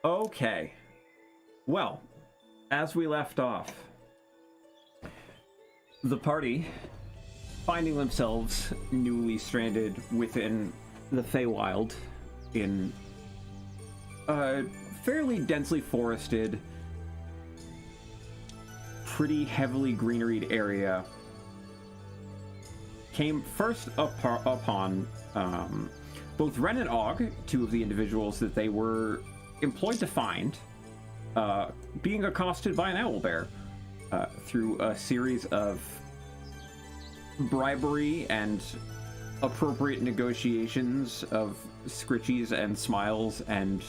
Okay. Well, as we left off, the party, finding themselves newly stranded within the Feywild in a fairly densely forested, pretty heavily greeneried area, came first upon both Rynn and Og, two of the individuals that they were employed to find, being accosted by an owlbear through a series of bribery and appropriate negotiations of scritchies and smiles and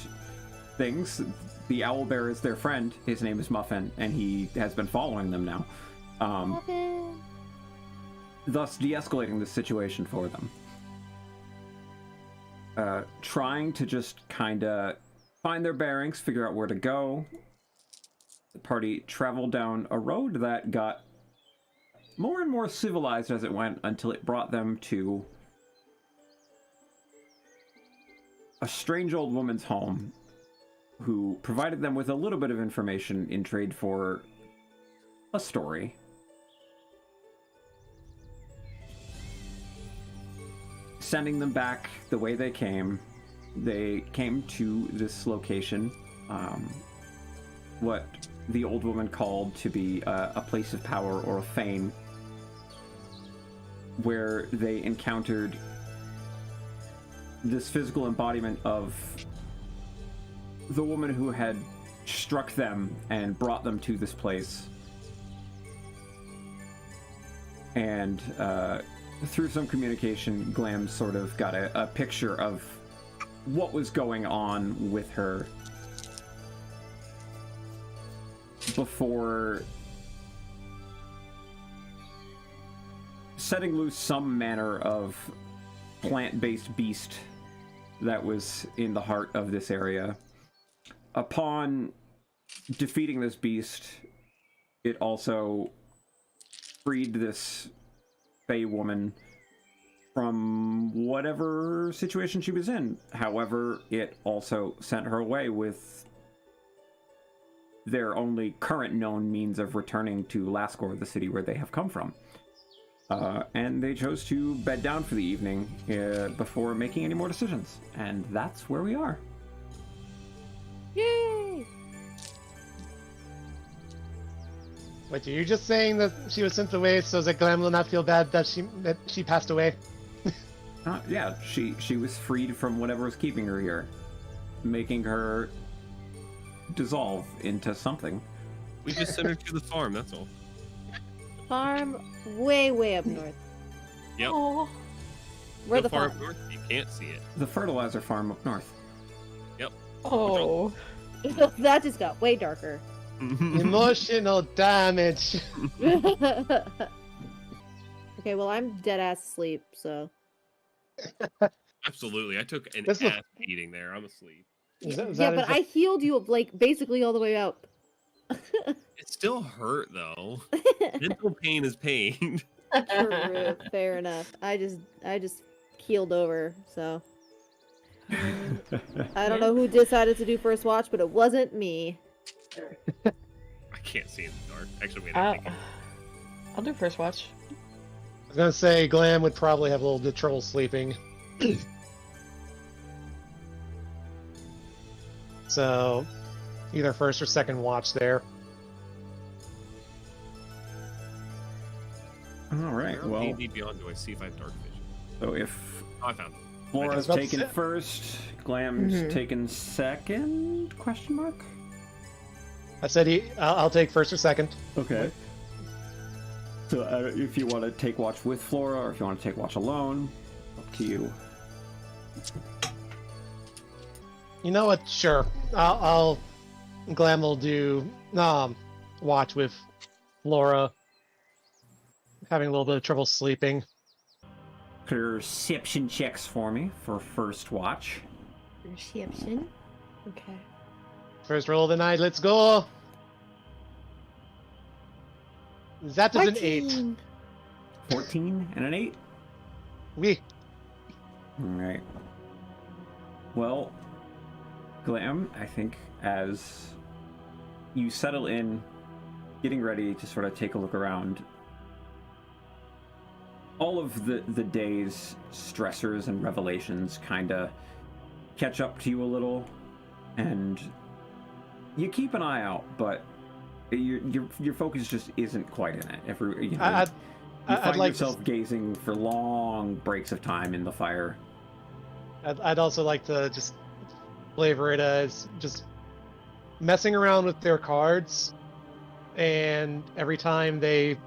things. The owlbear is their friend. His name is Muffin, and he has been following them now. Muffin. Thus de-escalating the situation for them. Trying to just kind of find their bearings, figure out where to go. The party traveled down a road that got more and more civilized as it went until it brought them to a strange old woman's home who provided them with a little bit of information in trade for a story. Sending them back the way they came to this location, what the old woman called to be a place of power or a fane, where they encountered this physical embodiment of the woman who had struck them and brought them to this place. And through some communication, Glam sort of got a picture of what was going on with her before setting loose some manner of plant-based beast that was in the heart of this area. Upon defeating this beast, it also freed this Fey woman from whatever situation she was in. However, it also sent her away with their only current known means of returning to Lascor, the city where they have come from. And they chose to bed down for the evening before making any more decisions. And that's where we are. Yay! Wait, are you just saying that she was sent away so that Glam will not feel bad that she passed away? Yeah, she was freed from whatever was keeping her here, making her dissolve into something. We just sent her to the farm, that's all. Farm way up north. Yep. Oh. Where the far farm? up north, you can't see it. The fertilizer farm up north. Yep. Oh. That just got way darker. Emotional damage. Okay, well, I'm dead ass asleep, so. Absolutely, I took an This was- ass beating there. I'm asleep. Is that Yeah, but I healed you, like, basically all the way up. It still hurt though. Mental pain is pain. True, fair enough. I just keeled over, so. I don't know who decided to do first watch, but it wasn't me. I can't see in the dark. Actually, wait, I think I'll do first watch. I was gonna say Glam would probably have a little bit of trouble sleeping. So, either first or second watch there. All right, Where on well, D&D Beyond do I see if I have dark vision? so if Oh, I found it. Flora's about to taken say- first, Glam's Mhm. taken second, question mark? I said I'll take first or second. Okay. So if you want to take watch with Flora, or if you want to take watch alone, up to you. You know what? Sure. I'll Glam will do watch with Laura. Having a little bit of trouble sleeping. Perception checks for me for first watch. Perception? Okay. First roll of the night. Let's go. That is an 8. 14. 14 and an 8? We. Alright. Well, Glam, I think as you settle in, getting ready to sort of take a look around. All of the day's stressors and revelations kind of catch up to you a little, and you keep an eye out, but your focus just isn't quite in it. You find yourself gazing for long breaks of time in the fire. I'd also like to just flavor it as just messing around with their cards, and every time they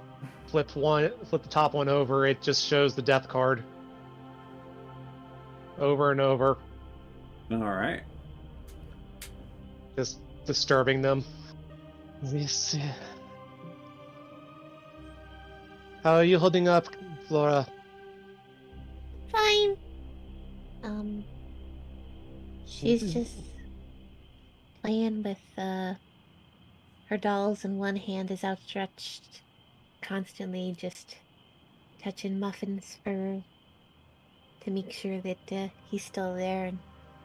flip the top one over, it just shows the death card over and over. All right. Just disturbing them. This. How are you holding up, Flora? Fine. She's just playing with her dolls, and one hand is outstretched, constantly just touching Muffin's fur to make sure that he's still there, and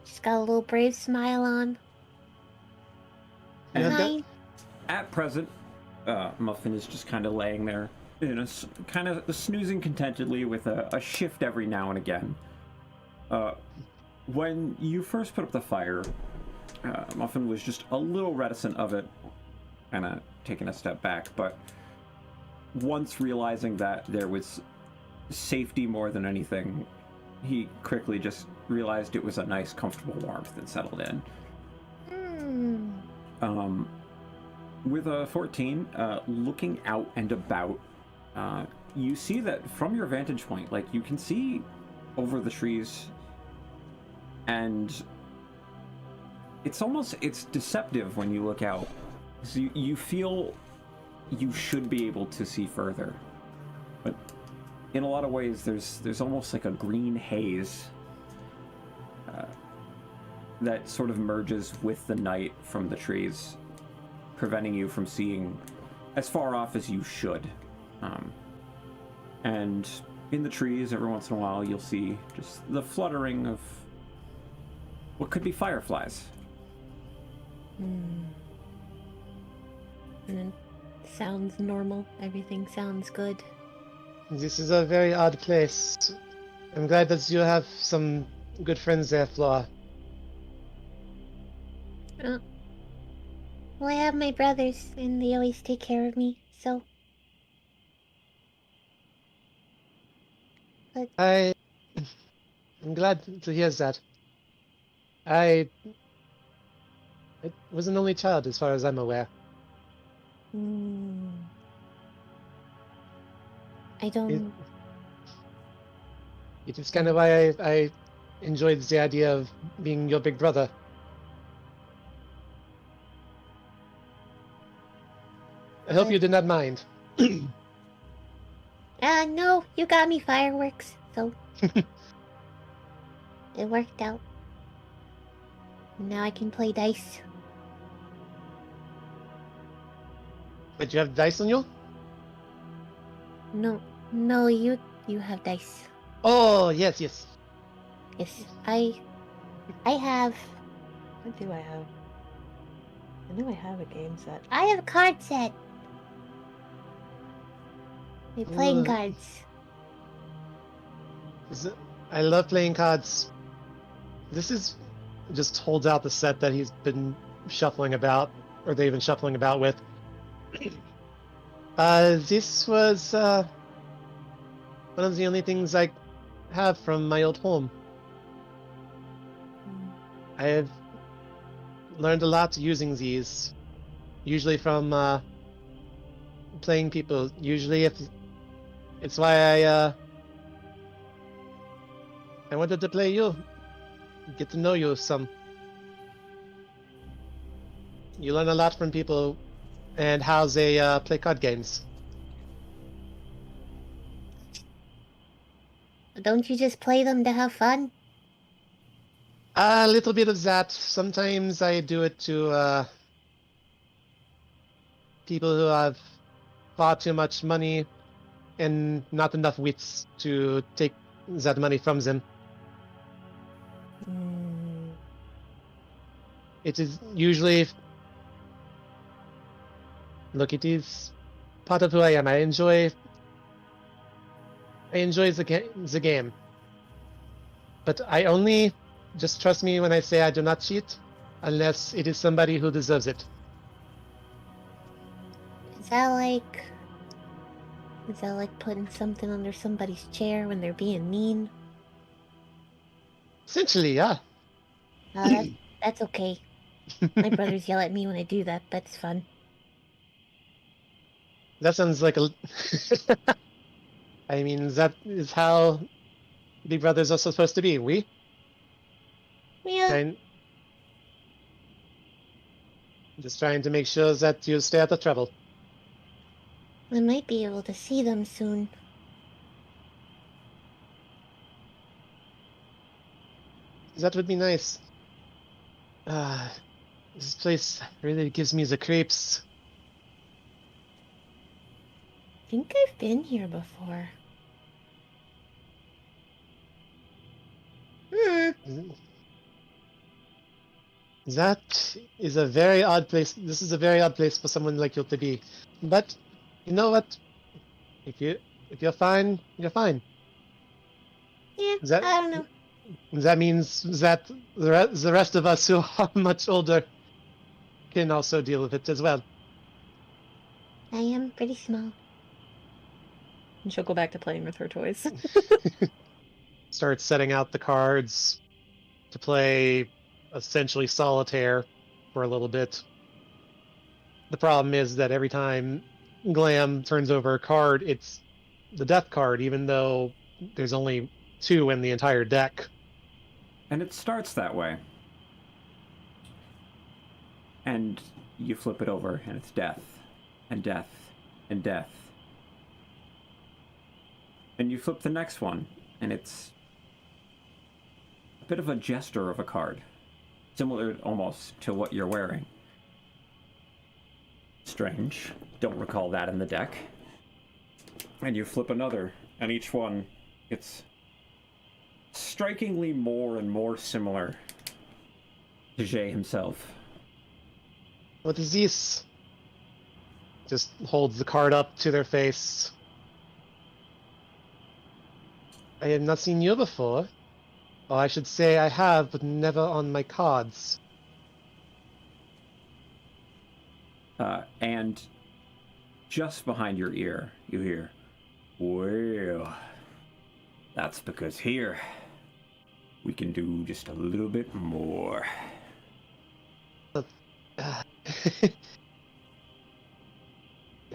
she's got a little brave smile on. And Fine. at present, Muffin is just kind of laying there, kind of snoozing contentedly with a shift every now and again. When you first put up the fire, Muffin was just a little reticent of it, kind of taking a step back, but once realizing that there was safety more than anything, he quickly just realized it was a nice, comfortable warmth and settled in. With a 14, looking out and about, you see that from your vantage point, like, you can see over the trees, and it's deceptive when you look out. So you feel you should be able to see further, but in a lot of ways there's almost like a green haze that sort of merges with the night from the trees, preventing you from seeing as far off as you should. And in the trees, every once in a while, you'll see just the fluttering of what could be fireflies. And it sounds normal. Everything sounds good. This is a very odd place. I'm glad that you have some good friends there, Flora. Well, I have my brothers, and they always take care of me, so... But... I'm glad to hear that. I was an only child, as far as I'm aware. I don't... It is kind of why I enjoyed the idea of being your big brother. I hope you did not mind. No, you got me fireworks, so... It worked out. Now I can play dice. But you have dice on you? No, you have dice. Oh, yes. Yes, I have... What do I have? I know I have a game set. I have a card set. They're playing Ooh. cards. I love playing cards. This is just holds out the set that he's been shuffling about, or they've been shuffling about with. This was one of the only things I have from my old home. I have learned a lot using these, usually from playing people. Usually, it's why I wanted to play you, get to know you some. You learn a lot from people and how they play card games. Don't you just play them to have fun? A little bit of that. Sometimes I do it to people who have far too much money and not enough wits to take that money from them. It is usually... Look, it is part of who I am. I enjoy the game. But I only... Just trust me when I say I do not cheat, unless it is somebody who deserves it. Is that like... Is that like putting something under somebody's chair when they're being mean? Essentially, yeah. That's okay. My brothers yell at me when I do that. That's fun. That sounds like a... I mean, that is how big brothers are supposed to be. We? Yeah. Just trying to make sure that you stay out of trouble. I might be able to see them soon. That would be nice. This place really gives me the creeps. I think I've been here before. That is a very odd place. This is a very odd place for someone like you to be. But you know what? If you're fine, you're fine. Yeah, That- I don't know. That means that the rest of us who are much older can also deal with it as well. I am pretty small. And she'll go back to playing with her toys. Start setting out the cards to play essentially solitaire for a little bit. The problem is that every time Glam turns over a card, it's the death card, even though there's only 2 in the entire deck. And it starts that way. And you flip it over, and it's death, and death, and death. And you flip the next one, and it's a bit of a jester of a card. Similar almost to what you're wearing. Strange. Don't recall that in the deck. And you flip another, and each one, it's strikingly more and more similar to Jay himself. What is this? Just holds the card up to their face. I have not seen you before. Or I should say I have, but never on my cards. And just behind your ear, you hear, well, that's because here we can do just a little bit more.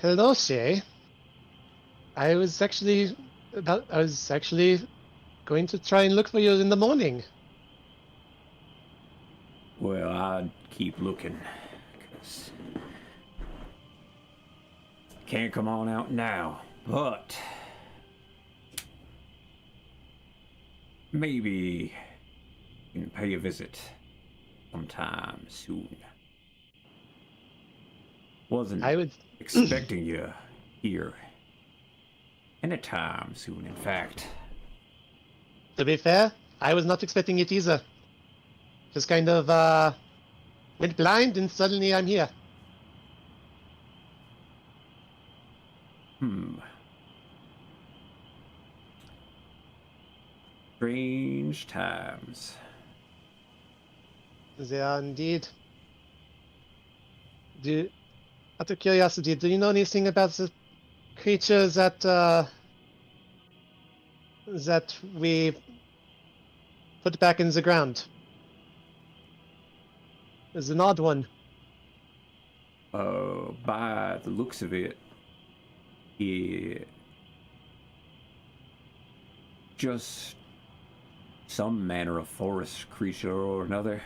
Hello, Shay. I was actually going to try and look for you in the morning. Well, I'd keep looking, 'cause can't come on out now, but maybe you can pay a visit sometime soon. Wasn't I would. expecting you here anytime soon, in fact. To be fair, I was not expecting it either. Just kind of went blind and suddenly I'm here. Strange times. They are indeed. Out of curiosity, do you know anything about the creatures that we put back in the ground? There's an odd one. By the looks of it, just some manner of forest creature or another.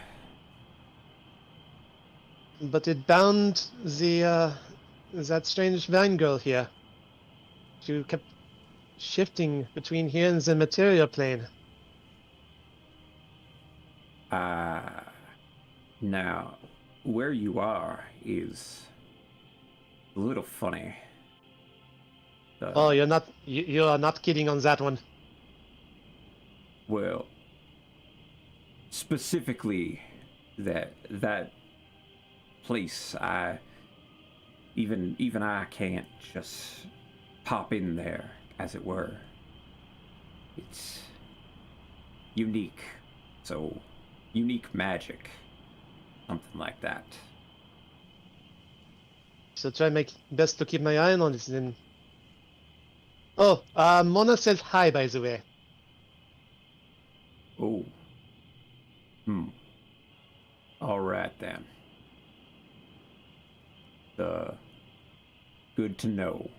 But it bound that strange vine girl here. She kept shifting between here and the material plane. Now, where you are is a little funny. Oh, you are not kidding on that one. Well, specifically that place, even I can't just pop in there, as it were. It's unique, so unique magic, something like that. So try my best to keep my eye on this then. Oh, Mona says hi, by the way. Oh. All right then. Good to know.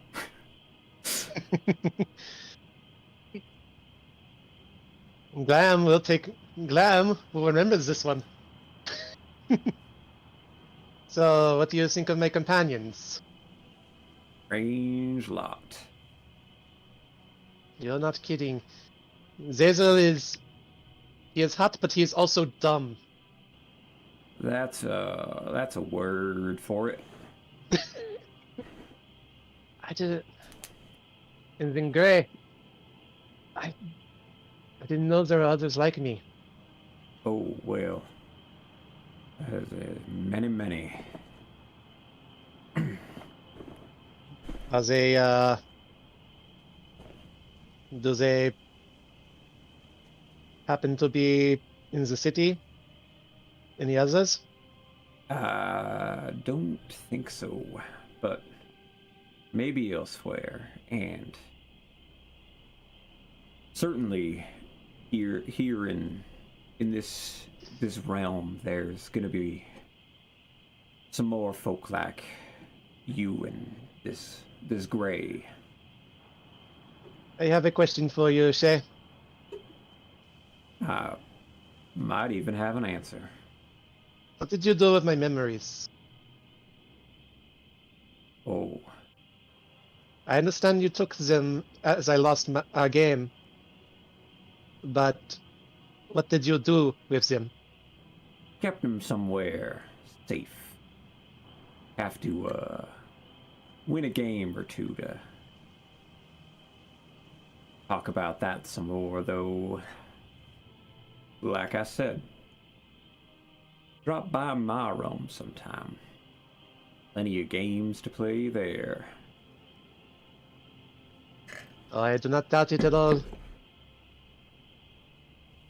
Glam who remembers this one. So, what do you think of my companions? Strange lot. You're not kidding. Zazel he is hot, but he is also dumb. That's a word for it. I didn't. And then Gray. I didn't know there were others like me. Oh well. There's many. Do they happen to be in the city? Any others? Don't think so, but maybe elsewhere, and certainly here in this realm, there's gonna be some more folk like you and this Gray. I have a question for you, Shay. Might even have an answer. What did you do with my memories? Oh, I understand you took them as I lost our game, but what did you do with them? kept him somewhere safe. Have to win a game or two to talk about that some more, though. Like I said, drop by my realm sometime. Plenty of games to play there. Oh, I do not doubt it at all.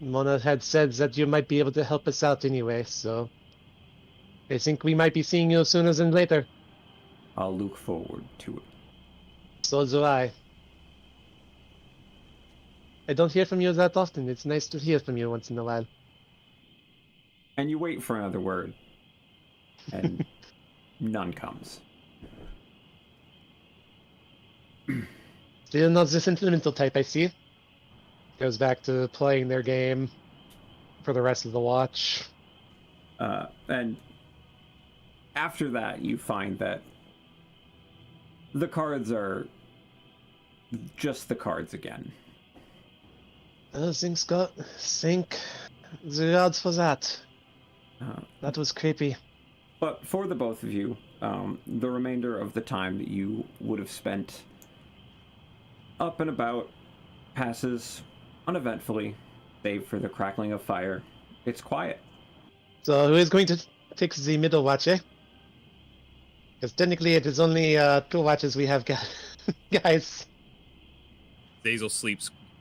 Mona had said that you might be able to help us out anyway, so I think we might be seeing you sooner than later. I'll look forward to it. So do I. I don't hear from you that often. It's nice to hear from you once in a while. And you wait for another word, and none comes. Still not the sentimental type, I see. Goes back to playing their game for the rest of the watch. And after that, you find that the cards are just the cards again. Thank the odds for that. That was creepy. But for the both of you, the remainder of the time that you would have spent up and about passes uneventfully, save for the crackling of fire. It's quiet. So who is going to take the middle watch, eh? Because technically it is only 2 watches we have, guys. Zazel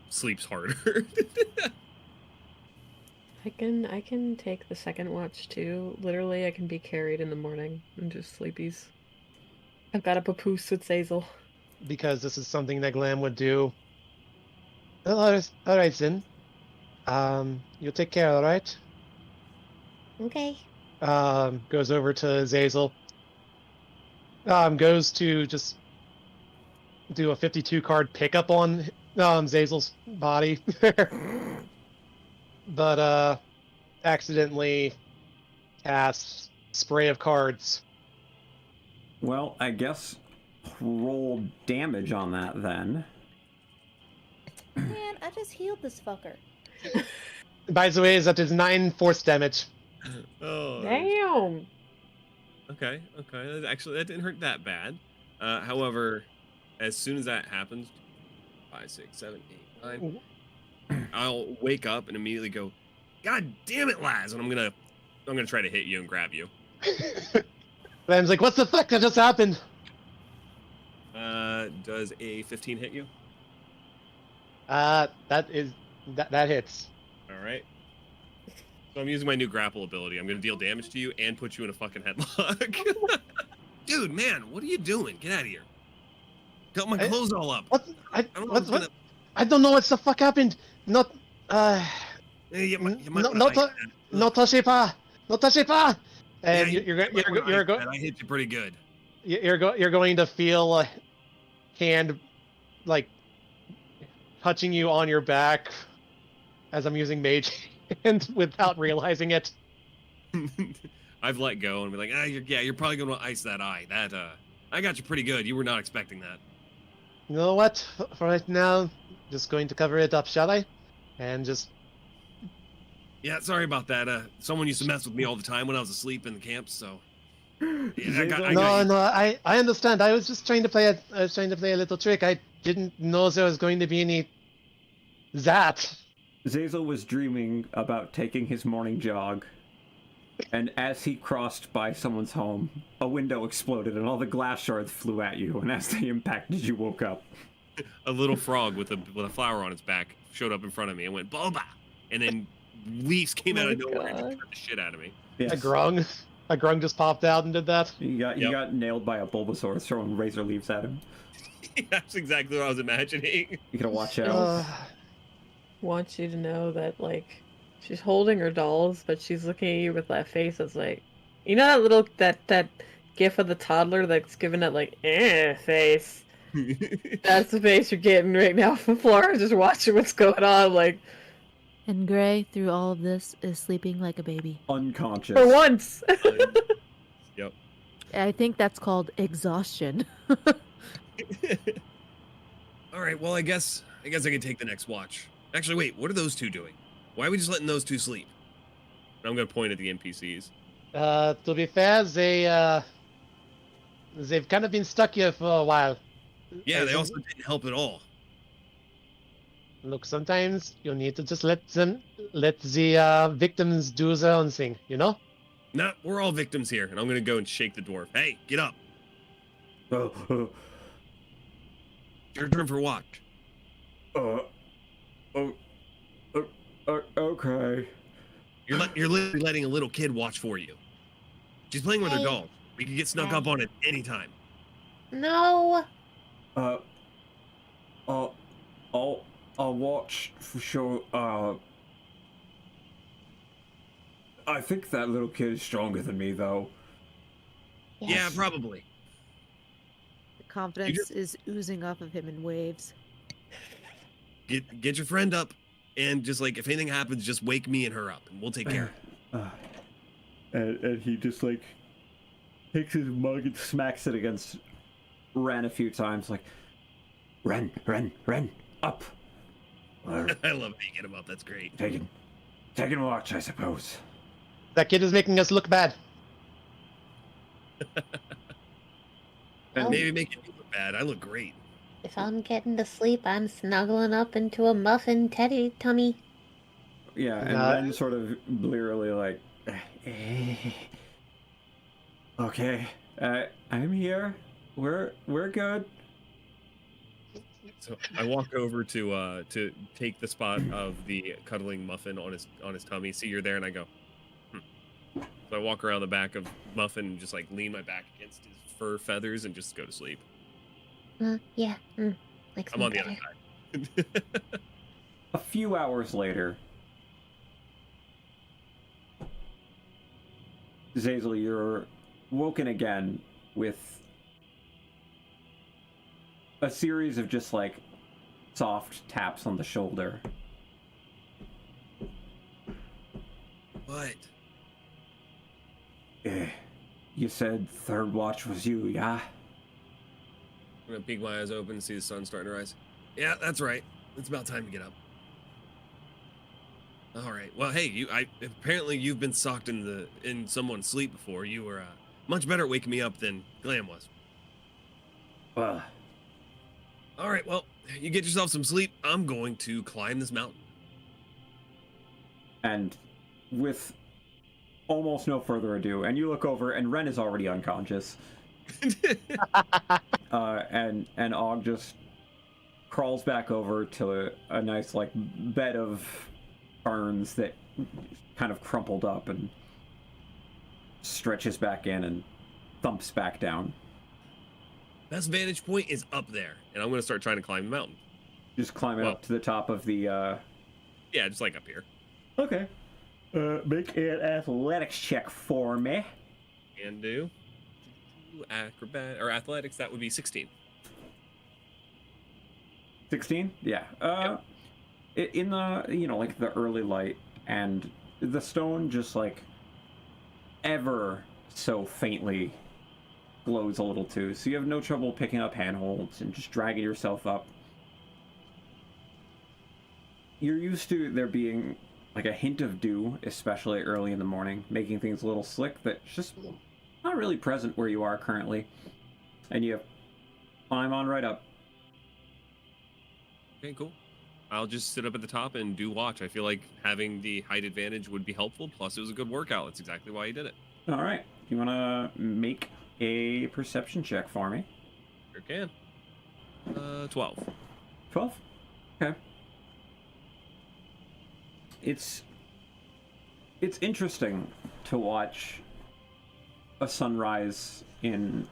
sleeps harder. I can take the second watch too. Literally, I can be carried in the morning and just sleepies. I've got a papoose with Zazel. Because this is something that Glam would do. Well, alright then. You take care, alright? Okay. Goes over to Zazel. Goes to just do a 52 card pickup on Zazel's body. But accidentally casts spray of cards. Well, I guess roll damage on that then. Man, I just healed this fucker. By the way, that is 9 force damage. Oh. Damn! Okay. Actually, that didn't hurt that bad. However, as soon as that happens, 5, 6, 7, 8, 9, I'll wake up and immediately go, God damn it, Laz! And I'm gonna I'm gonna try to hit you and grab you. Ram's like, what the fuck that just happened? Does a 15 hit you? That hits. All right. So I'm using my new grapple ability. I'm gonna deal damage to you and put you in a fucking headlock. Dude, man, what are you doing? Get out of here. Got my clothes all up. What? I don't know what's What? I don't know what the fuck happened. Not. You might No, wanna ice that. no touchez pas. No touchez pas. And Yeah, you're might wanna you're ice that. I hit you pretty good. you're going to feel a hand like touching you on your back as I'm using mage hand without realizing it. I've let go and be like, you're probably gonna ice that eye. That I got you pretty good. You were not expecting that. You know what? For right now, just going to cover it up, shall I? And just Yeah, sorry about that. Someone used to mess with me all the time when I was asleep in the camps, so yeah, I got you. I understand. I was just trying to play a little trick. I didn't know there was going to be any that. Zazel was dreaming about taking his morning jog, and as he crossed by someone's home, a window exploded and all the glass shards flew at you, and as they impacted, you woke up. A little frog with a flower on its back showed up in front of me and went boba, and then leaves came out of nowhere and just cut the shit out of me. Yes. A grung just popped out and did that. You got nailed by a Bulbasaur throwing razor leaves at him. That's exactly what I was imagining. You gotta watch out. Want you to know that, like, she's holding her dolls, but she's looking at you with that face that's like, you know, that little that gif of the toddler that's giving that like face. That's the face you're getting right now from Flora, just watching what's going on, like. And Gray, through all of this, is sleeping like a baby. Unconscious. For once. Yep. I think that's called exhaustion. All right. Well, I guess I can take the next watch. Actually, wait. What are those two doing? Why are we just letting those two sleep? I'm gonna point at the NPCs. To be fair, they've kind of been stuck here for a while. Yeah, they also didn't help at all. Look, sometimes you need to just let the victims do their own thing, you know? Nah, we're all victims here, and I'm gonna go and shake the dwarf. Hey, get up. Your turn for watch. Okay. You're literally letting a little kid watch for you. She's playing with her Hey. doll. We can get snuck up on it anytime. No. I'll watch for sure. I think that little kid is stronger than me, though. Yes. Yeah, probably. The confidence is oozing off of him in waves. Get your friend up, and just like if anything happens, just wake me and her up, and we'll take care of it. And he just like takes his mug and smacks it against Rynn a few times, like, Rynn, up. I love how you get him up. That's great. Taking watch, I suppose. That kid is making us look bad. And maybe making you look bad. I look great. If I'm getting to sleep, I'm snuggling up into a muffin teddy tummy. Yeah, and Rynn sort of blearily like, okay, I'm here. We're good. So I walk over to take the spot of the cuddling Muffin on his tummy. See you're there, and I go. So I walk around the back of Muffin and just like lean my back against his fur feathers and just go to sleep. Yeah. Like I'm on the other side. A few hours later, Zazel, you're woken again with a series of just like soft taps on the shoulder. What? You said third watch was you, yeah? I'm gonna peek my eyes open and see the sun starting to rise. Yeah, that's right. It's about time to get up. All right. Well, hey, apparently you've been socked in someone's sleep before. You were much better at waking me up than Glam was. Well, all right. Well, you get yourself some sleep. I'm going to climb this mountain. and with almost no further ado, and you look over, and Rynn is already unconscious. And Og just crawls back over to a nice like bed of ferns that kind of crumpled up and stretches back in and thumps back down. Best vantage point is up there, and I'm gonna start trying to climb the mountain. Just climbing up to the top of the Yeah, just like up here. Okay. Make an athletics check for me. And do acrobat or athletics, that would be 16. 16? Yeah. In the, like the early light, and the stone just like ever so faintly glows a little too, so you have no trouble picking up handholds and just dragging yourself up. You're used to there being like a hint of dew, especially early in the morning, making things a little slick, that's just not really present where you are currently. And you climb on right up. Okay, cool. I'll just sit up at the top and do watch. I feel like having the height advantage would be helpful. Plus, it was a good workout. That's exactly why you did it. All right. You want to make a perception check for me? Sure can. 12. 12? Okay. It's interesting to watch a sunrise in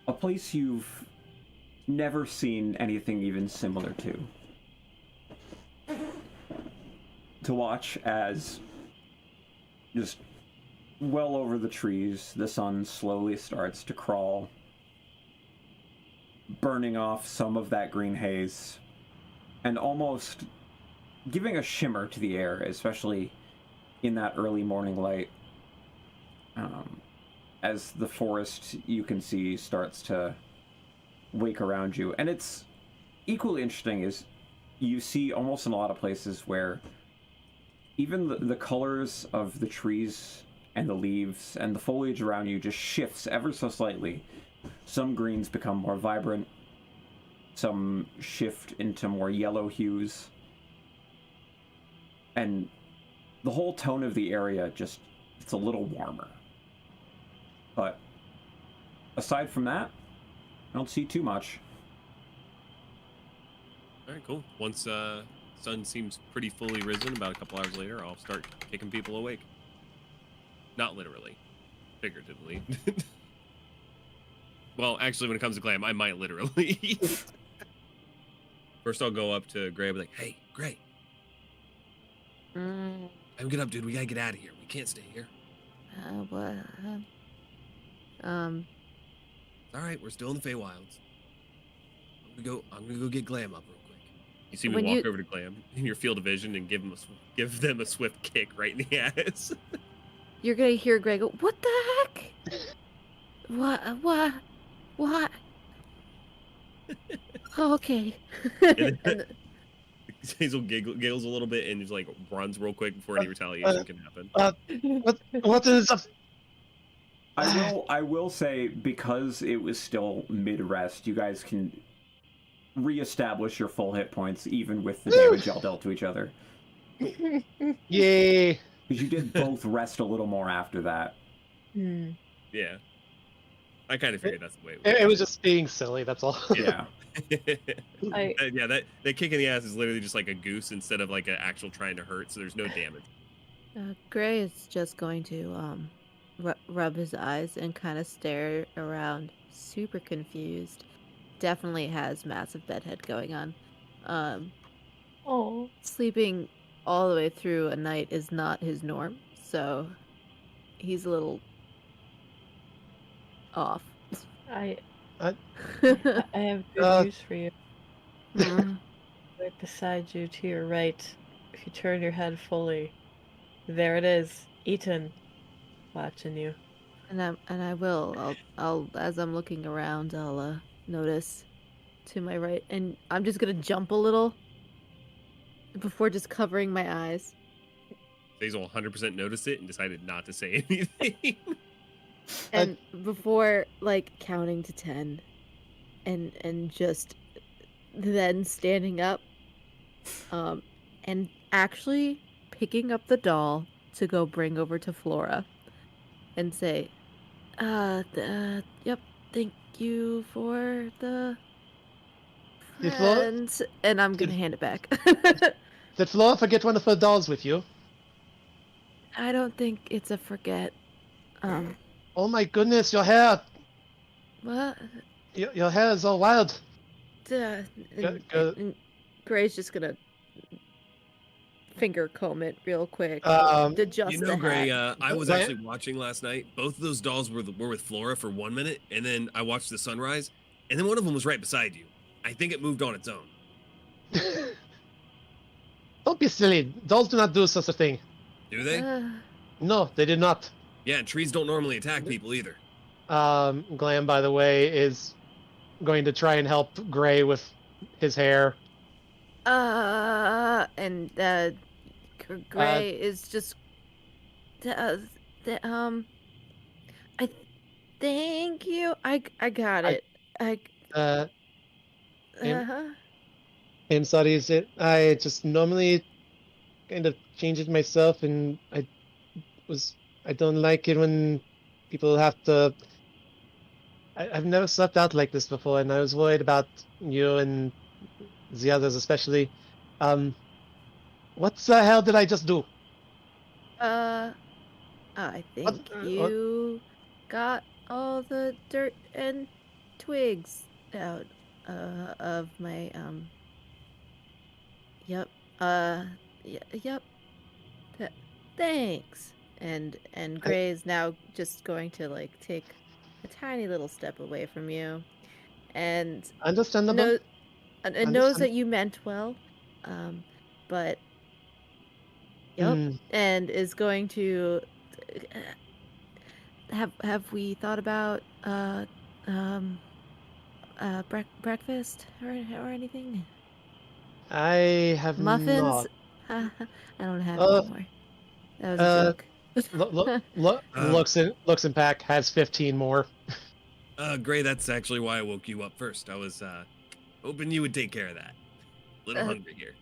a place you've never seen anything even similar to. To watch as just well over the trees, the sun slowly starts to crawl, burning off some of that green haze, and almost giving a shimmer to the air, especially in that early morning light. As the forest, you can see, starts to wake around you. And it's equally interesting is you see almost in a lot of places where even the colors of the trees and the leaves and the foliage around you just shifts ever so slightly. Some greens become more vibrant, some shift into more yellow hues, and the whole tone of the area just, it's a little warmer. But aside from that, I don't see too much. All right, cool. Once sun seems pretty fully risen, about a couple hours later, I'll start kicking people awake. Not literally, figuratively. Well, actually, when it comes to Glam, I might literally. First, I'll go up to Gray and be like, "Hey, Gray, get up, dude. We gotta get out of here. We can't stay here." What? It's all right. We're still in the Feywilds. I'm gonna go get Glam up real quick. You see me When walk you- over to Glam in your field of vision and give them a swift kick right in the ass. You're gonna hear Greg go, "What the heck? What? Oh, okay." And Hazel giggles a little bit and just like runs real quick before any retaliation can happen. What is up? I will say, because it was still mid-rest, you guys can reestablish your full hit points even with the damage y'all dealt to each other. Yay! Because you did both rest a little more after that. Yeah. I kind of figured that's the way It was just being silly, that's all. Yeah. Yeah, that kick in the ass is literally just like a goose instead of like an actual trying to hurt, so there's no damage. Gray is just going to rub his eyes and kind of stare around, super confused. Definitely has massive bedhead going on. Oh. Sleeping all the way through a night is not his norm, so he's a little off. I Uh, have good news for you. Mm. Right beside you, to your right, if you turn your head fully, there it is, Eaton, watching you. And I will. I'll as I'm looking around, I'll notice to my right, and I'm just gonna jump a little before just covering my eyes. Hazel 100% noticed it and decided not to say anything. And before like counting to 10 and just then standing up and actually picking up the doll to go bring over to Flora and say, yep, thank you for the Did Flora, friends. And I'm going to did, hand it back. did Flora forget one of her dolls with you? I don't think it's a forget. Oh my goodness, your hair! What? Your hair is all wild. And, Go- and Gray's just gonna finger comb it real quick. Um, Adjust You the know, Gray, hat. I was Gray- actually watching last night. Both of those dolls were with Flora for 1 minute, and then I watched the sunrise, and then one of them was right beside you. I think it moved on its own. Don't be silly. Dolls do not do such a thing. Do they? No, they did not. Yeah, and trees don't normally attack people either. Glam, by the way, is going to try and help Gray with his hair. Gray is just I thank you. I got it. Uh, in, Uh-huh. in studies, I just normally kind of change it myself, and I don't like it when people have to. I've never slept out like this before, and I was worried about you and the others especially. What the hell did I just do? I think you got all the dirt and twigs out of my Yep. Yep. Thanks. And Gray is now just going to like take a tiny little step away from you, and Understandable. knows that you meant well, but yep, and is going to have we thought about breakfast or anything? I have Muffins? not. I don't have any more. That was a joke. Looks and pack has 15 more. Gray, that's actually why I woke you up first. I was hoping you would take care of that. A little hungry here.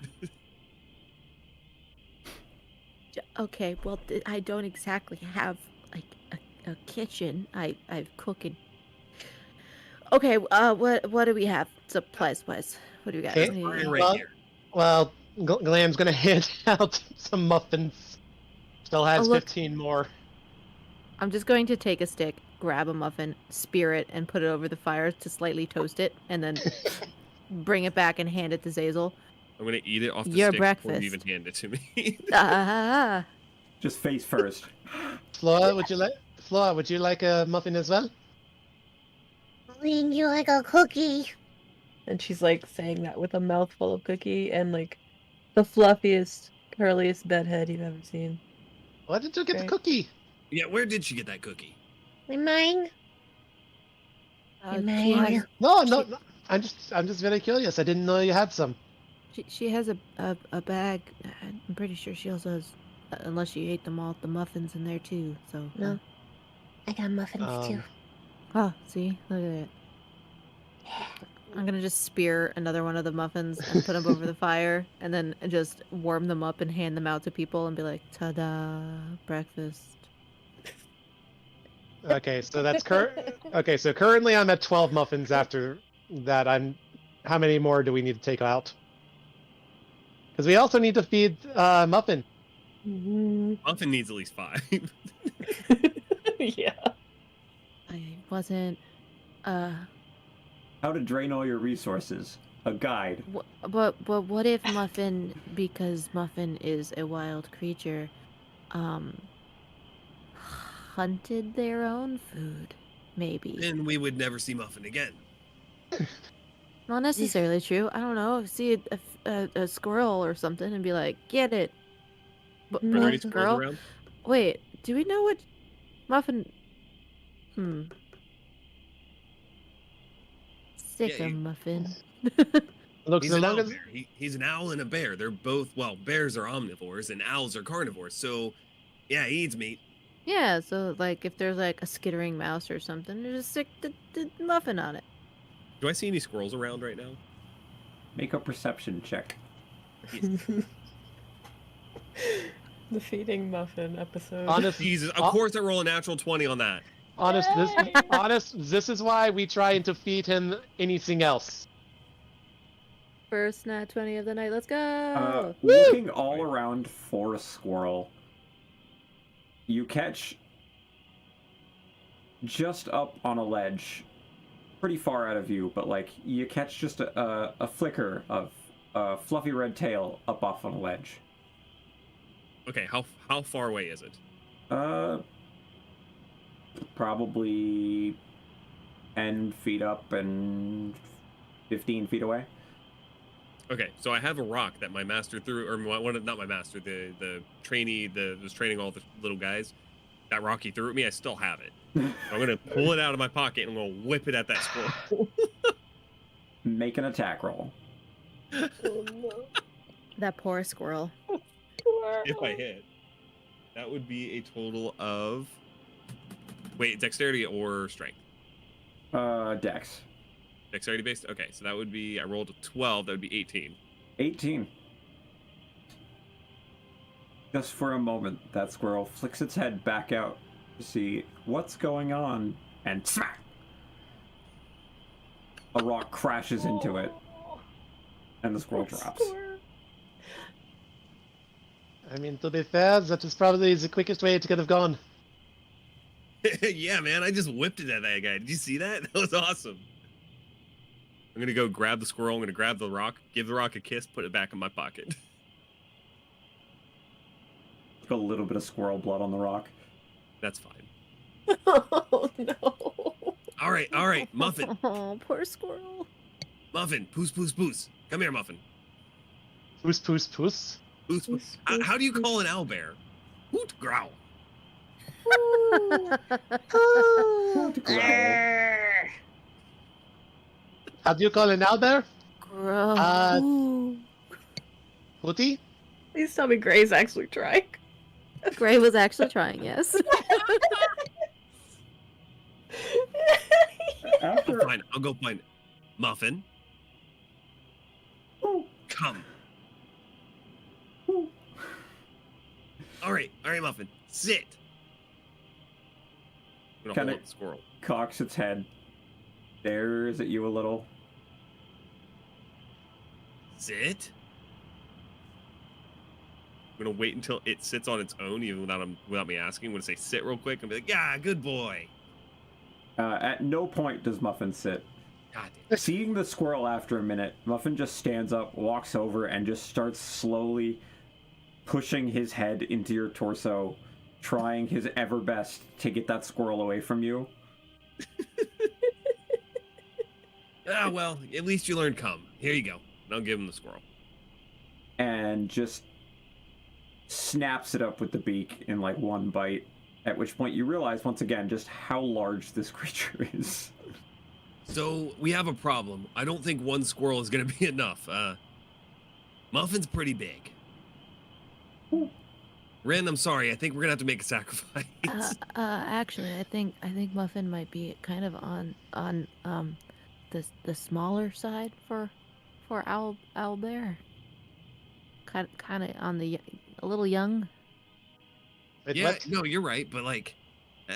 Okay, well, I don't exactly have like a kitchen. I've cooking. Okay, what do we have supplies wise? What do we got? Okay, Right here. Well, Glam's gonna hand out some muffins. Still has look. 15 more. I'm just going to take a stick, grab a muffin, spear it, and put it over the fire to slightly toast it, and then bring it back and hand it to Zazel. I'm gonna eat it off the Your stick before breakfast. you even hand it to me. Just face first. Flora, would you like a muffin as well? Wouldn't you like a cookie? And she's like saying that with a mouthful of cookie and like the fluffiest, curliest bedhead you've ever seen. Why did you get the Great. cookie? Yeah, where did she get that cookie? Mine? She has, No. I'm just very curious. I didn't know you had some. she has a bag. I'm pretty sure she also has, unless she ate them all, the muffins in there too. So No. I got muffins too. Oh, see, look at that. I'm gonna just spear another one of the muffins and put them over the fire, and then just warm them up and hand them out to people and be like, "Ta-da, breakfast." Okay, so that's Okay, so currently I'm at 12 muffins. After that, how many more do we need to take out? Because we also need to feed Muffin. Muffin needs at least 5. Yeah. I wasn't. How to drain all your resources. A guide. But what if Muffin, because Muffin is a wild creature, hunted their own food? Maybe. Then we would never see Muffin again. Not necessarily true. I don't know. See a squirrel or something and be like, get it. Are there any squirrels around? Wait, do we know what Muffin? Sick Yeah, of Muffin. Looks He's as an long owl as bear. He's an owl and a bear. They're both, well, bears are omnivores and owls are carnivores. So, yeah, he eats meat. Yeah, so like if there's like a skittering mouse or something, just stick the Muffin on it. Do I see any squirrels around right now? Make a perception check. The feeding muffin episode. Honest, Jesus, of course I roll a natural 20 on that. honest, this is why we try to feed him anything else. First nat 20 of the night. Let's go. Looking all around for a squirrel, you catch just up on a ledge, pretty far out of view, but like you catch just a flicker of a fluffy red tail up off on a ledge. Okay, how far away is it? Probably 10 feet up and 15 feet away. Okay, so I have a rock that my master threw, or not my master, the trainee that was training all the little guys. That rock he threw at me, I still have it. I'm gonna pull it out of my pocket and I'm gonna whip it at that squirrel. Make an attack roll. Oh, no. That poor squirrel. If I hit, that would be a total of... Wait, dexterity or strength? Dex. Dexterity based? Okay, so that would be... I rolled a 12, that would be 18. 18. Just for a moment, that squirrel flicks its head back out to see what's going on, and smack! A rock crashes into it, and the squirrel drops. I mean, to be fair, that is probably the quickest way it could have gone. Yeah, man, I just whipped it at that guy. Did you see that? That was awesome. I'm gonna go grab the squirrel, I'm gonna grab the rock, give the rock a kiss, put it back in my pocket. A little bit of squirrel blood on the rock. That's fine. Oh no. All right, Muffin. Oh, poor squirrel. Muffin, poos, poos, poos. Come here, Muffin. Poos, poos, poos. Poos, poos. How do you call an owlbear? Hoot, growl. Hoot, growl. How do you call an owlbear? Gross. Hootie? Please tell me Gray's actually trying. Gray was actually trying, yes. I'll go find it. Muffin. Come. All right, Muffin. Sit. I'm gonna Kinda- hold up the squirrel. Cocks its head, stares at you a little. Sit. I'm gonna wait until it sits on its own, even without me asking. I'm gonna say sit real quick and be like, yeah, good boy. At no point does Muffin sit. God damn. Seeing the squirrel after a minute, Muffin just stands up, walks over, and just starts slowly pushing his head into your torso, trying his ever best to get that squirrel away from you. Ah, well, at least you learned come. Here you go. And I'll give him the squirrel. And just snaps it up with the beak in like one bite, at which point you realize once again just how large this creature is. So we have a problem. I don't think one squirrel is gonna be enough. Muffin's pretty big. Rynn, I'm sorry. I think we're gonna have to make a sacrifice. Actually, I think Muffin might be kind of on the smaller side for owlbear. Kind of on the a little young. Wait, Yeah, what? no, you're right. But like,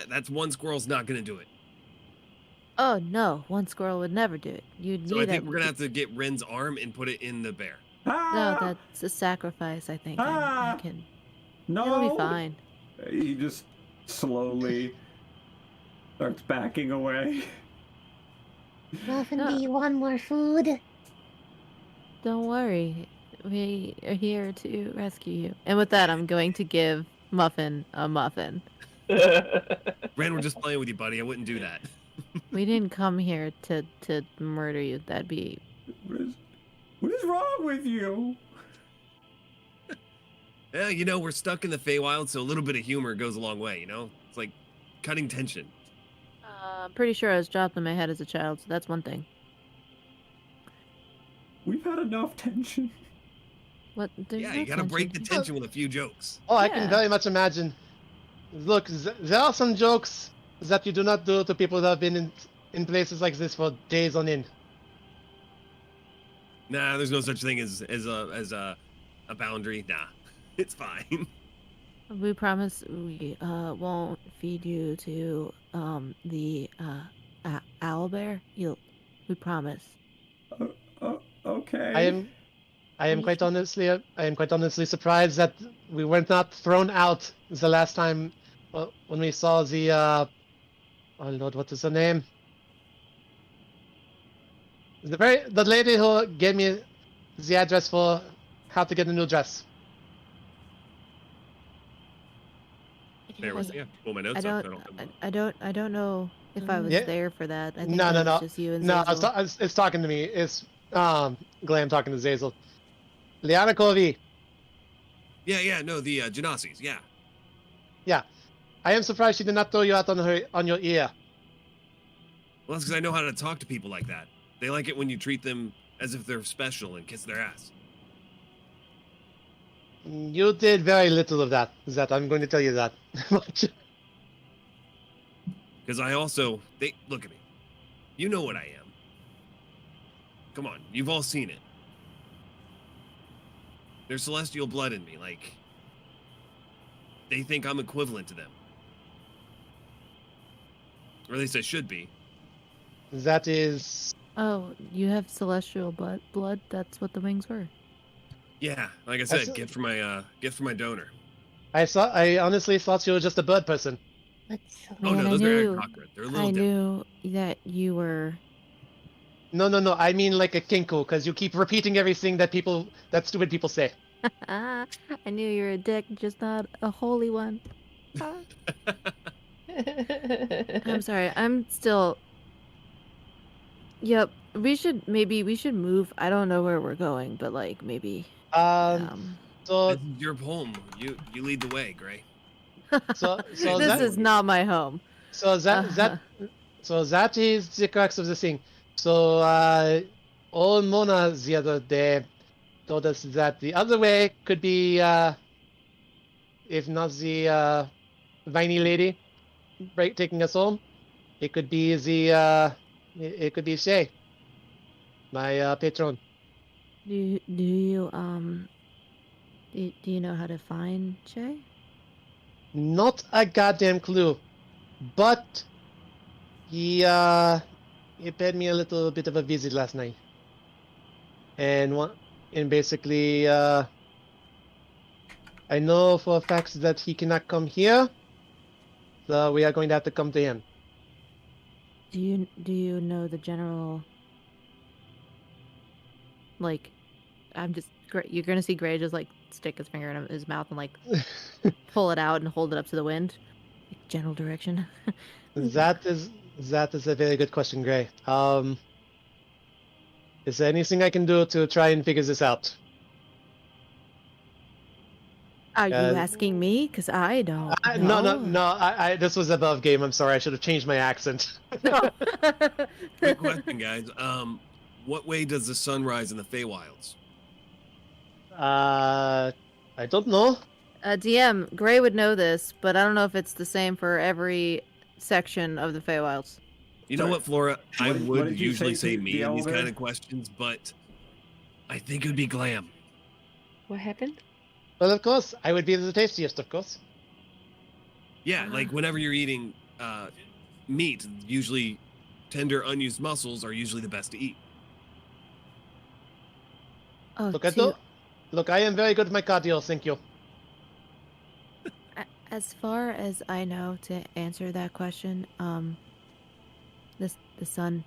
that's one squirrel's not gonna do it. Oh no, one squirrel would never do it. You'd So I need think we're gonna have to get Rynn's arm and put it in the bear. No, that's a sacrifice. I think I can. No, It'll be fine. He just slowly starts backing away. Muffin, No. do you want more food? Don't worry, we are here to rescue you. And with that, I'm going to give Muffin a muffin. Rynn, we're just playing with you, buddy. I wouldn't do that. We didn't come here to murder you. That'd be. What is wrong with you? Yeah, you know, we're stuck in the Feywild, so a little bit of humor goes a long way, you know? It's like cutting tension. I'm pretty sure I was dropped in my head as a child, so that's one thing. We've had enough tension. What? There's Yeah, no you gotta break the tension. tension with a few jokes. Oh, I Yeah. can very much imagine. Look, there are some jokes that you do not do to people that have been in places like this for days on end. Nah, there's no such thing as a boundary. Nah, it's fine. We promise we won't feed you to the owlbear. We promise. Okay. I am quite honestly surprised that we were not thrown out the last time when we saw the oh Lord, what is her name? The lady who gave me the address for how to get a new dress. Bear with me. I have to pull my notes up. I don't have I don't know if I was Yeah. there for that. I think No, that no, was no, just you and no. Zazel. It's talking to me. It's Glam talking to Zazel. Liana Kovi. Yeah, no, the Genasis, yeah. Yeah, I am surprised she did not throw you out on your ear. Well, that's because I know how to talk to people like that. They like it when you treat them as if they're special and kiss their ass. You did very little of that. That I'm going to tell you that. Because they look at me. You know what I am. Come on, you've all seen it. There's celestial blood in me, like they think I'm equivalent to them. Or at least I should be. That is. Oh, you have celestial blood. That's what the wings were. Yeah, like I said, gift for my donor. I honestly thought you were just a bird person. Let's Oh no, Man, those are Agakra. They're a little I different. knew that you were. No. I mean like a kinku, because you keep repeating everything that stupid people say. I knew you were a dick, just not a holy one. I'm sorry. I'm still. Yep. We should move. I don't know where we're going, but like maybe. So This is your home. You lead the way, Gray. so This is not my home. So that is the crux of the thing. So old Mona the other day told us that the other way could be if not the viney lady taking us home, it could be it could be Shay, my patron. Do you know how to find Shay? Not a goddamn clue, but he paid me a little bit of a visit last night, and basically I know for a fact that he cannot come here, so we are going to have to come to him. Do you know the general? Like, you're gonna see Gray just like stick his finger in his mouth and like pull it out and hold it up to the wind. Like, general direction. That is a very good question, Gray. Is there anything I can do to try and figure this out? Are you asking me? Because I don't know. No. This was above game. I'm sorry. I should have changed my accent. No. Quick question, guys. What way does the sun rise in the Feywilds? I don't know. DM, Gray would know this, but I don't know if it's the same for every section of the Feywilds. You know what, Flora? I What would did you usually say say to me the in these elder? kind of questions, but I think it would be Glam. What happened? Well, of course, I would be the tastiest, of course. Yeah, like whenever you're eating meat, usually tender, unused muscles are usually the best to eat. Oh, Look, I am very good at my cardio, thank you. As far as I know, to answer that question, the sun,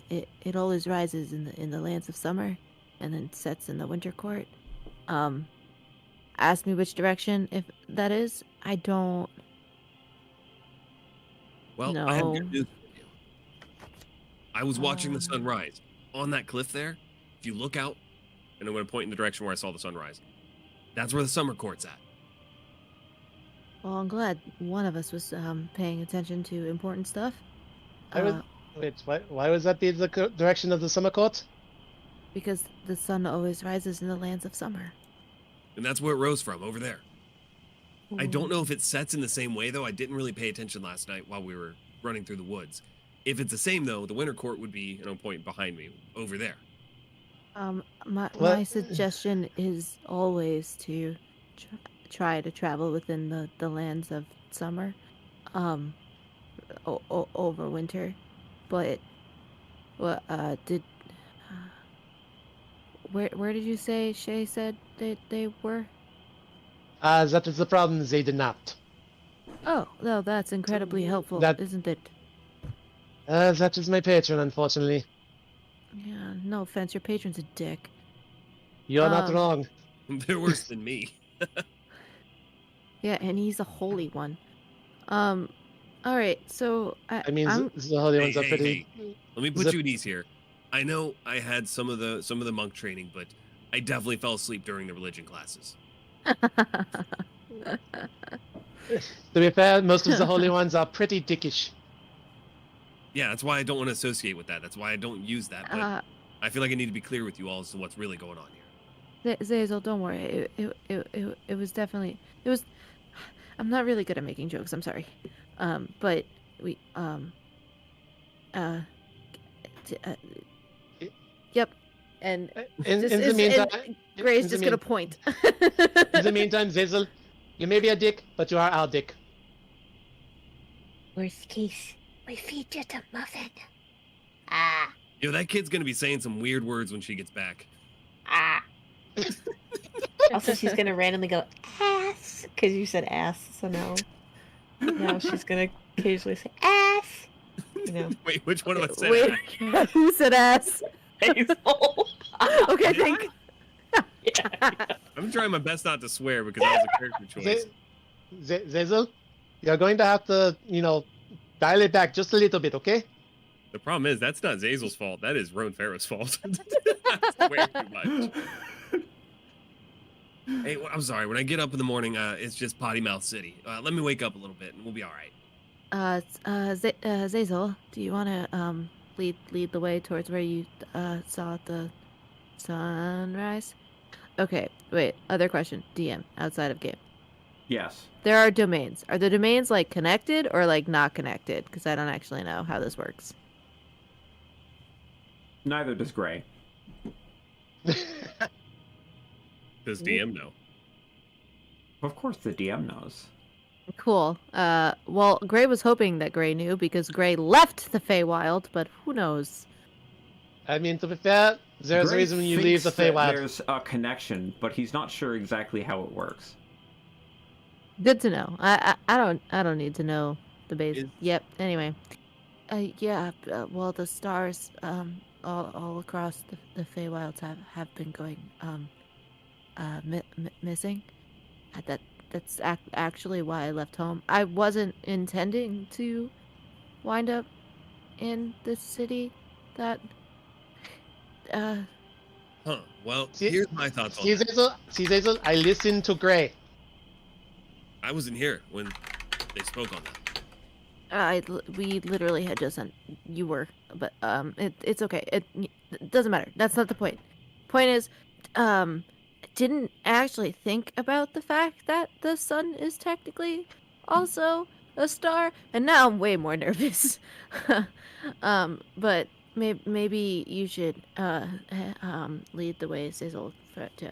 it always rises in the lands of summer, and then sets in the winter court. Ask me which direction, if that is. I don't. Well, I have good news for you. I was watching the sun rise on that cliff there. If you look out, and I'm going to point in the direction where I saw the sun rise, that's where the summer court's at. Well, I'm glad one of us was paying attention to important stuff. Why would that be the direction of the summer court? Because the sun always rises in the lands of summer. And that's where it rose from, over there. I don't know if it sets in the same way, though. I didn't really pay attention last night while we were running through the woods. If it's the same, though, the winter court would be, point behind me, over there. My suggestion is always to try to travel within the lands of summer, over winter, but what did where did you say Shay said they were? That is the problem. They did not. Oh, no, that's incredibly helpful, That- isn't it? That is my patron, unfortunately. Yeah, no offense, your patron's a dick. You're not Um, wrong. They're worse than me. Yeah, and he's a holy one. All right, so I mean, I'm the holy ones are Hey, pretty. Let me put Zip- you at ease here. I know I had some of the monk training, but I definitely fell asleep during the religion classes. To be fair, most of the holy ones are pretty dickish. Yeah, that's why I don't want to associate with that. That's why I don't use that. But I feel like I need to be clear with you all as to what's really going on here. Zazel, don't worry. It was definitely it was. I'm not really good at making jokes. I'm sorry. But we t- uh, yep. And In just the is meantime, and Gray's in the just gonna mean- point. in the meantime, Zazel, you may be a dick, but you are our dick. Worst case, we feed you to muffin. Ah, Yo, that kid's gonna be saying some weird words when she gets back. ah. Also, she's gonna randomly go ass because you said ass. So now she's gonna occasionally say ass. You know, Wait, which one of us said Wait, that? who said ass? Hazel. Okay, thank. I'm trying my best not to swear because that was a character choice. Zazel, you're going to have to, dial it back just a little bit, okay? The problem is that's not Zazel's fault. That is Roan Farrow's fault. I swear too much. Hey, I'm sorry. When I get up in the morning, it's just potty mouth city. Let me wake up a little bit, and we'll be all right. Zazel, do you want to lead the way towards where you saw the sunrise? Okay, wait. Other question. DM outside of game. Yes. There are domains. Are the domains like connected or like not connected? Because I don't actually know how this works. Neither does Gray. Does DM know? Of course the DM knows. Cool. Well, Gray was hoping that Gray knew because Gray left the Feywild, but who knows? I mean, to be fair, there's a Gray reason when you leave the thinks that Feywild. There's a connection, but he's not sure exactly how it works. Good to know. I don't need to know the base. Is- Yep. Anyway. Yeah. Well, the stars all across the Feywilds have been going missing. That's actually why I left home. I wasn't intending to wind up in this city that Huh. Well, See- here's my thoughts on See, that. Zazel, I listened to Gray. I wasn't here when they spoke on that. we literally had just sent you were, but it's okay. It doesn't matter. That's not the point. Point is, I didn't actually think about the fact that the sun is technically also a star, and now I'm way more nervous. But maybe you should lead the way, Sizzle, to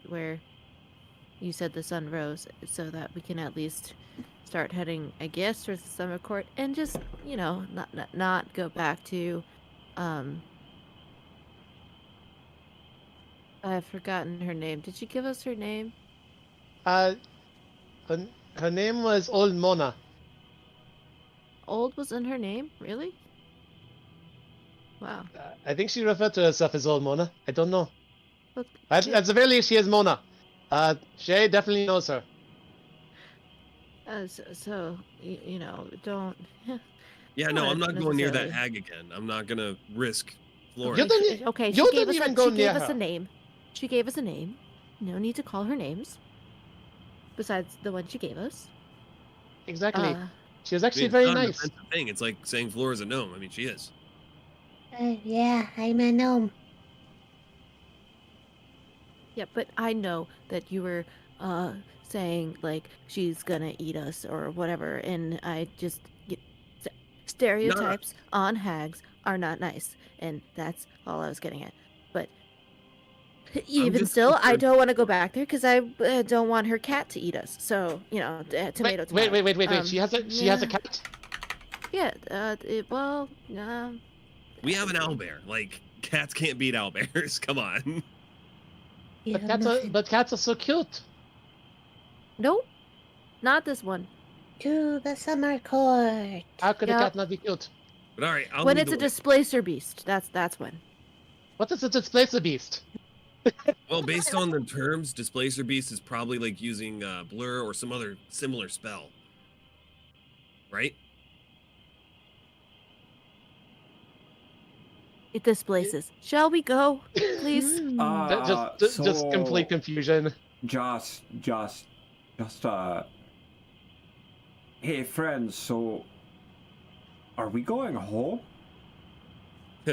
where you said the sun rose, so that we can at least start heading, I guess, towards the summer court, and just not go back to I've forgotten her name. Did she give us her name? Her name was Old Mona. Old was in her name? Really? Wow. I think she referred to herself as Old Mona. I don't know. Look, At the very least, she is Mona. Shay definitely knows her. so don't. Yeah, no, Not I'm not going near that necessarily. hag again. I'm not gonna risk Flora. You don't- Okay, you she gave don't us even a, go she near gave us her. a name. She gave us a name. No need to call her names. Besides the one she gave us. Exactly. She was I actually mean, it's very not an nice. offensive thing. It's like saying Flora's a gnome. I mean, she is. Yeah, I'm a gnome. Yeah, but I know that you were saying like she's gonna eat us or whatever, and I just stereotypes on hags are not nice, and that's all I was getting at. But Even just still, I concerned- don't want to go back there because I don't want her cat to eat us. So, you know, tomato, Wait, tomato. wait. She has a yeah. cat. Yeah, We have an owlbear. Like, cats can't beat owlbears. Come on. Yeah, But cats are so cute. nope, not this one. to the summer court. How could a Yep. cat not be cute? But all right, I'll When lead it's the a way. displacer beast, that's when. What is a displacer beast? Well, based on the terms, displacer beast is probably like using blur or some other similar spell, right? It displaces. Shall we go, please? Just complete confusion. Just, hey friends, so are we going home?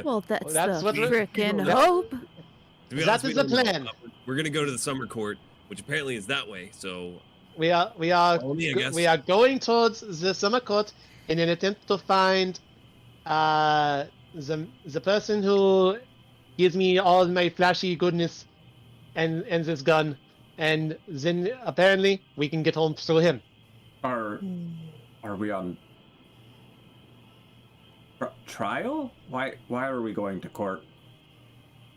Well, that's That's the what we're- frickin' that- hope. To be That honest, is we the don't know. plan. We're gonna go to the summer court, which apparently is that way. So We are Only, I guess. we are going towards the summer court in an attempt to find the person who gives me all my flashy goodness and this gun, and then apparently we can get home through him. Are we on trial? Why are we going to court?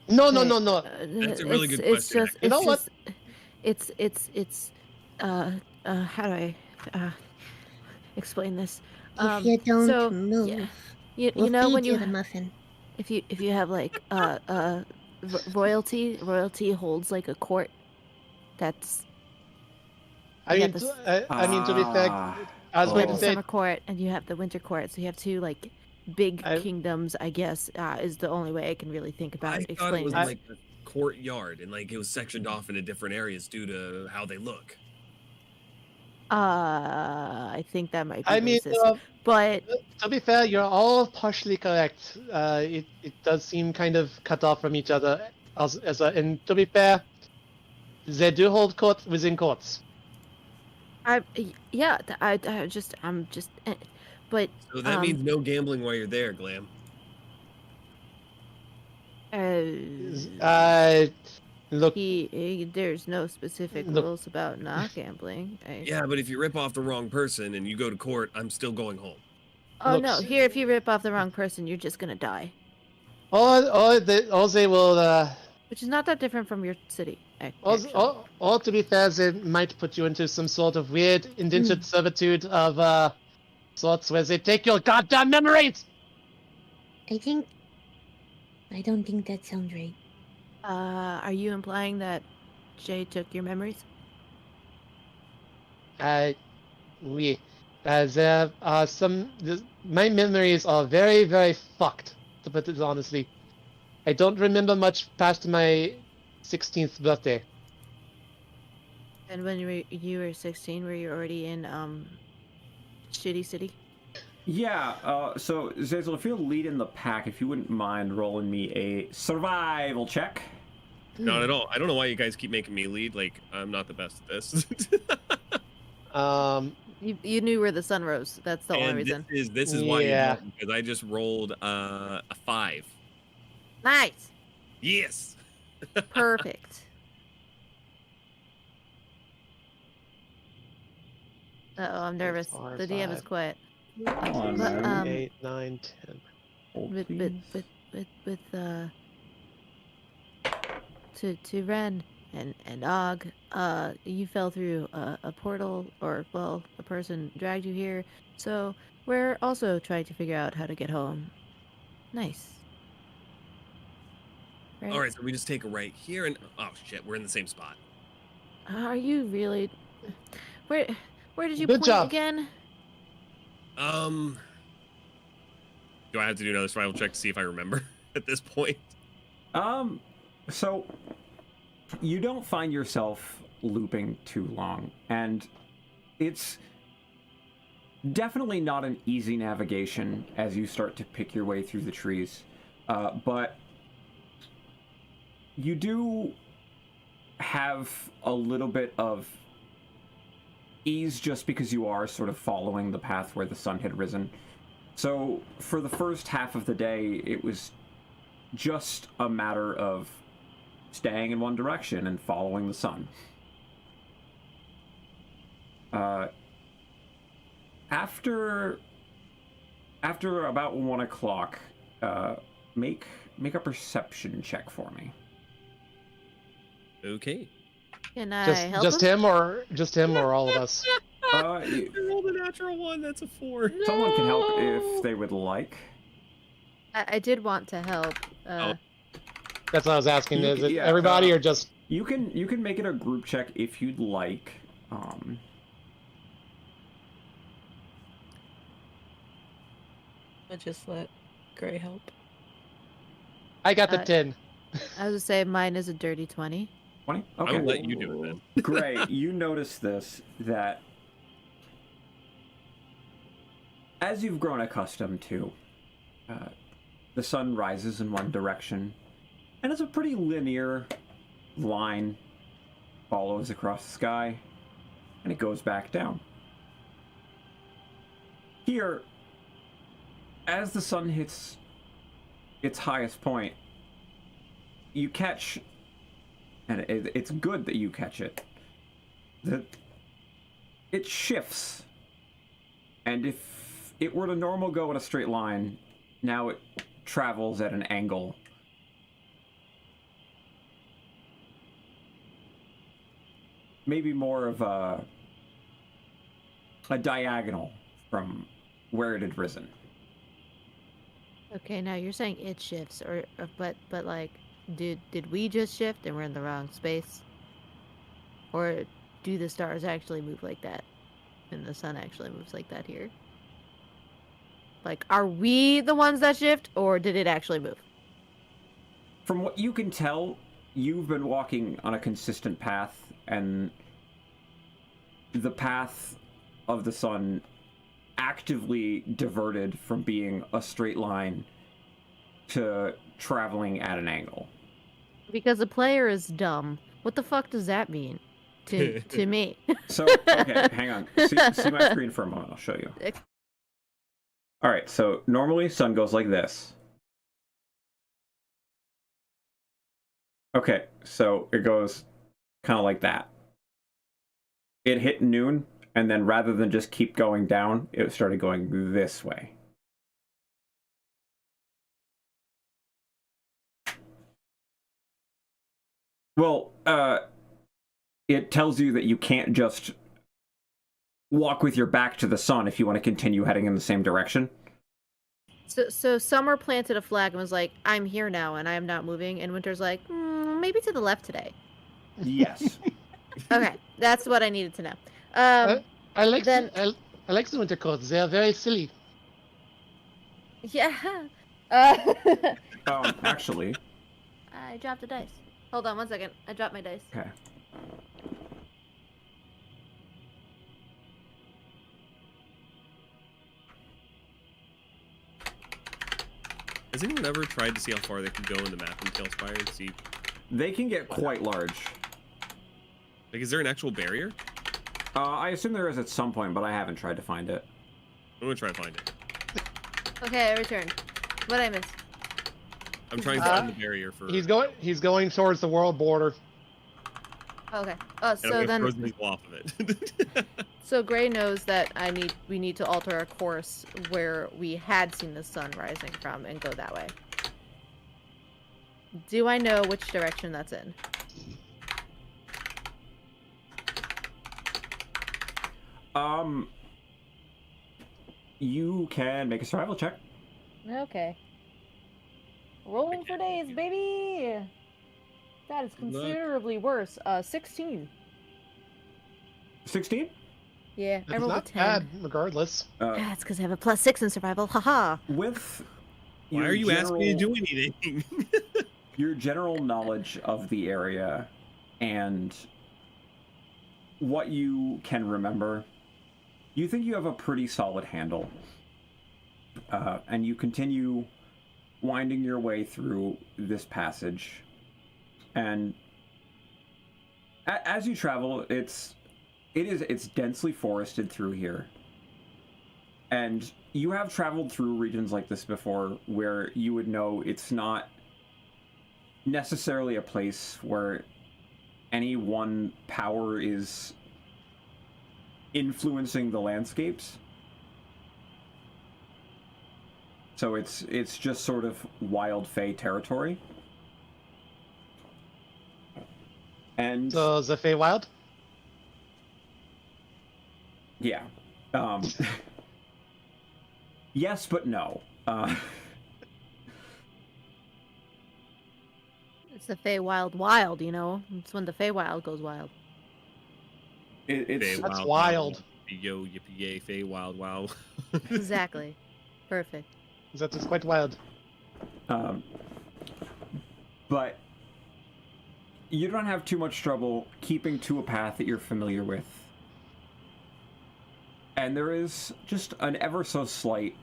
No. That's a really good it's question, Just, You know what? It's how do I explain this? If you don't so, move, yeah. You we'll know feed when you you the muffin. if you have like royalty holds like a court. That's I Yeah, mean, this- to be fair, I was you going have to the say, summer court and you have the winter court. So you have two like big I- kingdoms. I guess is the only way I can really think about I thought it explaining was this. like a courtyard and like it was sectioned off into different areas due to how they look. I think that might be I mean, racist. But to be fair, you're all partially correct. It does seem kind of cut off from each other. And to be fair, they do hold court within courts. I'm just but So that means no gambling while you're there, Glam. Look, there's no specific Look. rules about not gambling. Yeah, but if you rip off the wrong person and you go to court, I'm still going home. Oh Look. no! Here, if you rip off the wrong person, you're just gonna die. all they will, Which is not that different from your city. Actually. all to be fair, they might put you into some sort of weird indentured servitude of sorts where they take your goddamn memories. I don't think that sounds right. Are you implying that Jay took your memories? We, there are my memories are very, very fucked, to put it honestly. I don't remember much past my 16th birthday. And when you were 16, were you already in Shitty City? Yeah, so Zazel, if you're leading the pack, if you wouldn't mind rolling me a survival check. Not at all. I don't know why you guys keep making me lead. Like, I'm not the best at this. You knew where the sun rose. That's the only And reason. this is why you Yeah. know, because I just rolled a 5. Nice. Yes. Perfect. Uh-oh, I'm nervous. Four, The DM is five. quiet. Come on, But, man. 8, 9, 10. Hold, with please. to Rynn and Og, you fell through a portal, or well, a person dragged you here. So we're also trying to figure out how to get home. Nice. Right? All right, so we just take a right here, and oh shit, we're in the same spot. Are you really? Where did you Good point job. again? Do I have to do another survival check to see if I remember at this point? So you don't find yourself looping too long, and it's definitely not an easy navigation as you start to pick your way through the trees. But you do have a little bit of ease just because you are sort of following the path where the sun had risen. So for the first half of the day, it was just a matter of staying in one direction and following the sun. After about 1 o'clock, make a perception check for me. Okay. Can I help Just him? just him or all of us? I rolled a natural 1. That's a 4. Someone can help if they would like. I did want to help. That's what I was asking. Is it Yeah, everybody or just? You can make it a group check if you'd like. I'll just let Gray help. I got the 10. I was gonna say mine is a dirty 20. 20? I Okay. will let you do it then. Great. You notice this, that as you've grown accustomed to, the sun rises in one direction, and it's a pretty linear line, follows across the sky, and it goes back down. Here, as the sun hits its highest point, you catch, and it's good that you catch it, that it shifts. And if it were to normal go in a straight line, now it travels at an angle. Maybe more of a diagonal from where it had risen. Okay, now you're saying it shifts, but like, did we just shift and we're in the wrong space, or do the stars actually move like that, and the sun actually moves like that here? Like, are we the ones that shift, or did it actually move? From what you can tell, you've been walking on a consistent path, and the path of the sun actively diverted from being a straight line to traveling at an angle. Because the player is dumb. What the fuck does that mean to me? So, okay, hang on. See my screen for a moment. I'll show you. All right, so normally sun goes like this. Okay, so it goes kind of like that. It hit noon, and then rather than just keep going down, it started going this way. Well, it tells you that you can't just walk with your back to the sun if you want to continue heading in the same direction. So Summer planted a flag and was like, "I'm here now, and I am not moving." And Winter's like, "Maybe to the left today." Yes. Okay, that's what I needed to know. I like then- I like the winter coats. They are very silly. Yeah. Actually. I dropped a dice. Hold on 1 second. I dropped my dice. Okay. Has anyone ever tried to see how far they can go in the map in Tailspire and see? They can get quite large. Like, is there an actual barrier? I assume there is at some point, but I haven't tried to find it. I'm gonna try to find it. Okay, I returned. What I missed? I'm trying to find the barrier for. He's going towards the world border. Okay. Oh, and so it then, throws people off of it. so Gray knows that we need to alter our course where we had seen the sun rising from and go that way. Do I know which direction that's in? You can make a survival check. Okay. Rolling for days, baby! That is Good luck. considerably worse. 16. 16? Yeah, I It's rolled a not 10. bad, regardless. That's because I have a +6 in survival. Haha. With Why your are you asking me to general- do anything? your general knowledge of the area and what you can remember, you think you have a pretty solid handle. And you continue winding your way through this passage. And as you travel, it's densely forested through here. And you have traveled through regions like this before where you would know it's not necessarily a place where any one power is influencing the landscapes. So it's just sort of wild fae territory. And So the Feywild? yeah. Yes, but no. It's the Feywild wild, you know? It's when the Feywild goes wild. It's That's wild. Yo, yippee yay, fey, wild, wow. Exactly. Perfect. That is quite wild. But you don't have too much trouble keeping to a path that you're familiar with. And there is just an ever so slight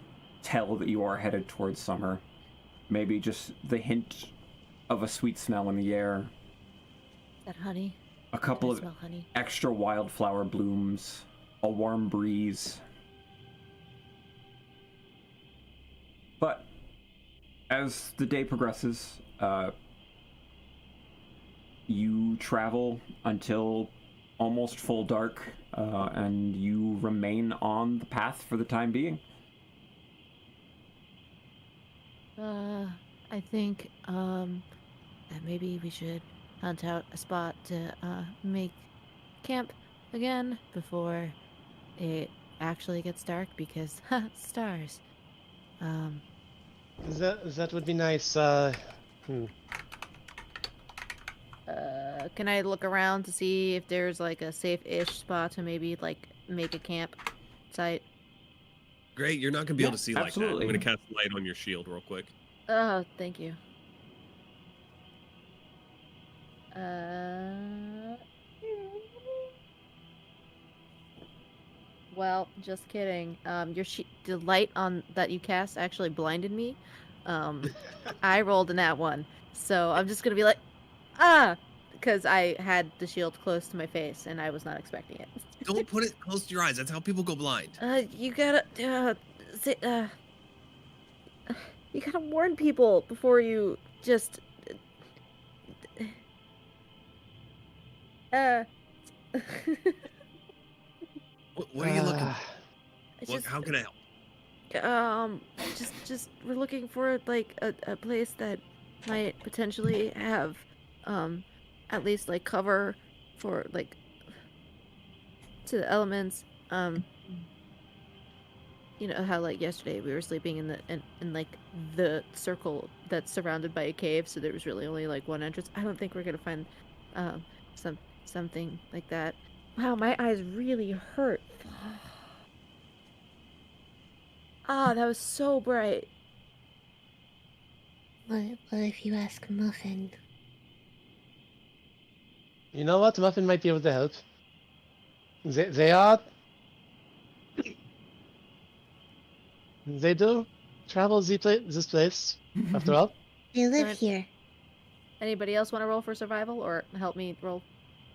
tell that you are headed towards summer. Maybe just the hint of a sweet smell in the air. Is that honey? A couple I of smell honey. extra wildflower blooms. A warm breeze. But as the day progresses, you travel until almost full dark, and you remain on the path for the time being. I think, that maybe we should hunt out a spot to, make camp again before it actually gets dark because, stars. That would be nice. Can I look around to see if there's like a safe-ish spot to maybe like make a camp site? Great, you're not gonna be Yeah, able to see like absolutely. that. I'm gonna cast light on your shield real quick. Oh, thank you. Well, just kidding. The light on that you cast actually blinded me. I rolled a nat 1, so I'm just gonna be like, because I had the shield close to my face and I was not expecting it. Don't put it close to your eyes. That's how people go blind. You gotta, you gotta warn people before you just, What are you looking it's for? just, How can I help? just we're looking for like a place that might potentially have, at least like cover for like to the elements. You know how like yesterday we were sleeping in like the circle that's surrounded by a cave, so there was really only like one entrance. I don't think we're gonna find something like that. Wow, my eyes really hurt. That was so bright. What if you ask Muffin? You know what? Muffin might be able to help. They are. They do travel this place, after all. They live Right. here. Anybody else want to roll for survival or help me roll?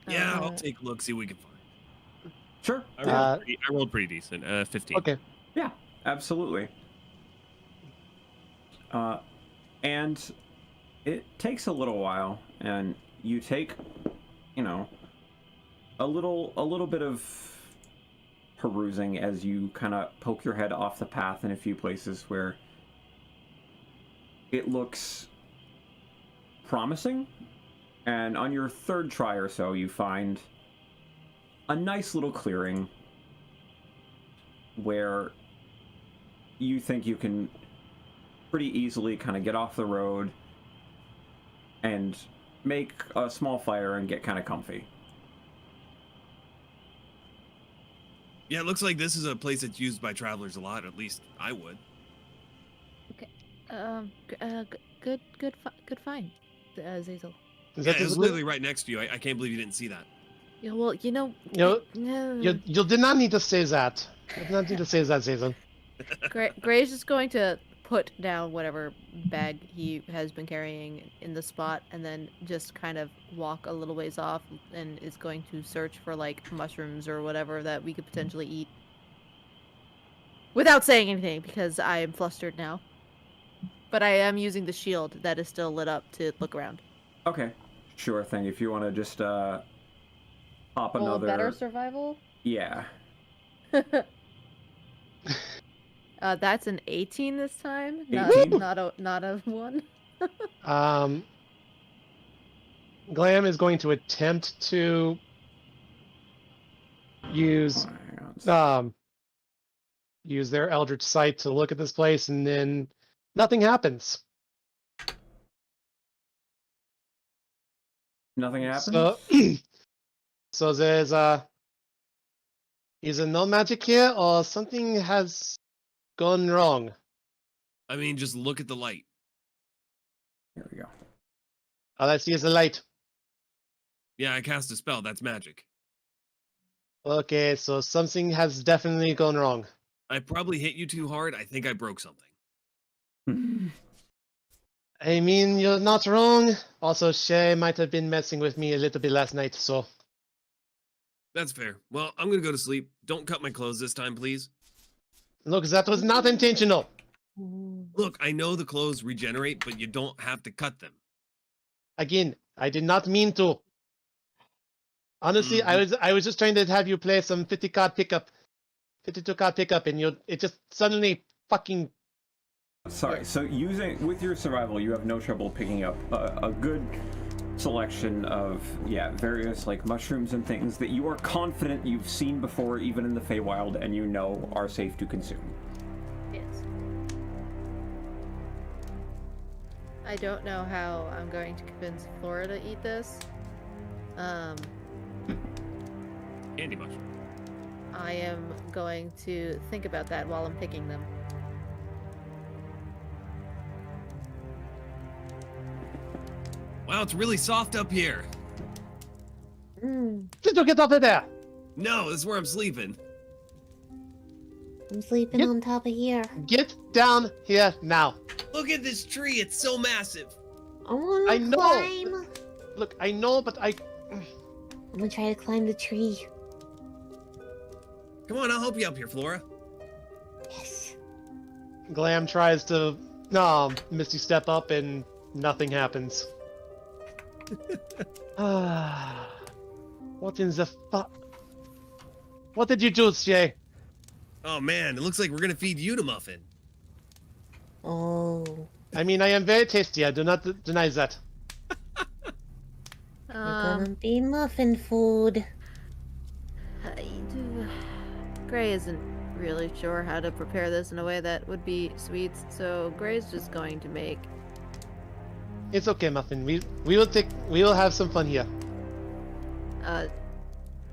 Yeah, I'll take a look, see what we can find. Sure. I rolled pretty decent. 15. Okay. Yeah, absolutely. And it takes a little while, and you take, you know, a little bit of perusing as you kind of poke your head off the path in a few places where it looks promising. And on your third try or so, you find a nice little clearing where you think you can pretty easily kind of get off the road and make a small fire and get kind of comfy. Yeah, it looks like this is a place that's used by travelers a lot. At least I would. Good find, Zazel. Yeah, it's literally right next to you. I can't believe you didn't see that. Yeah, well, you know, You did not need to say that. You did not need to say that, Zazen. Gray's just going to put down whatever bag he has been carrying in the spot and then just kind of walk a little ways off and is going to search for like mushrooms or whatever that we could potentially eat. Without saying anything because I am flustered now. But I am using the shield that is still lit up to look around. Okay, sure thing. If you want to just hop Roll another. a better survival. Yeah. That's an 18 this time. 18? Not a 1. Glam is going to attempt to use use their Eldritch Sight to look at this place, and then nothing happens. Nothing happens? So, so there's either no magic here or something has gone wrong. I mean, just look at the light. Here we go. All I see is a light. Yeah, I cast a spell. That's magic. Okay, so something has definitely gone wrong. I probably hit you too hard. I think I broke something. I mean, you're not wrong. Also, Shay might have been messing with me a little bit last night, so... That's fair. Well, I'm gonna go to sleep. Don't cut my clothes this time, please. Look, that was not intentional. Look, I know the clothes regenerate, but you don't have to cut them. Again, I did not mean to. Honestly, I was just trying to have you play some 50-card pickup, 52-card pickup, and it just suddenly fucking... Sorry, so with your survival, you have no trouble picking up a good selection of, various, like, mushrooms and things that you are confident you've seen before, even in the Feywild, and you know are safe to consume. Yes. I don't know how I'm going to convince Flora to eat this. Candy mushroom. I am going to think about that while I'm picking them. Wow, it's really soft up here. Just get off of there! No, this is where I'm sleeping. I'm sleeping Get- on top of here. Get down here now. Look at this tree. It's so massive. I wanna I know. climb. Look, I know, but I'm gonna try to climb the tree. Come on, I'll help you up here, Flora. Yes. Glam tries to Misty step up and nothing happens. What in the fuck? What did you do, Shay? Oh man, it looks like we're gonna feed you to Muffin. Oh. I mean, I am very tasty. I do not deny that. We're gonna be muffin food. Gray isn't really sure how to prepare this in a way that would be sweet, so Gray's just going to make It's okay, Muffin. We will have some fun here.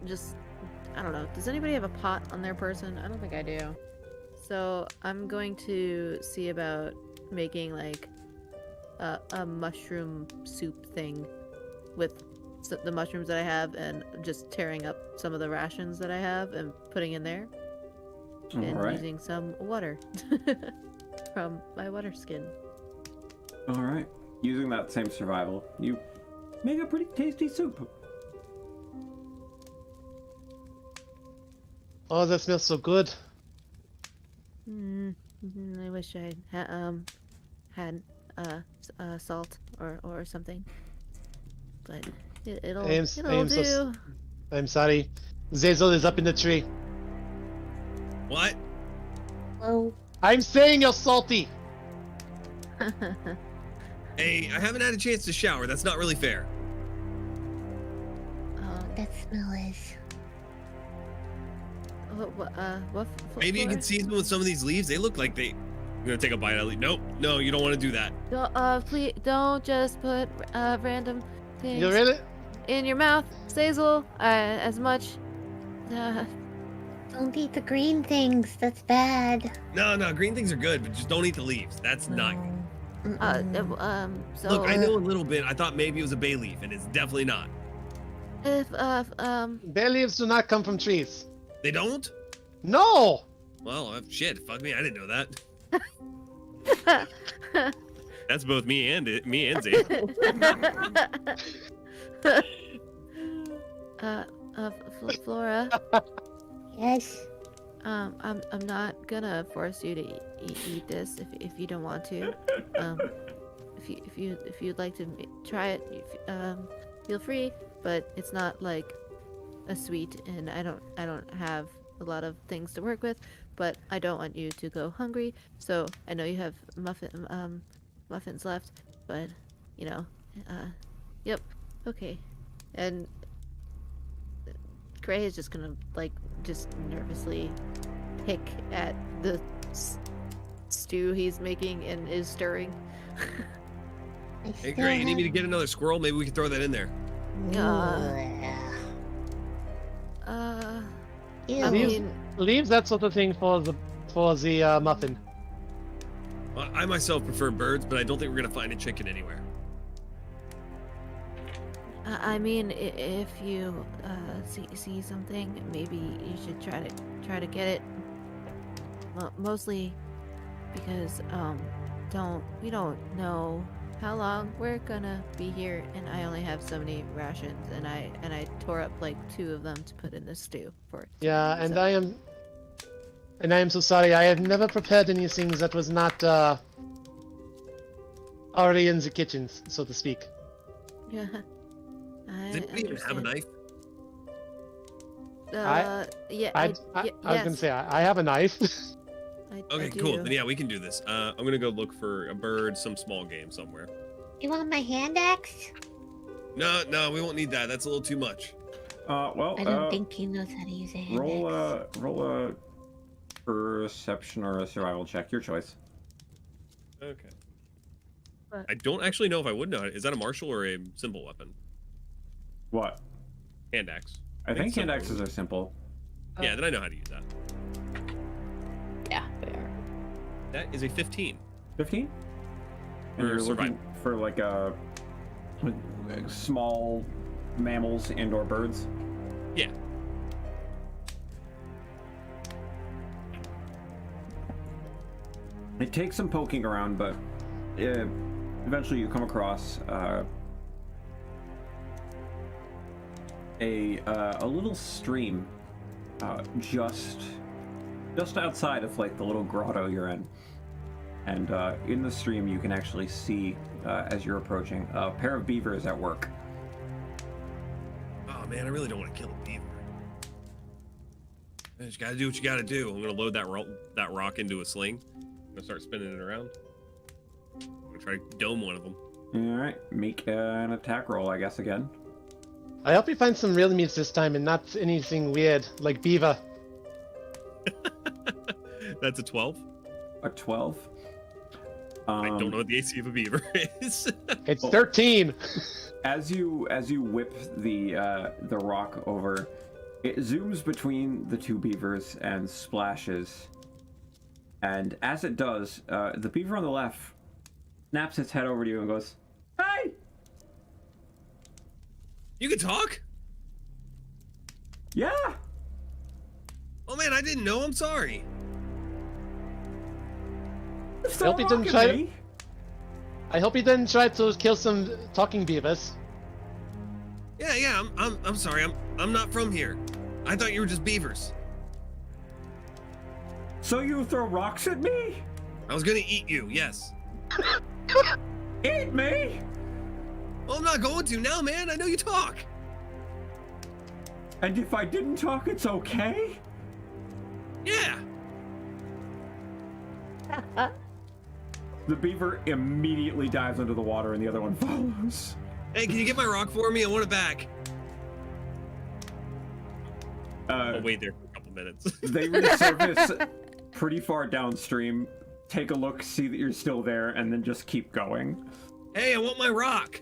just, I don't know. Does anybody have a pot on their person? I don't think I do. So I'm going to see about making like a mushroom soup thing with the mushrooms that I have, and just tearing up some of the rations that I have and putting in there, and Alright. using some water from my water skin. Alright. Using that same survival, you make a pretty tasty soup. Oh, that smells so good. I wish I had salt or something, but it'll do. I'm sorry. Zazel is up in the tree. What? Oh. I'm saying you're salty. Hey, I haven't had a chance to shower. That's not really fair. That smell is. What? Maybe you can season with some of these leaves. They look like they... I'm gonna take a bite out of the... Nope. No, you don't want to do that. Please don't just put random things You really? in your mouth, Zazel. As much. Don't eat the green things. That's bad. No, green things are good, but just don't eat the leaves. That's not good. So Look, I know a little bit. I thought maybe it was a bay leaf, and it's definitely not. if Bay leaves do not come from trees. They don't? No. Well, shit. Fuck me. I didn't know that. That's both me and Zay. Flora. Yes. I'm not gonna force you to eat this if you don't want to. if you'd like to try it, feel free. But it's not like a sweet, and I don't have a lot of things to work with. But I don't want you to go hungry. So I know you have muffins left, but yep, okay. And Gray is just gonna just nervously pick at the stew he's making and is stirring. I Hey, still Gray, you need me to have- get another squirrel? Maybe we can throw that in there. Ew. I Leaves, mean, leaves that sort of thing for the muffin. Well, I myself prefer birds, but I don't think we're gonna find a chicken anywhere. I mean, if you see something, maybe you should try to get it. Mostly because we don't know how long we're gonna be here, and I only have so many rations, and I tore up like 2 of them to put in the stew for it. Yeah, and So- I am so sorry. I have never prepared anything that was not already in the kitchens, so to speak. Yeah. I Does anybody even have a understand. knife? Yeah, I was gonna say I have a knife. I Okay, do. cool. Then yeah, we can do this. I'm gonna go look for a bird, some small game somewhere. You want my hand axe? No, we won't need that. That's a little too much. Well, I don't think he knows how to use a hand axe. roll a perception or a survival check, your choice. Okay. What? I don't actually know if I would know. Is that a martial or a simple weapon? What? Hand axe. I think hand simple. axes are simple. Yeah, then I know how to use that. Yeah, they are. That is a 15. 15? For And you're survival. looking for like small mammals and or birds? Yeah. It takes some poking around, but eventually you come across a little stream just outside of like the little grotto you're in, and in the stream you can actually see as you're approaching a pair of beavers at work. Oh man, I really don't want to kill a beaver. You just gotta do what you gotta do. I'm gonna load that rock into a sling. I'm gonna start spinning it around. I'm gonna try to dome one of them. All right, make an attack roll, I guess, again. I hope you find some real meats this time and not anything weird like beaver. That's a 12. A 12. I don't know what the AC of a beaver is. It's Oh. 13. As you whip the rock over, it zooms between the 2 beavers and splashes. And as it does, the beaver on the left snaps its head over to you and goes, "Hey!" You can talk? Yeah. Oh man, I didn't know. I'm sorry. Stop hope you didn't mocking try me. I hope you didn't try to kill some talking beavers. Yeah, I'm sorry. I'm not from here. I thought you were just beavers. So you throw rocks at me? I was gonna eat you, yes. Eat me? Well, I'm not going to now, man. I know you talk. And if I didn't talk, it's okay? Yeah. The beaver immediately dives into the water and the other one follows. Hey, can you get my rock for me? I want it back. I'll Uh, wait there for a couple minutes. they resurface pretty far downstream, take a look, see that you're still there, and then just keep going. Hey, I want my rock.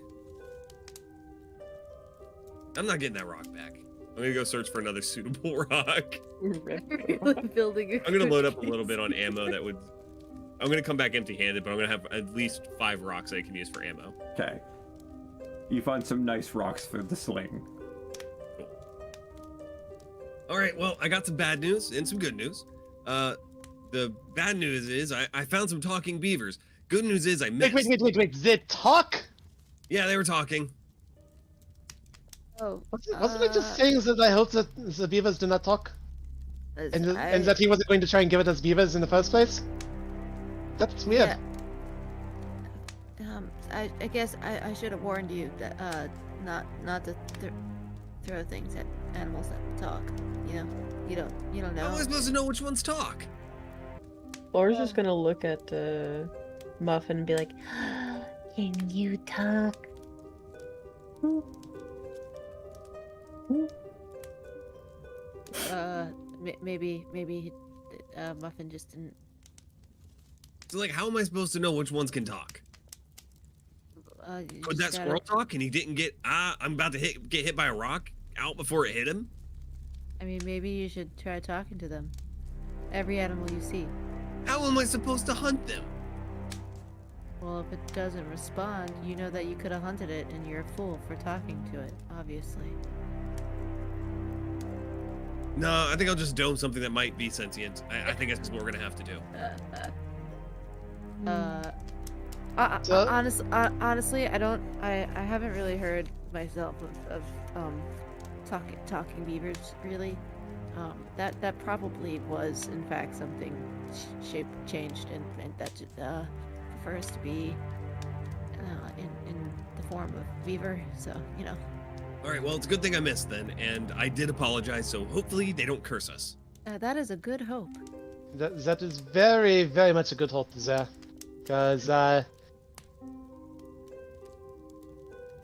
I'm not getting that rock back. I'm gonna go search for another suitable rock. Building a I'm gonna load up a little bit on ammo that would. I'm gonna come back empty-handed, but I'm gonna have at least 5 rocks I can use for ammo. Okay. You find some nice rocks for the sling. All right, well, I got some bad news and some good news. The bad news is I found some talking beavers. Good news is I missed. Wait. They talk? Yeah, they were talking. Oh, Wasn't it just saying that I hope that the beavers do not talk? And I- that he wasn't going to try and give it as beavers in the first place? That's weird. Yeah. I guess I should have warned you that not to throw things at animals that talk. You know, you don't How am I know. supposed to know which ones talk? Laura's just gonna look at Muffin and be like, Can you talk? Maybe Muffin just didn't. So like, how am I supposed to know which ones can talk? You Could just that gotta- squirrel talk and he didn't get, I'm about to get hit by a rock out before it hit him? I mean, maybe you should try talking to them. Every animal you see. How am I supposed to hunt them? Well, if it doesn't respond, you know that you could have hunted it, and you're a fool for talking to it, obviously. No, I think I'll just dome something that might be sentient. I think that's just what we're gonna have to do. Honestly, I haven't really heard myself of talking beavers, really. That probably was, in fact, something shape changed, and that prefers to be in the form of beaver, so, you know. All right, well, it's a good thing I missed then, and I did apologize, so hopefully they don't curse us. That is a good hope. That is very, very much a good hope there. Because,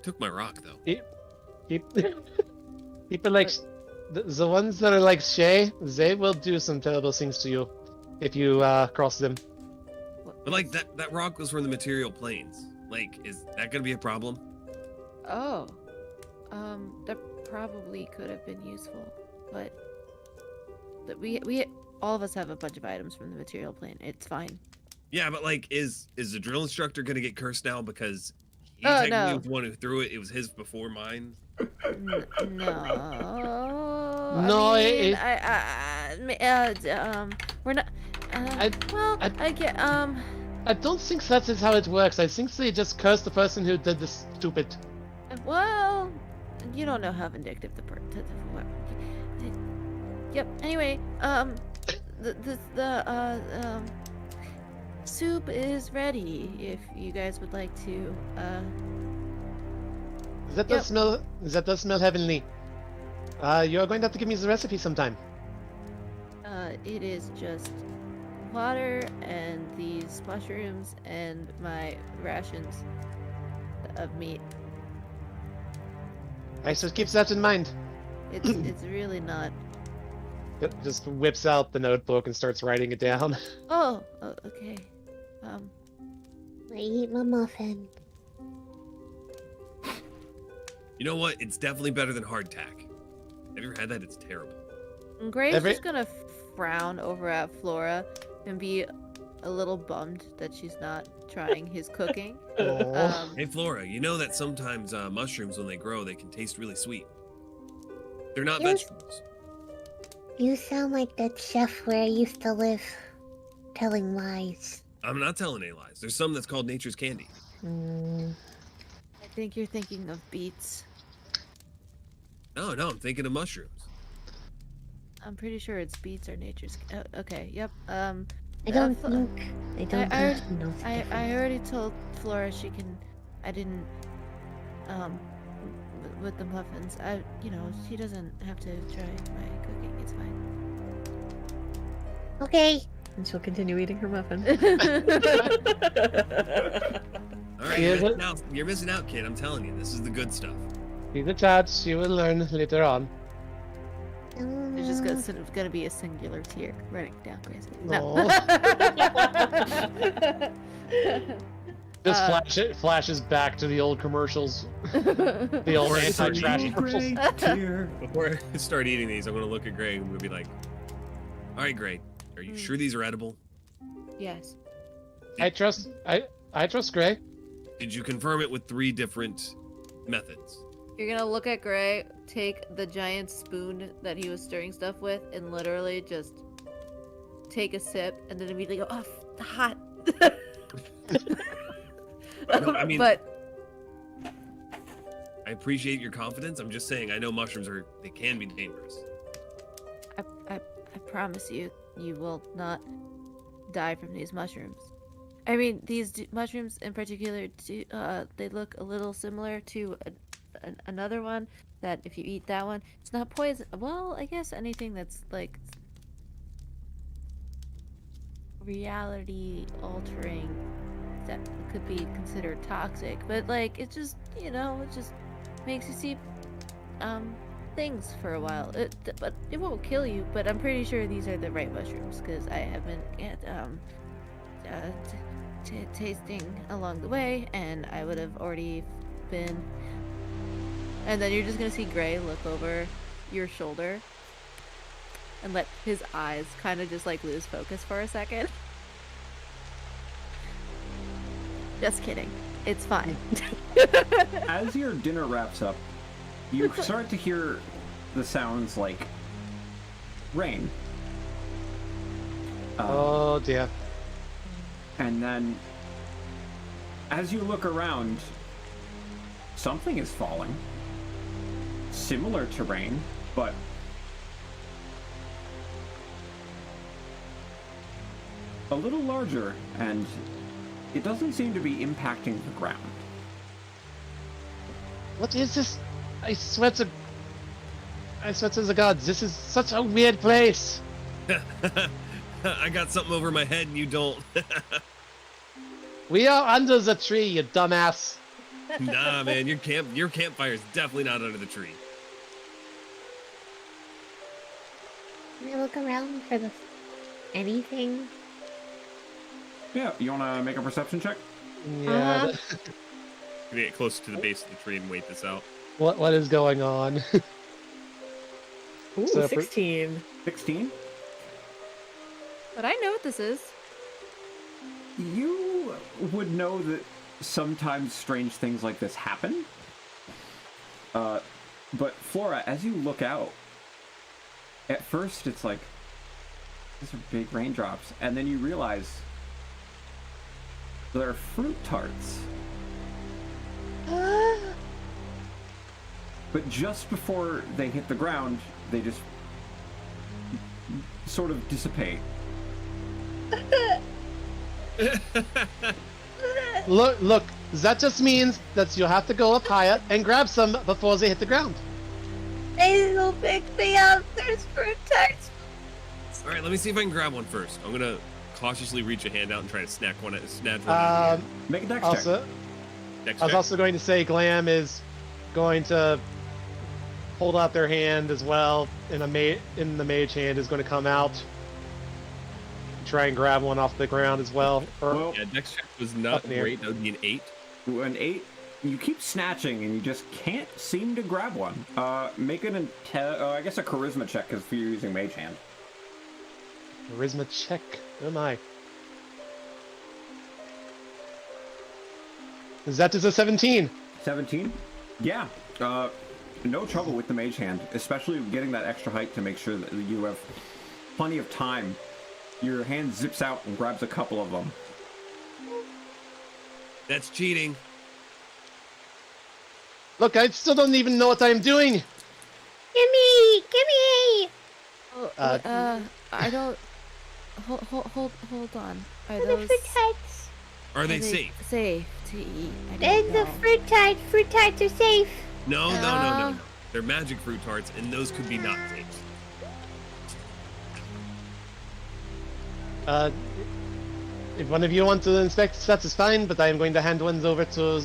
Took my rock, though. people like the ones that are like Shay, they will do some terrible things to you if you cross them. But like, that rock was from the material planes. Like, is that gonna be a problem? Oh, that probably could have been useful, but we all of us have a bunch of items from the material plane. It's fine. Yeah, but like, is the drill instructor gonna get cursed now because he Oh, technically no. was the one who threw it? It was his before mine. No. No, We're not. I don't think that is how it works. I think they just curse the person who did this stupid. Well, you don't know how vindictive Yep. Anyway, the soup is ready. If you guys would like to, That does smell heavenly. You're going to have to give me the recipe sometime. it is just water and these mushrooms and my rations of meat. I should keep that in mind. It's really not. It just whips out the notebook and starts writing it down. Oh, okay. I eat my muffin. You know what? It's definitely better than hardtack. Have you ever had that? It's terrible. Gray's Every- just gonna frown over at Flora and be a little bummed that she's not trying his cooking. Aw. Hey, Flora, you know that sometimes mushrooms, when they grow, they can taste really sweet. They're not Yes. vegetables. You sound like that chef where I used to live, telling lies. I'm not telling any lies. There's some that's called nature's candy. I think you're thinking of beets. No, I'm thinking of mushrooms. I'm pretty sure it's beets or nature's. Okay, yep. I don't Flo- think. I don't I- think she knows the I difference. already told Flora she can. I didn't. With the muffins, she doesn't have to try my cooking. It's fine. Okay. and she'll continue eating her muffin. All right, you're missing out, kid. I'm telling you, this is the good stuff. See the chats, you will learn later on. It's just gonna be a singular tear running down Gray's face. No. Just flashes back to the old commercials. The old Right, so anti-trash you- commercials. Before I start eating these, I'm gonna look at Gray and we'll be like, "All right, Gray, are you sure these are edible? Yes. I trust Gray. Did you confirm it with 3 different methods?" You're gonna look at Gray, take the giant spoon that he was stirring stuff with, and literally just take a sip, and then immediately go, "Oh, hot." No, I mean- but I appreciate your confidence. I'm just saying, I know mushrooms they can be dangerous. I promise you, you will not die from these mushrooms. I mean, these mushrooms in particular, they look a little similar to another one that if you eat that one, it's not poison. Well, I guess anything that's like reality altering that could be considered toxic. But like, it just, it just makes you see things for a while. But it won't kill you. But I'm pretty sure these are the right mushrooms because I haven't tasting along the way, and I would have already been. And then you're just gonna see Gray look over your shoulder and let his eyes kind of just like lose focus for a second. Just kidding. It's fine. As your dinner wraps up, you start to hear the sounds like rain. Oh dear. And then, as you look around, something is falling. Similar to rain, but a little larger, and it doesn't seem to be impacting the ground. What is this? I swear to the gods, this is such a weird place. I got something over my head and you don't. We are under the tree, you dumbass. Nah, man, your campfire is definitely not under the tree. Can I look around for anything? Yeah, you want to make a perception check? Yeah. Gonna get closer to the base of the tree and wait this out. What is going on? Ooh, So 16. 16? But I know what this is. You would know that sometimes strange things like this happen. But Flora, as you look out, at first it's like, these are big raindrops, and then you realize they're fruit tarts. But just before they hit the ground, they just sort of dissipate. Look, that just means that you have to go up higher and grab some before they hit the ground. They will pick me up. There's fruit tarts. All right, let me see if I can grab one first. I'm gonna cautiously reach a hand out and try to snatch one out of here. Make a dex check. Also, Next I was check. also going to say Glam is going to hold out their hand as well, and in the mage hand is going to come out, try and grab one off the ground as well. Well, Yeah, next check was not Up in the air. great. That would be an 8. an 8, you keep snatching and you just can't seem to grab one. Make an I guess a charisma check because you're using mage hand. Charisma check. Oh my. That is a 17. 17? Yeah. No trouble with the mage hand, especially getting that extra height to make sure that you have plenty of time. Your hand zips out and grabs a couple of them. That's cheating. Look, I still don't even know what I'm doing. Gimme! Gimme! I don't. Hold on. Are The those fruit tarts. Are they safe? safe to eat? I There's don't the know. fruit tarts. Fruit tarts are safe. No. They're magic fruit tarts, and those could be not safe. If one of you want to inspect, that is fine, but I am going to hand ones over to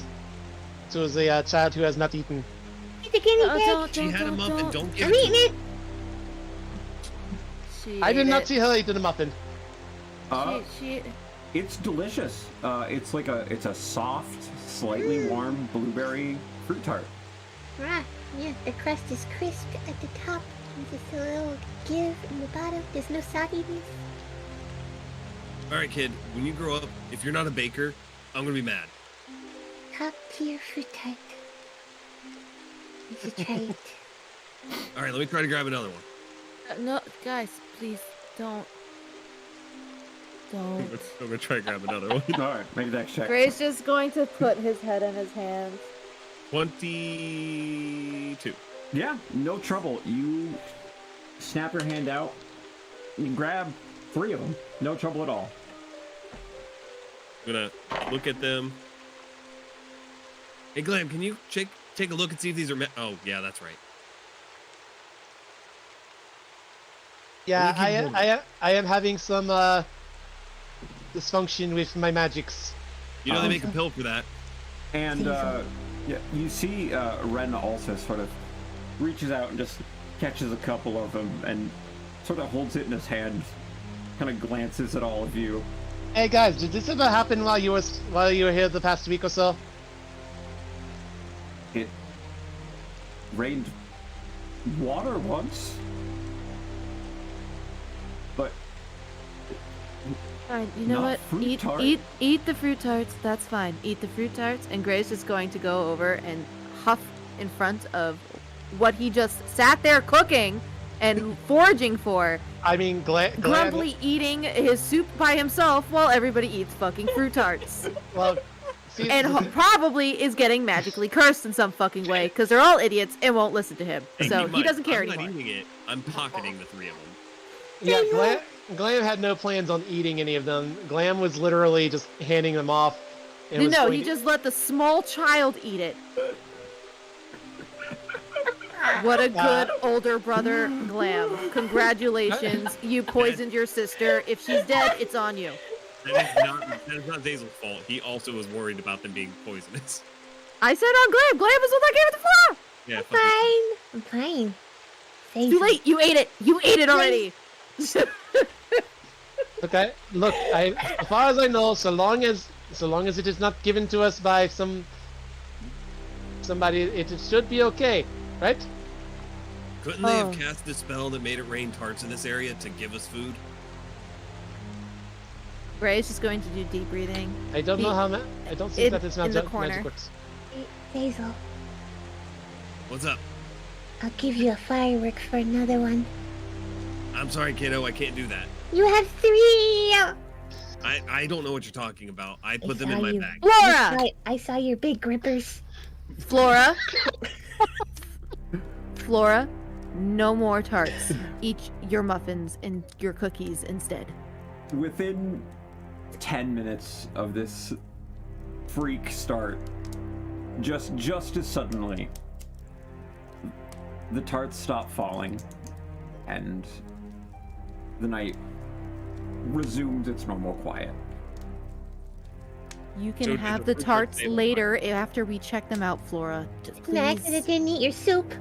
the child who has not eaten. It's a guinea pig. She had a muffin. Don't give I'm it to eating her. it. She I did ate not it. see her eat the muffin. She It's delicious. It's like it's a soft, slightly warm blueberry fruit tart. Ah, yeah, the crust is crisp at the top. And just a little give in the bottom. There's no sogginess. All right, kid. When you grow up, if you're not a baker, I'm gonna be mad. Top tier fruit tart. You should try it. All right, let me try to grab another one. no, guys, please don't. I'm gonna try to grab another one. All right, make a dex check. Gray's just going to put his head in his hands. 22. Yeah, no trouble. You snap your hand out, you grab 3 of them. No trouble at all. gonna look at them. Hey, Glam, can you take a look and see if these are oh, yeah, that's right. Yeah, What do you keep I am having some dysfunction with my magics. You know they make a pill for that. And yeah, you see Rynn also sort of reaches out and just catches a couple of them and sort of holds it in his hand, kind of glances at all of you. Hey guys, did this ever happen while you were here the past week or so? It rained water once, but Alright, you know Not what? fruit tart. Eat the fruit tarts. That's fine. Eat the fruit tarts, and Gray's just going to go over and huff in front of what he just sat there cooking and foraging for, I mean, grumpily eating his soup by himself while everybody eats fucking fruit tarts. Well, see, And probably is getting magically cursed in some fucking way because they're all idiots and won't listen to him. Hey, So keep in he mind, doesn't care I'm anymore. not eating it. I'm pocketing the 3 of them. yeah, Glam had no plans on eating any of them. Glam was literally just handing them off. And was No, going he to- just let the small child eat it. What a good older brother, Glam. Congratulations, you poisoned your sister. If she's dead, it's on you. That is not Zazel's fault. He also was worried about them being poisonous. I said on Glam. Glam is the one that gave it the floor. Yeah, I'm fuck you. fine. I'm fine. Too late. You ate it. You ate it already. Okay, look, as far as I know, so long as it is not given to us by somebody, it should be okay, right? Couldn't they Oh. have cast the spell that made it rain tarts in this area to give us food? Gray's just going to do deep breathing. I don't know how. I don't think that is in the magic corner. works. Hazel, What's up? I'll give you a firework for another one. I'm sorry, kiddo. I can't do that. You have 3! I don't know what you're talking about. I put them saw in my you. bag. Flora. I saw your big grippers. Flora. Flora. No more tarts. Eat your muffins and your cookies instead. Within 10 minutes of this freak start, just as suddenly, the tarts stop falling, and the night resumes its normal quiet. You So can did have the the fruit tarts tarts stay on later after we check them out, Flora. Just An accident please. didn't eat your soup.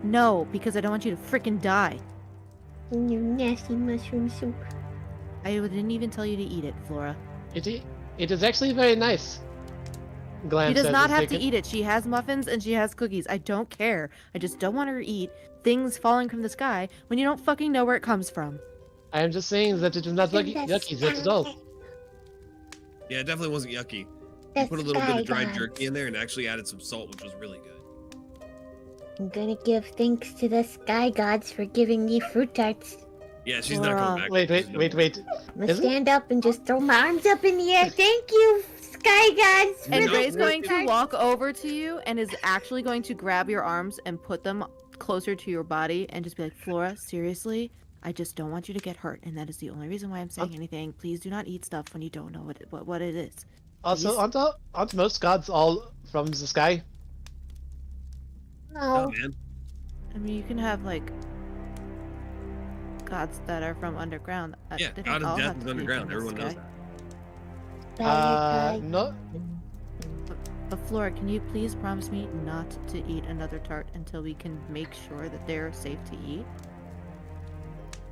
No, because I don't want you to frickin' die. And your nasty mushroom soup. I didn't even tell you to eat it, Flora. It is actually very nice. Glam She does says not as have they to eat it. She has muffins and she has cookies. I don't care. I just don't want her to eat things falling from the sky when you don't fucking know where it comes from. I am just saying that it is not yucky at all. Yeah, it definitely wasn't yucky. You That's put a little bit of dried gods. jerky in there and actually added some salt, which was really good. I'm gonna give thanks to the sky gods for giving me fruit tarts. Yeah, she's not coming back. Wait. I'm gonna Is it? stand up and just throw my arms up in the air. Thank you, sky gods. And No, Gray's we're- going to walk over to you and is actually going to grab your arms and put them closer to your body and just be like, Flora, seriously, I just don't want you to get hurt, and that is the only reason why I'm saying anything. Please do not eat stuff when you don't know what it is. Also, Please? aren't most gods all from the sky? Oh, No. man. I mean, you can have like gods that are from underground. Yeah, They don't God of all Death have is to be underground. from the Everyone knows sky. that. No. But Flora, can you please promise me not to eat another tart until we can make sure that they're safe to eat?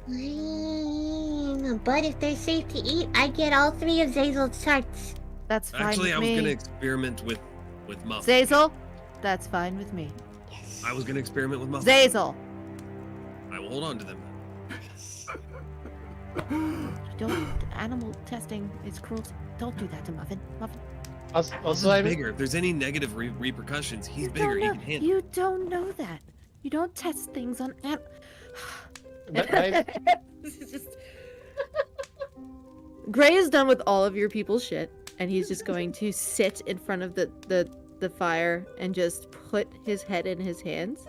Fine. But if they're safe to eat, I get all 3 of Zazel's tarts. That's fine Actually, with I was me. gonna experiment with muffins. Zazel, that's fine with me. Yes. I was gonna experiment with muffins. Zazel, I will hold on to them. don't. Animal testing is cruelty. Don't do that to Muffin. Muffin. Also, Also, I mean, bigger. If there's any negative repercussions, he's You bigger. don't He know- can handle. You don't know that. You don't test things on but I, This is just. Gray is done with all of your people's shit, and he's just going to sit in front of the fire and just put his head in his hands.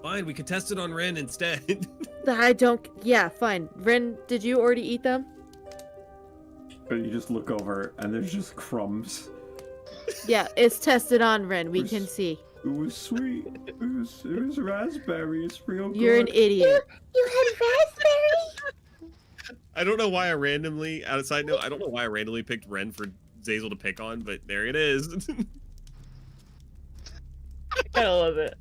Fine, we could test it on Rynn instead. I don't. Yeah, fine. Rynn, did you already eat them? And you just look over, and there's just crumbs. Yeah, it's tested on Rynn. We can see. It was sweet. It was raspberry. It's real good. You're an idiot. You had raspberry? I don't know why I randomly, out of side note, I don't know why I randomly picked Rynn for Zazel to pick on, but there it is. I kind of love it.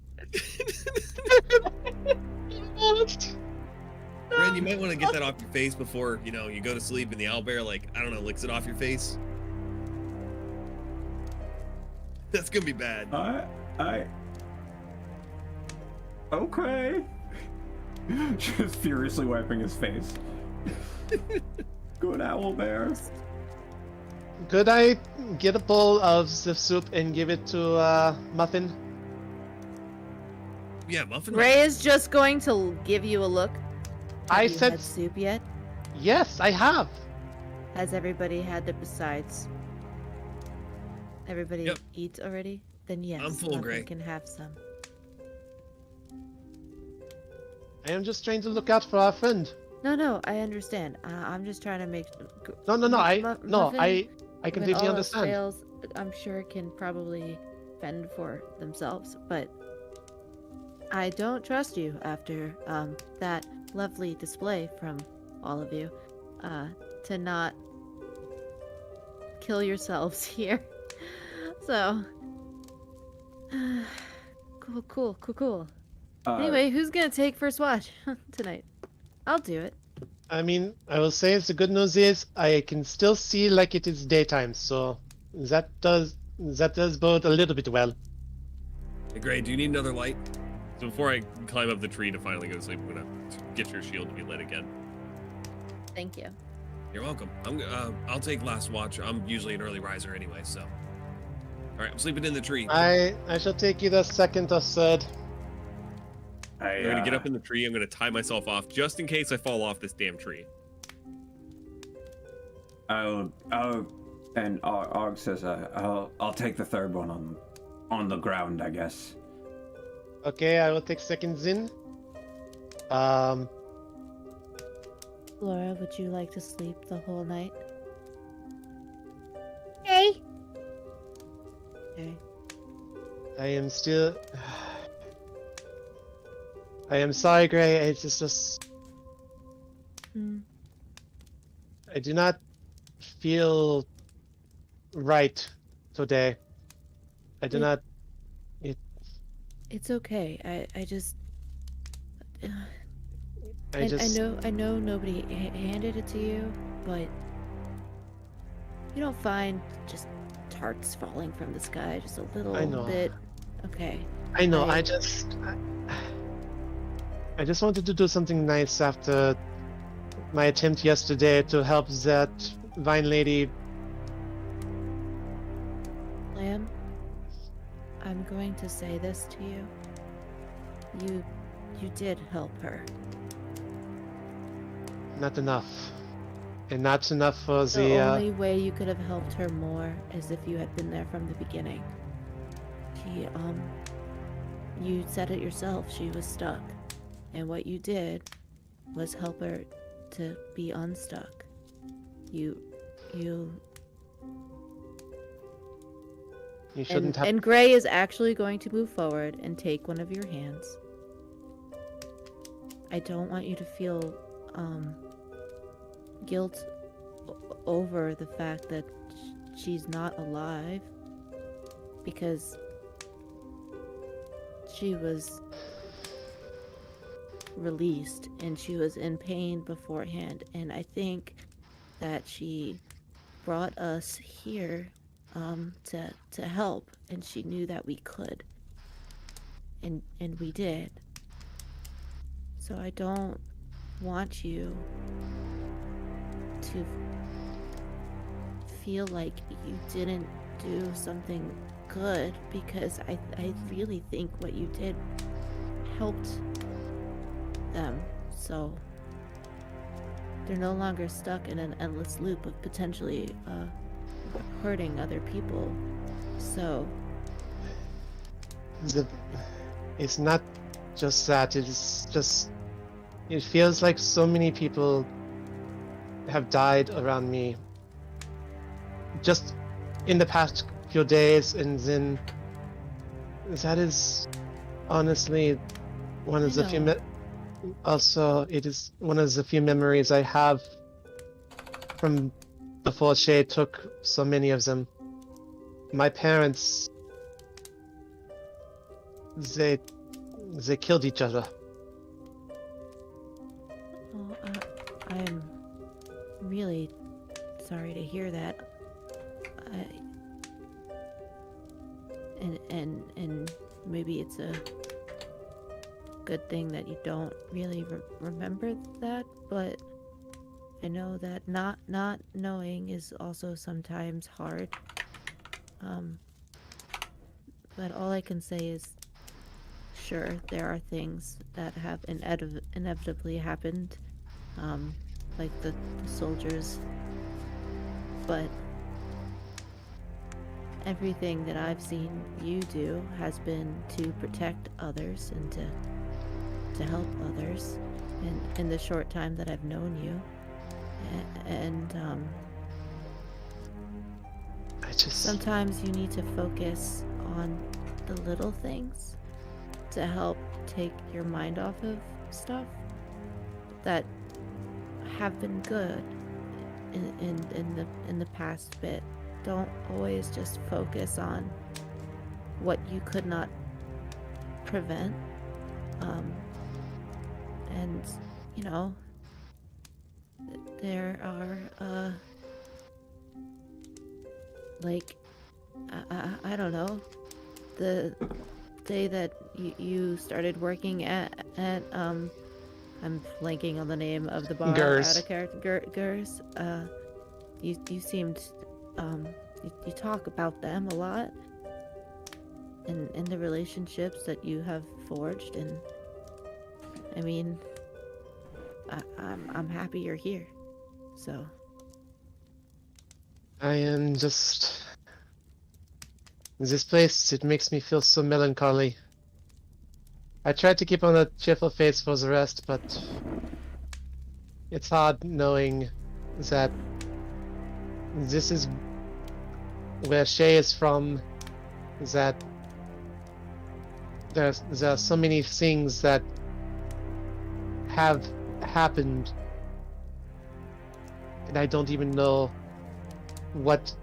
Rynn, you might want to get that off your face before, you go to sleep and the owlbear, licks it off your face. That's gonna be bad. Okay. Just furiously wiping his face. Good owl bear. Could I get a bowl of the soup and give it to Muffin? Yeah, Muffin. Ray is just going to give you a look. I Have you said had soup yet? yes, I have. Has everybody had it besides? Everybody Yep. eat already? Then yes, I'm full, Muffin Gray. can have some. I am just trying to look out for our friend. No, I understand. I'm just trying to make. No, Muffin, I when completely all else understand. fails, I'm sure can probably fend for themselves, but I don't trust you after that lovely display from all of you to not kill yourselves here. So cool. Anyway, who's gonna take first watch tonight? I'll do it. I mean, I will say the good news is I can still see like it is daytime, so that does bode a little bit well. Hey, Gray, do you need another light? So before I climb up the tree to finally go to sleep, I'm gonna get your shield to be lit again. Thank you. You're welcome. I'll take last watch. I'm usually an early riser anyway, so. All right, I'm sleeping in the tree. I shall take either second or third. I'm gonna get up in the tree. I'm gonna tie myself off just in case I fall off this damn tree. And Og says, I'll take the third one on the ground, I guess. Okay, I will take seconds in. Laura, would you like to sleep the whole night? Hey. Okay. I am still. I am sorry, Gray. It's just. I do not feel right today. I do not. It's okay. I just. I just. I know nobody handed it to you, but you don't find just tarts falling from the sky just a little I know. bit. Okay. I know. I- I just wanted to do something nice after my attempt yesterday to help that vine lady. Lamb, I'm going to say this to you. You did help her. Not enough. And not enough for The the. only way you could have helped her more is if you had been there from the beginning. You said it yourself, she was stuck. And what you did was help her to be unstuck. You shouldn't have. And Gray is actually going to move forward and take one of your hands. I don't want you to feel guilt over the fact that she's not alive, because she was released and she was in pain beforehand, and I think that she brought us here to help, and she knew that we could, and we did. So I don't want you to feel like you didn't do something good, because I really think what you did helped them, so they're no longer stuck in an endless loop of potentially hurting other people. So It's not just that, it's just. It feels like so many people have died around me just in the past few days, and then that is honestly one of the few. Also, it is one of the few memories I have from before Shay took so many of them. My parents, they killed each other. Oh, I am really sorry to hear that. And maybe it's a good thing that you don't really remember that, but I know that not knowing is also sometimes hard. But all I can say is, sure, there are things that have inevitably happened, like the soldiers, but everything that I've seen you do has been to protect others and to help others in the short time that I've known you. And sometimes you need to focus on the little things to help take your mind off of stuff that have been good in the past bit. Don't always just focus on what you could not prevent. And you know, there are like I don't know, the day that you started working at I'm blanking on the name of the bar. Gers. Out of character. Gers. You seemed you talk about them a lot, and the relationships that you have forged, and I mean, I'm happy you're here. So I am just... This place, it makes me feel so melancholy. I tried to keep on a cheerful face for the rest, but it's hard knowing that this is where Shay is from, that there are so many things that have happened, and I don't even know what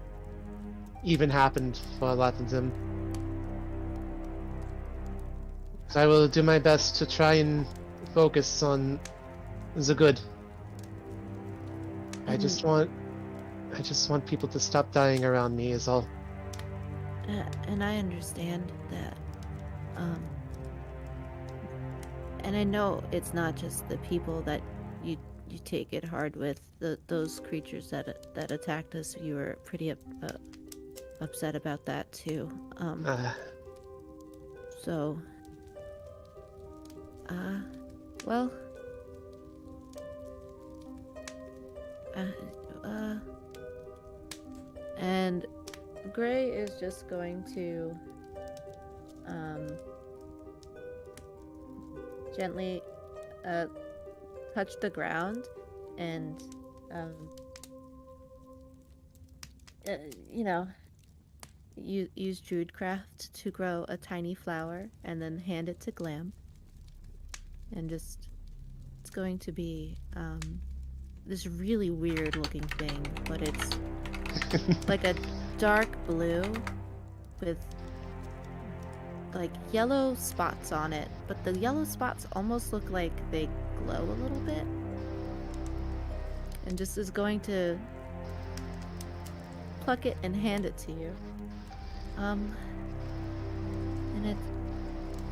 even happened for a lot of them. So I will do my best to try and focus on the good. I just want people to stop dying around me is all. and I understand that. And I know it's not just the people that you take it hard with. Those creatures that attacked us. You were pretty upset about that too. So. Well. And Gray is just going to gently touch the ground and you know, use Druidcraft to grow a tiny flower and then hand it to Glam. And just, it's going to be this really weird looking thing, but it's like a dark blue with like yellow spots on it, but the yellow spots almost look like they glow a little bit. And just is going to pluck it and hand it to you. And it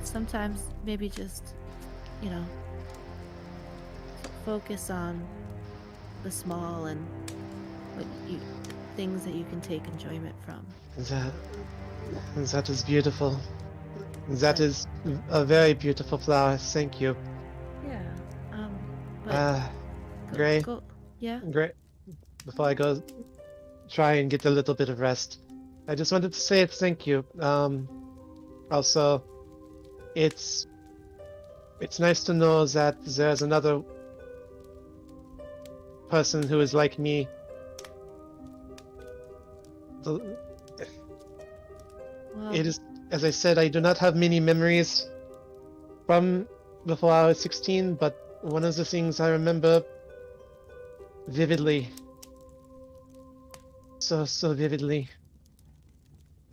sometimes maybe just, you know, focus on the small and things that you can take enjoyment from. That is beautiful. That is a very beautiful flower. Thank you. Yeah. But Gray. Yeah. Gray. Before I go, try and get a little bit of rest. I just wanted to say thank you. Also, it's nice to know that there's another person who is like me, The, Well, it is, as I said, I do not have many memories from before I was 16, but one of the things I remember vividly, so vividly,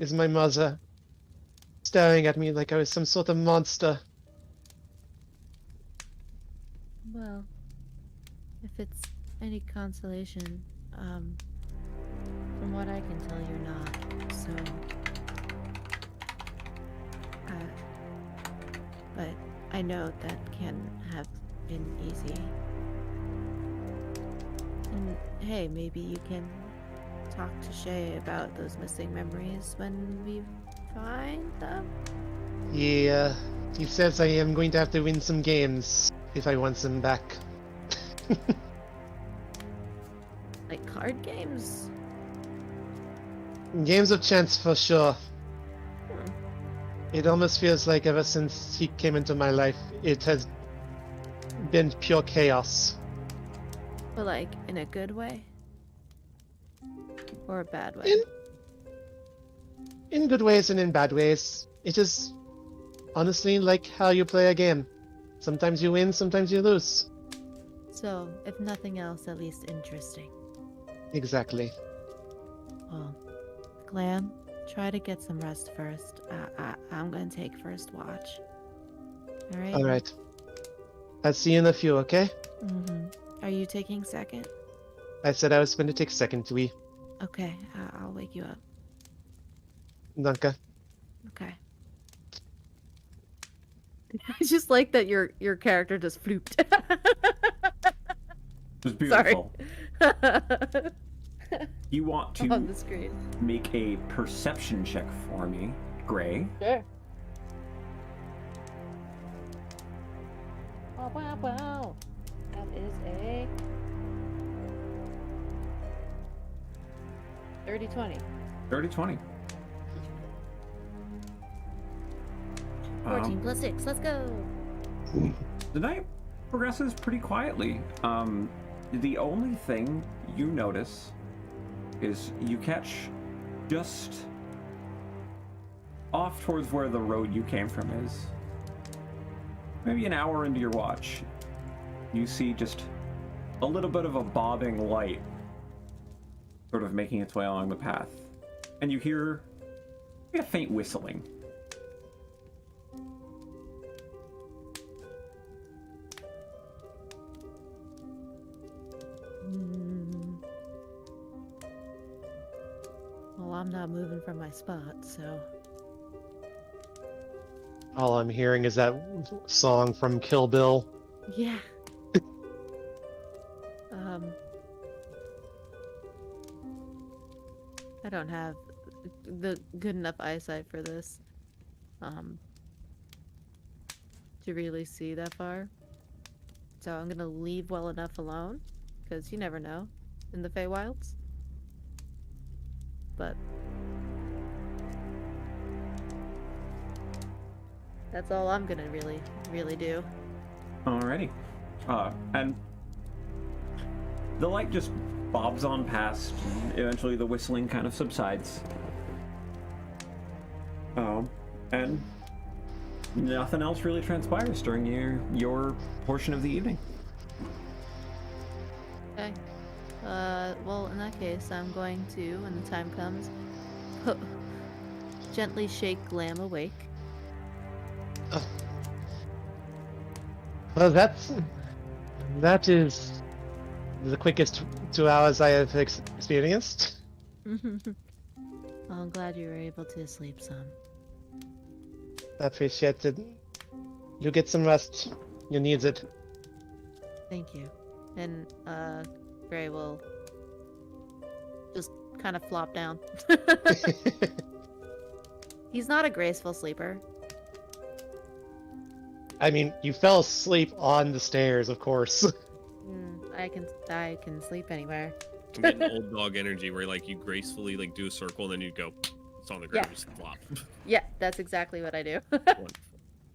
is my mother staring at me like I was some sort of monster. well, if it's any consolation, from what I can tell, you're not. So, but I know that can have been easy. And hey, maybe you can talk to Shay about those missing memories when we find them. Yeah, he says I am going to have to win some games if I want them back. Like card games? Games of chance for sure. Hmm. It almost feels like ever since he came into my life, it has been pure chaos. But like in a good way? Or a bad way? In good ways and in bad ways. It is honestly like how you play a game. Sometimes you win, sometimes you lose. So, if nothing else, at least interesting. Exactly. Well, Glam, try to get some rest first. I'm gonna take first watch. Alright? Alright. I'll see you in a few, okay? Mm-hmm. Are you taking second? I said I was going to take second, we. Okay, I'll wake you up. Danke. Okay. I just like that your character just flooped. It's beautiful. Sorry. You want On to the screen. make a perception check for me, Gray. Sure. Wow, wow, wow. That is a 30-20. 30-20. 14 plus 6, let's go! The night progresses pretty quietly. The only thing you notice is you catch just off towards where the road you came from is. Maybe an hour into your watch, you see just a little bit of a bobbing light sort of making its way along the path. And you hear a faint whistling. Well, I'm not moving from my spot, so... All I'm hearing is that song from Kill Bill. Yeah. I don't have the good enough eyesight for this. To really see that far. So I'm gonna leave well enough alone, because you never know in the Feywilds. But that's all I'm gonna really do. Alrighty. And the light just bobs on past, and eventually the whistling kind of subsides. And nothing else really transpires during your portion of the evening. Okay. Well, in that case, I'm going to, when the time comes, gently shake Glam awake. Well, that is the quickest 2 hours I have experienced. Well, I'm glad you were able to sleep some. I appreciate it. You get some rest. You need it. Thank you. And, Gray will just kind of flop down. He's not a graceful sleeper. I mean, you fell asleep on the stairs, of course. I can sleep anywhere. I'm getting old dog energy where like you gracefully like do a circle and then you go, it's on the ground, Yeah. just flop. Yeah, that's exactly what I do.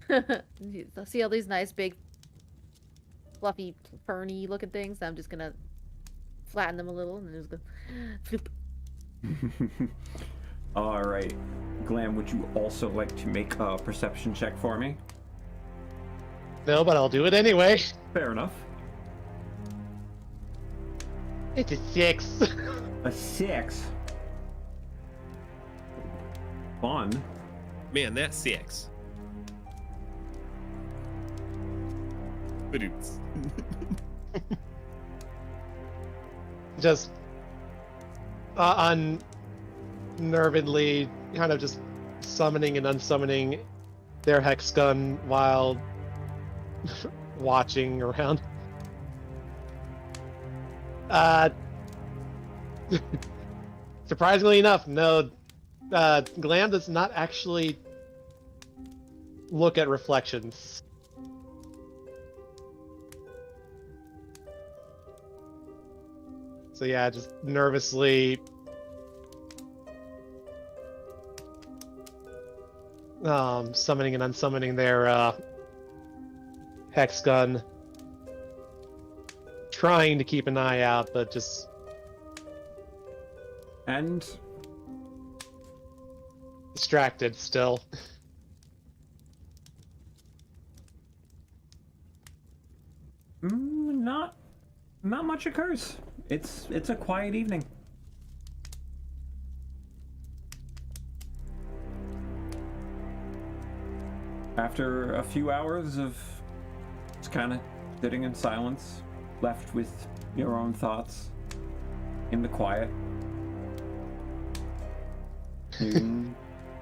Wonderful. See all these nice big fluffy ferny looking things? I'm just gonna flatten them a little and then just go floop. All right, Glam, would you also like to make a perception check for me? No, but I'll do it anyway. Fair enough. It's a 6. A 6. Fun. Man, that's 6. Badoots. Just unnervedly kind of just summoning and unsummoning their hex gun while watching around. Surprisingly enough, no, Glam does not actually look at reflections. So yeah, just nervously summoning and unsummoning their hex gun, trying to keep an eye out, but just And distracted still. not much occurs. It's a quiet evening. After a few hours of just kind of sitting in silence, left with your own thoughts in the quiet.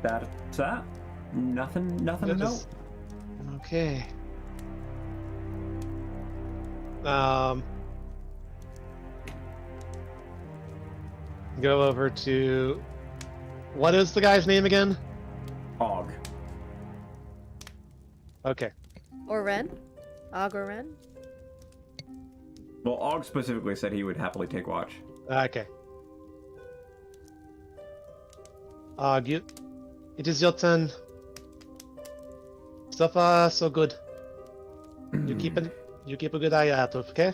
That's that. Nothing to note. Just- Okay. Go over to... What is the guy's name again? Og. Okay. Or Rynn? Og or Rynn? Well, Og specifically said he would happily take watch. Okay. It is your turn. So far, so good. You keep a good eye out, okay?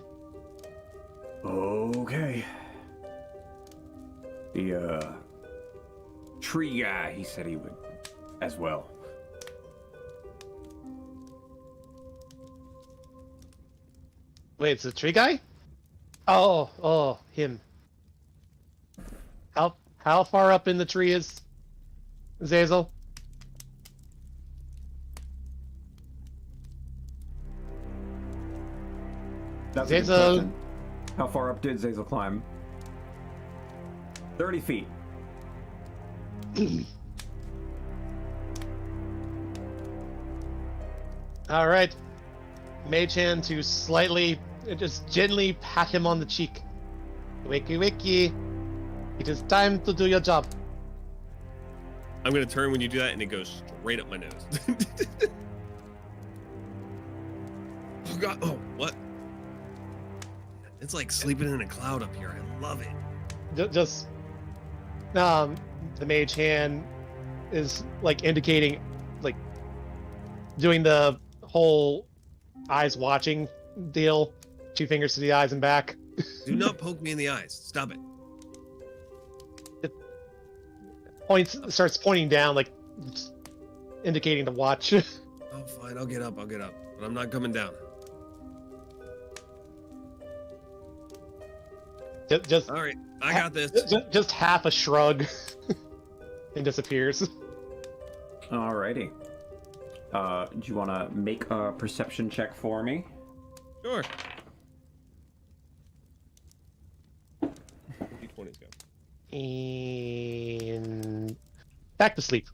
Okay. The tree guy, he said he would as well. Wait, it's the tree guy? Oh, him. How far up in the tree is Zazel? That's a good Zazel. question. How far up did Zazel climb? 30 feet. All right. Mage hand to slightly, just gently pat him on the cheek. Wakey, wakey. It is time to do your job. I'm gonna turn when you do that, and it goes straight up my nose. Oh god! Oh, what? It's like sleeping in a cloud up here. I love it. Just, the mage hand is like indicating, like doing the whole eyes watching deal. 2 fingers to the eyes and back. Do not poke me in the eyes. Stop it. Starts pointing down, like indicating to watch. Oh, fine. I'll get up. But I'm not coming down. just All right. I got this. just half a shrug and disappears. Alrighty. Do you want to make a perception check for me? Sure. D20s go. And back to sleep.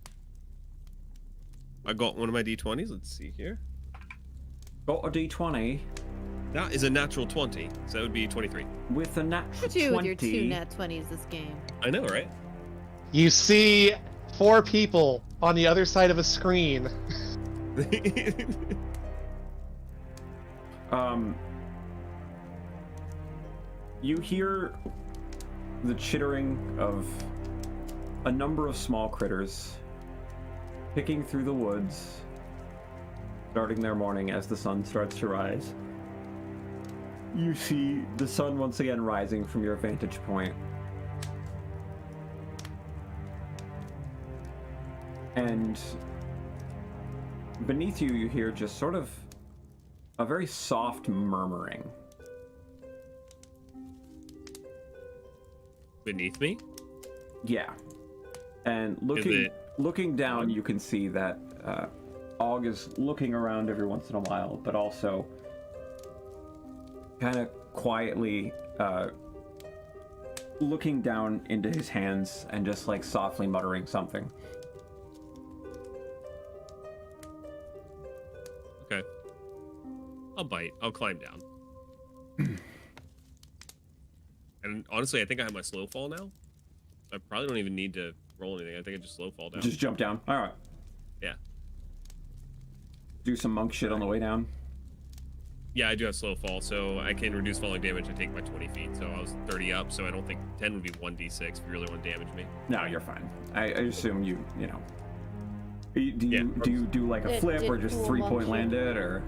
I got one of my D20s. Let's see here. Got a d20 That is a natural 20, so that would be 23. with a natural Look at you 20. with your 2 nat 20s this game. I know, right? You see 4 people on the other side of a screen. You hear the chittering of a number of small critters picking through the woods, starting their morning as the sun starts to rise. You see the sun once again rising from your vantage point. And beneath you, you hear just sort of a very soft murmuring. Beneath me? Yeah. And looking down, you can see that Og is looking around every once in a while, but also kind of quietly looking down into his hands and just like softly muttering something. Okay. I'll bite. I'll climb down. And honestly, I think I have my slow fall now. I probably don't even need to roll anything. I think I just slow fall down. Just jump down. All right. Yeah. Do some monk shit on the way down. Yeah, I do have slow fall, so I can reduce falling damage and take my 20 feet. So I was 30 up, so I don't think 10 would be 1d6 if you really want to damage me. No, you're fine. I assume you know. Do you do like a flip or just 3-point land it, or?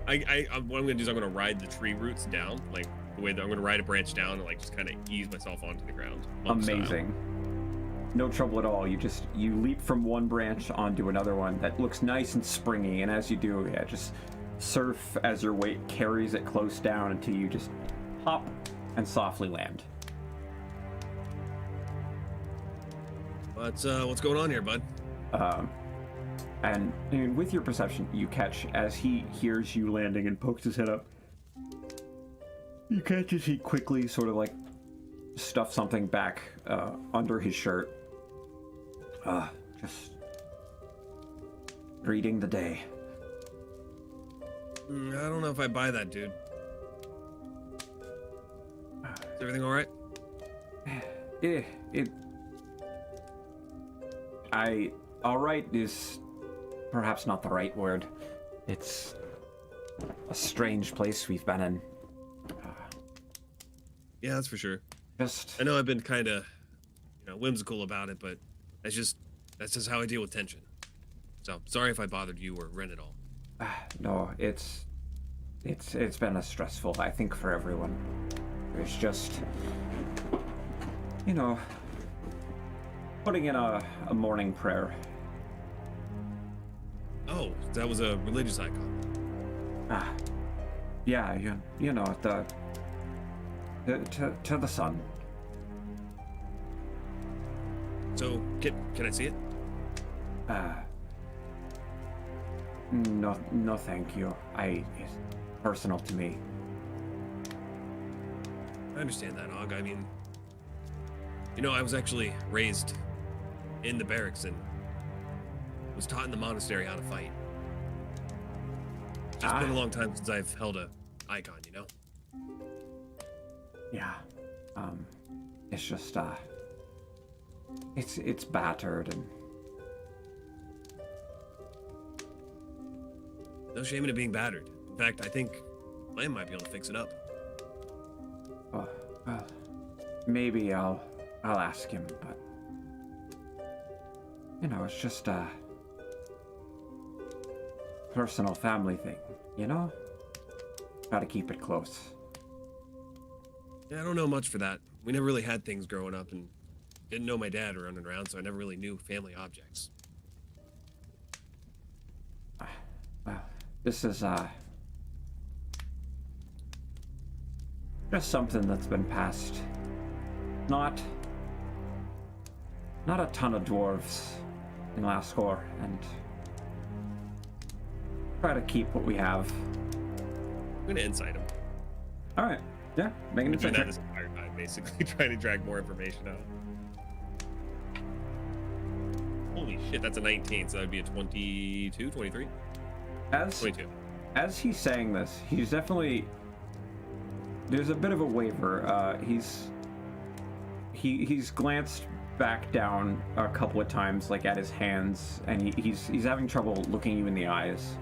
What I'm gonna do is I'm gonna ride the tree roots down, like the way that I'm gonna ride a branch down and like just kind of ease myself onto the ground. Amazing. No trouble at all. You leap from one branch onto another one that looks nice and springy, and as you do, yeah, just surf as your weight carries it close down until you just hop and softly land. What's going on here, bud? And with your perception, you catch as he hears you landing and pokes his head up. You catch as he quickly sort of like stuff something back under his shirt. Just greeting the day. I don't know if I buy that, dude. Is everything all right? All right is perhaps not the right word. It's a strange place we've been in. Yeah, that's for sure. Just I know I've been kind of, whimsical about it, but that's just how I deal with tension. So sorry if I bothered you or Rynn at all. no, it's been a stressful, I think, for everyone. It's just, putting in a morning prayer. Oh, that was a religious icon. Yeah, to the sun. So, can I see it? No, thank you. It's personal to me. I understand that, Og. I mean, I was actually raised in the barracks and was taught in the monastery how to fight. It's been a long time since I've held a icon, Yeah. It's just, it's battered and... No shame in it being battered. In fact, I think Lamb might be able to fix it up. Maybe I'll ask him, but... it's just a... personal family thing, Gotta keep it close. Yeah, I don't know much for that. We never really had things growing up and didn't know my dad running around, so I never really knew family objects. Well, this is, just something that's been passed. Not a ton of dwarves in Lascor, and try to keep what we have. I'm gonna insight him. Alright, yeah, make an I've been insight doing that check. this entire time, basically, trying to drag more information out. Holy shit, that's a 19, so that would be a 22, 23? 22. As he's saying this, he's definitely... There's a bit of a waver. He's glanced back down a couple of times, like at his hands, and he's having trouble looking you in the eyes.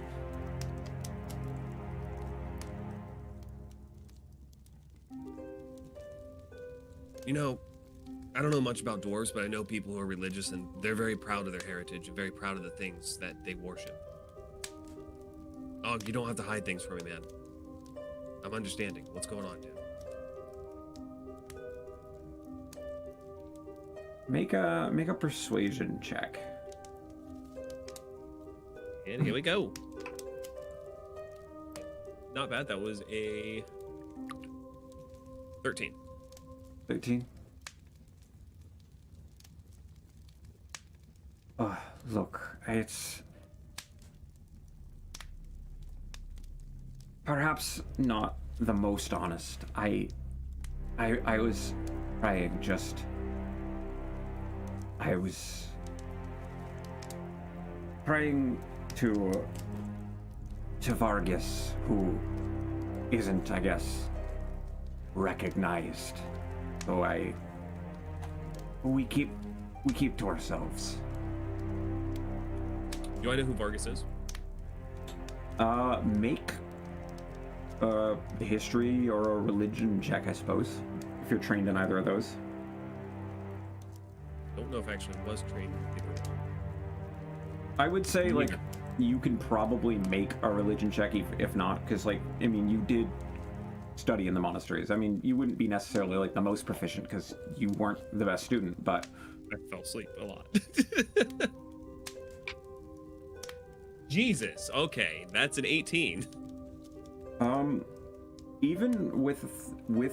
I don't know much about dwarves, but I know people who are religious, and they're very proud of their heritage and very proud of the things that they worship. Oh, you don't have to hide things from me, man. I'm understanding. What's going on, dude? Make a persuasion check. And here we go. Not bad. That was a 13. 13. Look, it's perhaps not the most honest. I was trying just. I was praying to Vargas, who isn't, I guess, recognized. So we keep to ourselves. Do I know who Vargas is? Make a history or a religion check, I suppose, if you're trained in either of those. Don't know if I actually was trained in either one. I would say, like, Neither. you can probably make a religion check if not, because, like, I mean, you did study in the monasteries. I mean, you wouldn't be necessarily, like, the most proficient because you weren't the best student, but... I fell asleep a lot. Jesus. Okay, that's an 18. Even with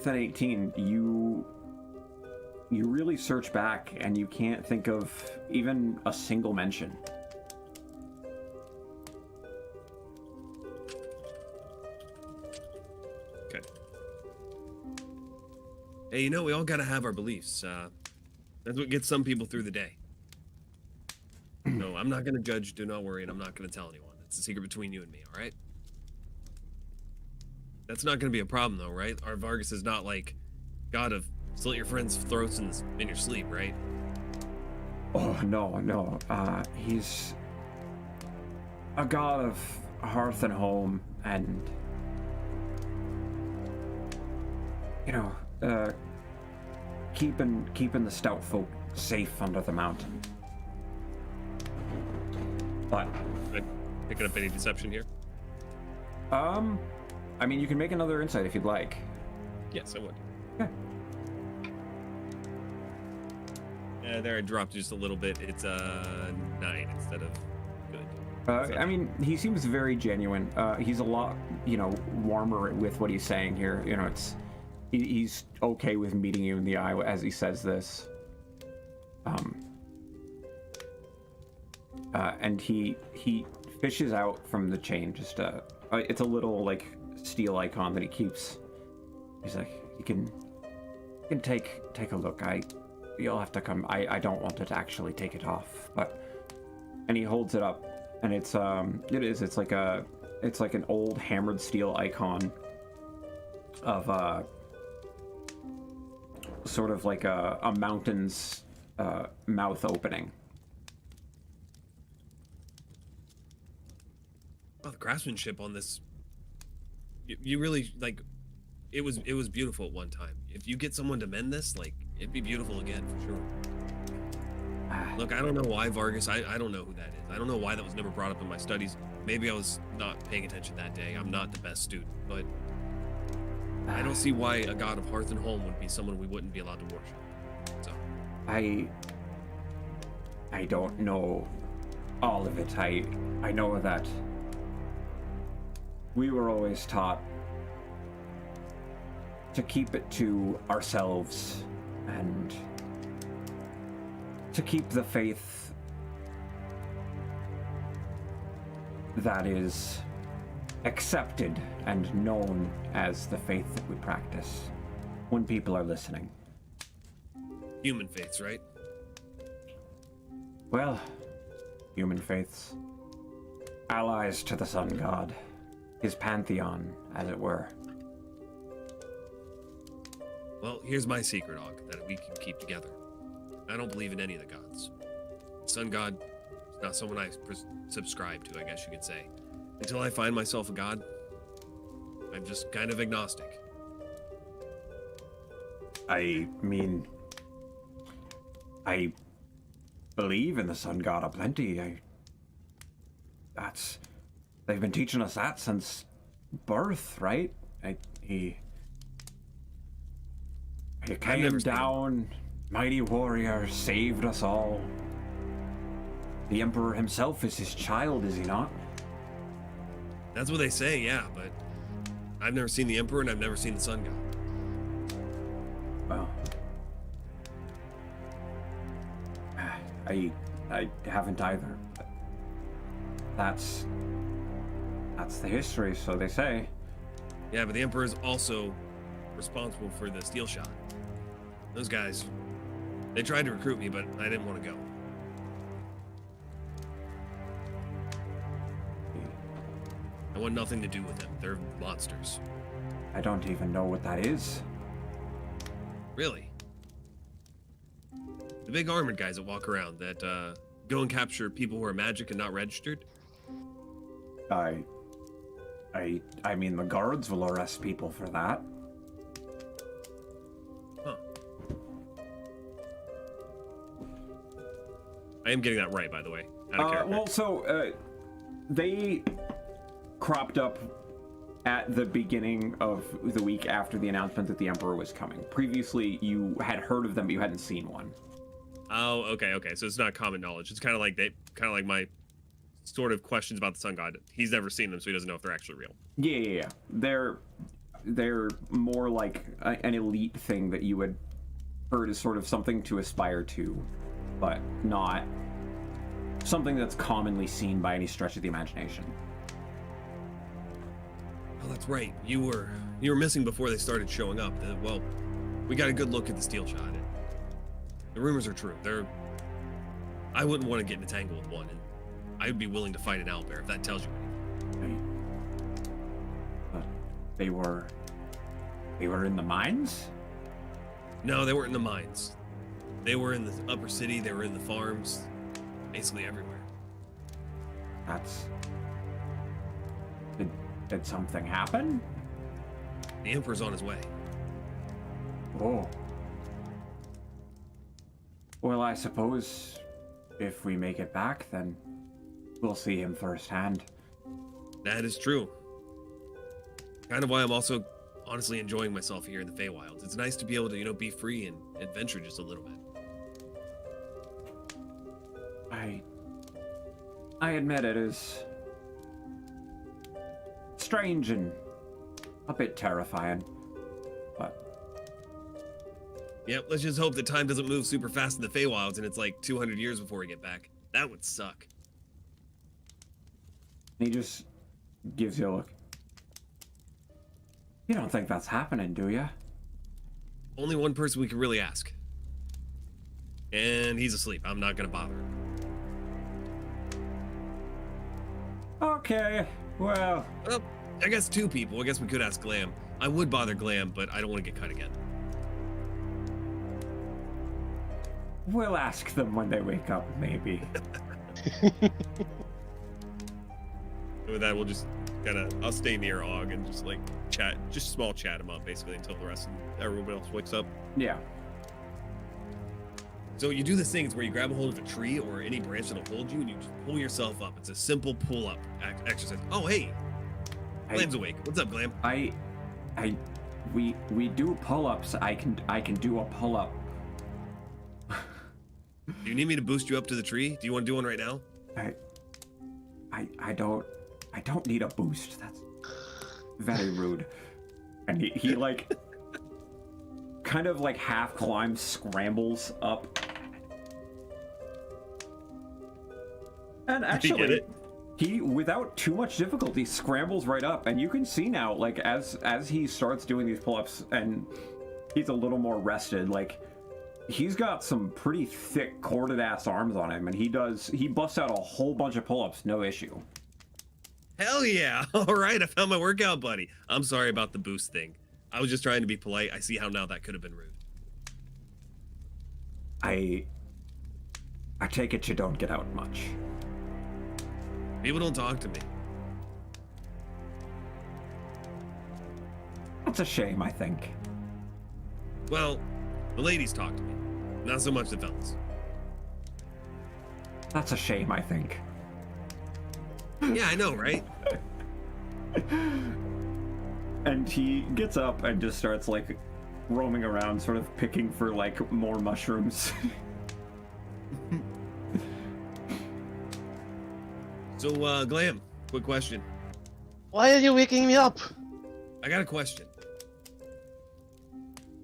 an 18, you really search back and you can't think of even a single mention. Okay. Hey, you know, we all gotta have our beliefs. That's what gets some people through the day. No, I'm not gonna judge, do not worry, and I'm not gonna tell anyone. It's a secret between you and me, alright? That's not gonna be a problem though, right? Our Vargas is not like god of slit your friends' throats in your sleep, right? Oh, no. He's a god of hearth and home and, you know, keeping the stout folk safe under the mountain. But Picking up any deception here? I mean, you can make another insight if you'd like. Yes, I would. Yeah. There I dropped just a little bit. It's a 9 instead of good. I mean, he seems very genuine. He's a lot, you know, warmer with what he's saying here. You know, he's okay with meeting you in the eye as he says this. And he fishes out from the chain just it's a little like steel icon that he keeps. He's like, you can take a look. You'll have to come. I don't want to actually take it off, and he holds it up, and it's like an old hammered steel icon of sort of like a mountain's mouth opening. Oh, the craftsmanship on this, you really, like, it was beautiful at one time. If you get someone to mend this, like, it'd be beautiful again for sure. Look, I don't know why Vargas, I don't know who that is. I don't know why that was never brought up in my studies. Maybe I was not paying attention that day. I'm not the best student, but I don't see why a god of hearth and home would be someone we wouldn't be allowed to worship. So I don't know all of it. I know that we were always taught to keep it to ourselves and to keep the faith that is accepted and known as the faith that we practice when people are listening. human faiths, right? Well, human faiths. Allies to the sun god. His pantheon, as it were. Well, here's my secret, Og, that we can keep together. I don't believe in any of the gods. Sun god is not someone I subscribe to, I guess you could say. Until I find myself a god, I'm just kind of agnostic. I mean, I believe in the sun god aplenty. They've been teaching us that since birth, right? He came never seen down, mighty warrior, saved us all. The Emperor himself is his child, is he not? That's what they say, yeah, but I've never seen the Emperor and I've never seen the Sun God. Well, I haven't either. But that's the history, so they say. Yeah, but the Emperor is also responsible for the steel shot. Those guys, they tried to recruit me, but I didn't want to go. I want nothing to do with them. They're monsters. I don't even know what that is. Really? The big armored guys that walk around that go and capture people who are magic and not registered? I mean, the guards will arrest people for that. Huh. I am getting that right, by the way. Out of character. Well, so, they cropped up at the beginning of the week after the announcement that the Emperor was coming. Previously, you had heard of them, but you hadn't seen one. Oh, okay. So it's not common knowledge. It's kind of like my sort of questions about the Sun God. He's never seen them, so he doesn't know if they're actually real. Yeah. They're more like an elite thing that you had heard as sort of something to aspire to, but not something that's commonly seen by any stretch of the imagination. Oh, that's right. You were missing before they started showing up. Well, we got a good look at the steel shot. The rumors are true. I wouldn't want to get in a tangle with one, and I'd be willing to fight an owlbear if that tells you anything. But they were in the mines? No, they weren't in the mines. They were in the upper city. They were in the farms, basically everywhere. Did something happen? The Emperor's on his way. Oh. Well, I suppose if we make it back, then we'll see him firsthand. That is true. Kind of why I'm also honestly enjoying myself here in the Feywilds. It's nice to be able to, be free and adventure just a little bit. I admit it is strange and a bit terrifying, but... Yep, let's just hope that time doesn't move super fast in the Feywilds and it's like 200 years before we get back. That would suck. He just gives you a look. You don't think that's happening, do you? Only one person we can really ask. And he's asleep. I'm not gonna bother him. Okay, well... Well, I guess two people. I guess we could ask Glam. I would bother Glam, but I don't want to get cut again. We'll ask them when they wake up, maybe. With that, we'll just I'll stay near Og and just like chat, just small chat him up basically until the rest of everyone else wakes up. Yeah. So you do this thing, it's where you grab a hold of a tree or any branch that'll hold you and you just pull yourself up. It's a simple pull-up exercise. Oh, hey, Glam's awake. What's up, Glam? We do pull-ups. I can do a pull-up. Do you need me to boost you up to the tree? Do you want to do one right now? I don't need a boost. That's very rude. And he like kind of like half climbs, scrambles up. And actually, he without too much difficulty scrambles right up, and you can see now, like as he starts doing these pull-ups and he's a little more rested, like he's got some pretty thick corded ass arms on him, and he busts out a whole bunch of pull-ups, no issue. Hell yeah! All right, I found my workout buddy. I'm sorry about the boost thing. I was just trying to be polite. I see how now that could have been rude. I take it you don't get out much. People don't talk to me. That's a shame, I think. Well, the ladies talk to me. Not so much the fellas. That's a shame, I think. Yeah, I know, right? And he gets up and just starts like roaming around, sort of picking for like more mushrooms. So, Glam, quick question. Why are you waking me up? I got a question.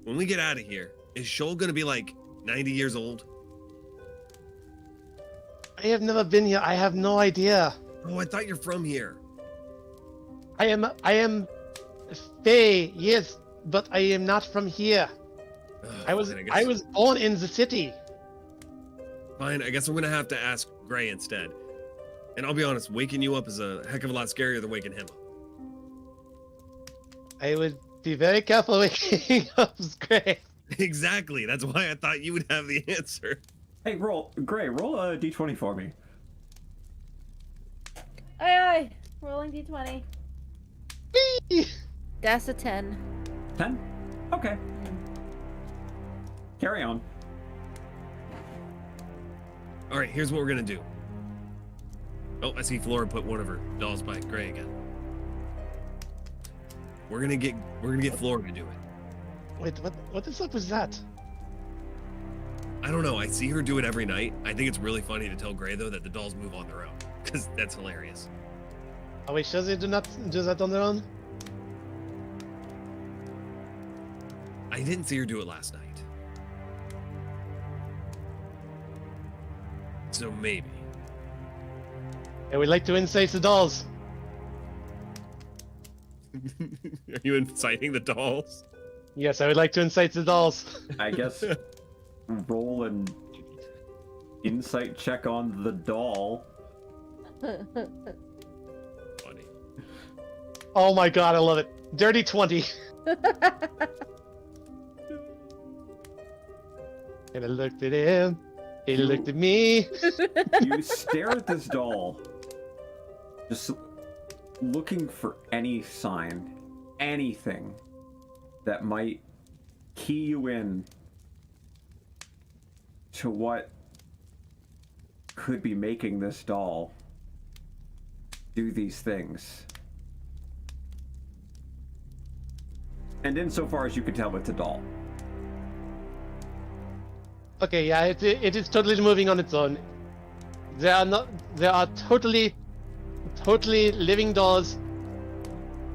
When we get out of here, is Shoal gonna be like 90 years old? I have never been here. I have no idea. Oh, I thought you're from here. I am Faye, yes, but I am not from here. Ugh, I was fine, I was born in the city. Fine, I guess I'm gonna have to ask Gray instead. And I'll be honest, waking you up is a heck of a lot scarier than waking him up. I would be very careful waking up Gray. Exactly. That's why I thought you would have the answer. Hey, Gray, roll a d20 for me. Aye. Rolling d20. Whee! That's a 10. 10? Okay. Carry on. All right, here's what we're gonna do. Oh, I see Flora put one of her dolls by Gray again. We're gonna get Flora to do it. Wait, what the fuck was that? I don't know. I see her do it every night. I think it's really funny to tell Gray though that the dolls move on their own, because that's hilarious. Are we sure they do not do that on their own? I didn't see her do it last night. So maybe. I would like to incite the dolls. Are you inciting the dolls? Yes, I would like to incite the dolls. I guess roll an insight check on the doll. Funny. Oh my god, I love it. Dirty 20. And I looked at him. He looked at me. You stare at this doll, just looking for any sign, anything that might key you in to what could be making this doll do these things. And insofar as you can tell, it's a doll. Okay, yeah, it is totally moving on its own. There are totally living dolls.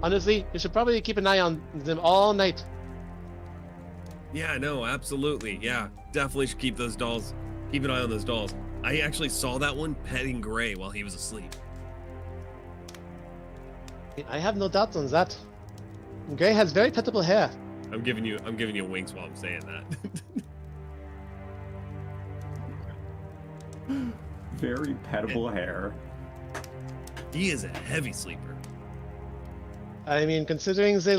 Honestly, you should probably keep an eye on them all night. Yeah, no, absolutely. Yeah, definitely should keep those dolls. Keep an eye on those dolls. I actually saw that one petting Gray while he was asleep. I have no doubts on that. Gray has very pettable hair. I'm giving you winks while I'm saying that. Very pettable hair. He is a heavy sleeper. I mean, considering they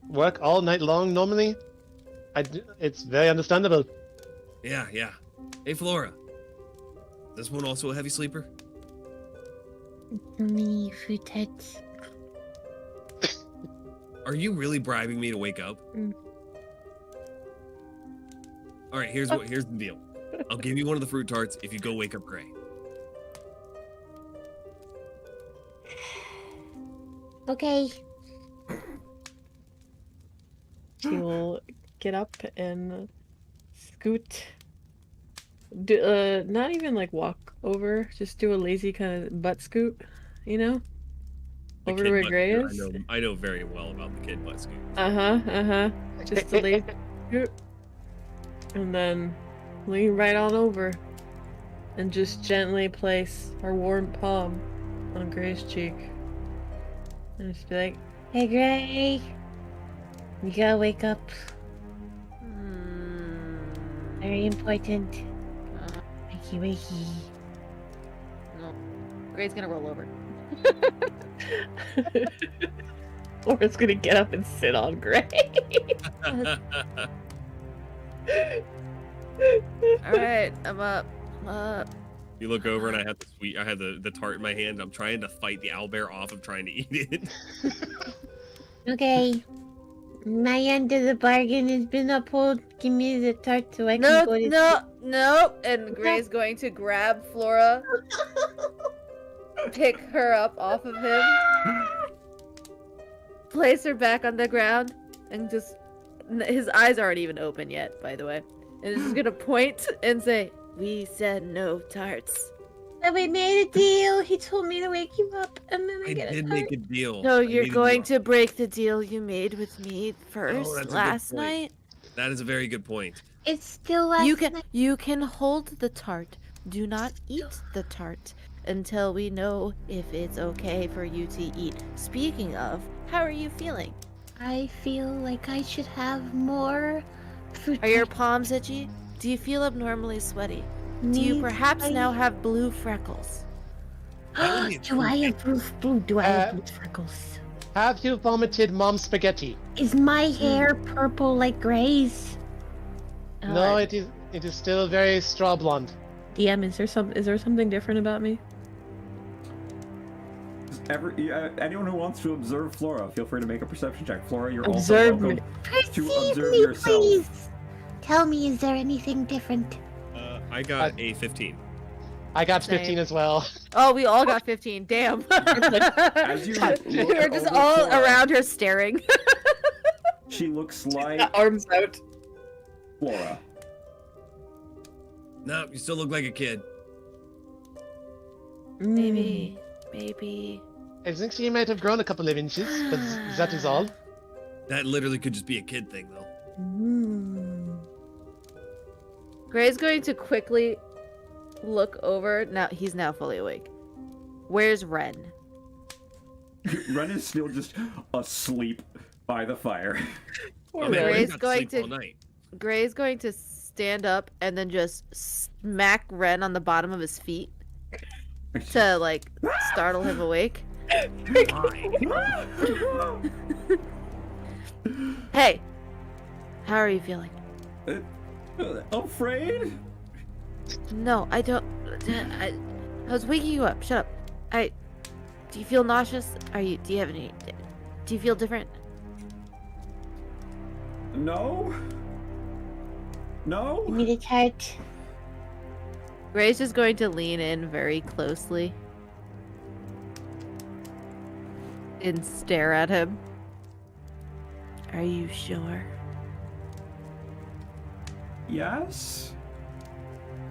work all night long normally, it's very understandable. Yeah, yeah. Hey, Flora. Is this one also a heavy sleeper? Many fruit heads. Are you really bribing me to wake up? Mm. All right, here's the deal. I'll give you one of the fruit tarts if you go wake up Gray. Okay. She will get up and scoot. Not even like walk over, just do a lazy kind of butt scoot, you know? The Over kid to where butt Gray scoot, is. I know very well about the kid butt scoot. Just a lazy scoot. And then lean right on over. And just gently place her warm palm on Gray's cheek. And just be like, Hey, Gray. You gotta wake up. Very important. Wakey, wakey. No. Gray's gonna roll over. or it's gonna get up and sit on Gray. Alright, I'm up. You look over and I have the tart in my hand. I'm trying to fight the owlbear off of trying to eat it. Okay. My end of the bargain has been upheld. Give me the tart so I No, can go to no. And Gray's going to grab Flora, pick her up off of him, place her back on the ground, and just... His eyes aren't even open yet, by the way. And is just gonna point and say, "We said no tarts." And we made a deal. He told me to wake you up, and then I I get did a make a deal. So I you're made a going deal. to break the deal you made with me first that's a good last point. night? That is a very good point. It's still last night. You can hold the tart. Do not eat the tart until we know if it's okay for you to eat. Speaking of, how are you feeling? I feel like I should have more fruit. Are your palms itchy? Do you feel abnormally sweaty? Do you perhaps now have blue freckles? That would be a Do cool I thing. have blue? Do I have blue freckles? Have you vomited mom spaghetti? Is my hair purple like Gray's? No, it is still very straw blonde. DM, is there something different about me? Anyone who wants to observe Flora, feel free to make a perception check. Flora, you're Observe also welcome to Perceive observe me, yourself. please. Tell me, is there anything different? I got a 15. I got Same. 15 as well. Oh, we all got 15. Damn. As you look We're just over all Flora, around her staring. she looks like Arms out. Flora. No, you still look like a kid. Maybe. I think she might have grown a couple of inches, but that is all. That literally could just be a kid thing, though. Gray's going to quickly look over. Now he's now fully awake. Where's Rynn? Ren is still just asleep by the fire. Oh, man, Gray's you got to going sleep to- all night. Gray's going to stand up and then just smack Rynn on the bottom of his feet to like startle him awake. Hey, how are you feeling? Afraid? No, I don't. I was waking you up. Shut up. Do you feel nauseous? Do you have any? Do you feel different? No. No. Give me the tart. Gray's just going to lean in very closely and stare at him. Are you sure? Yes.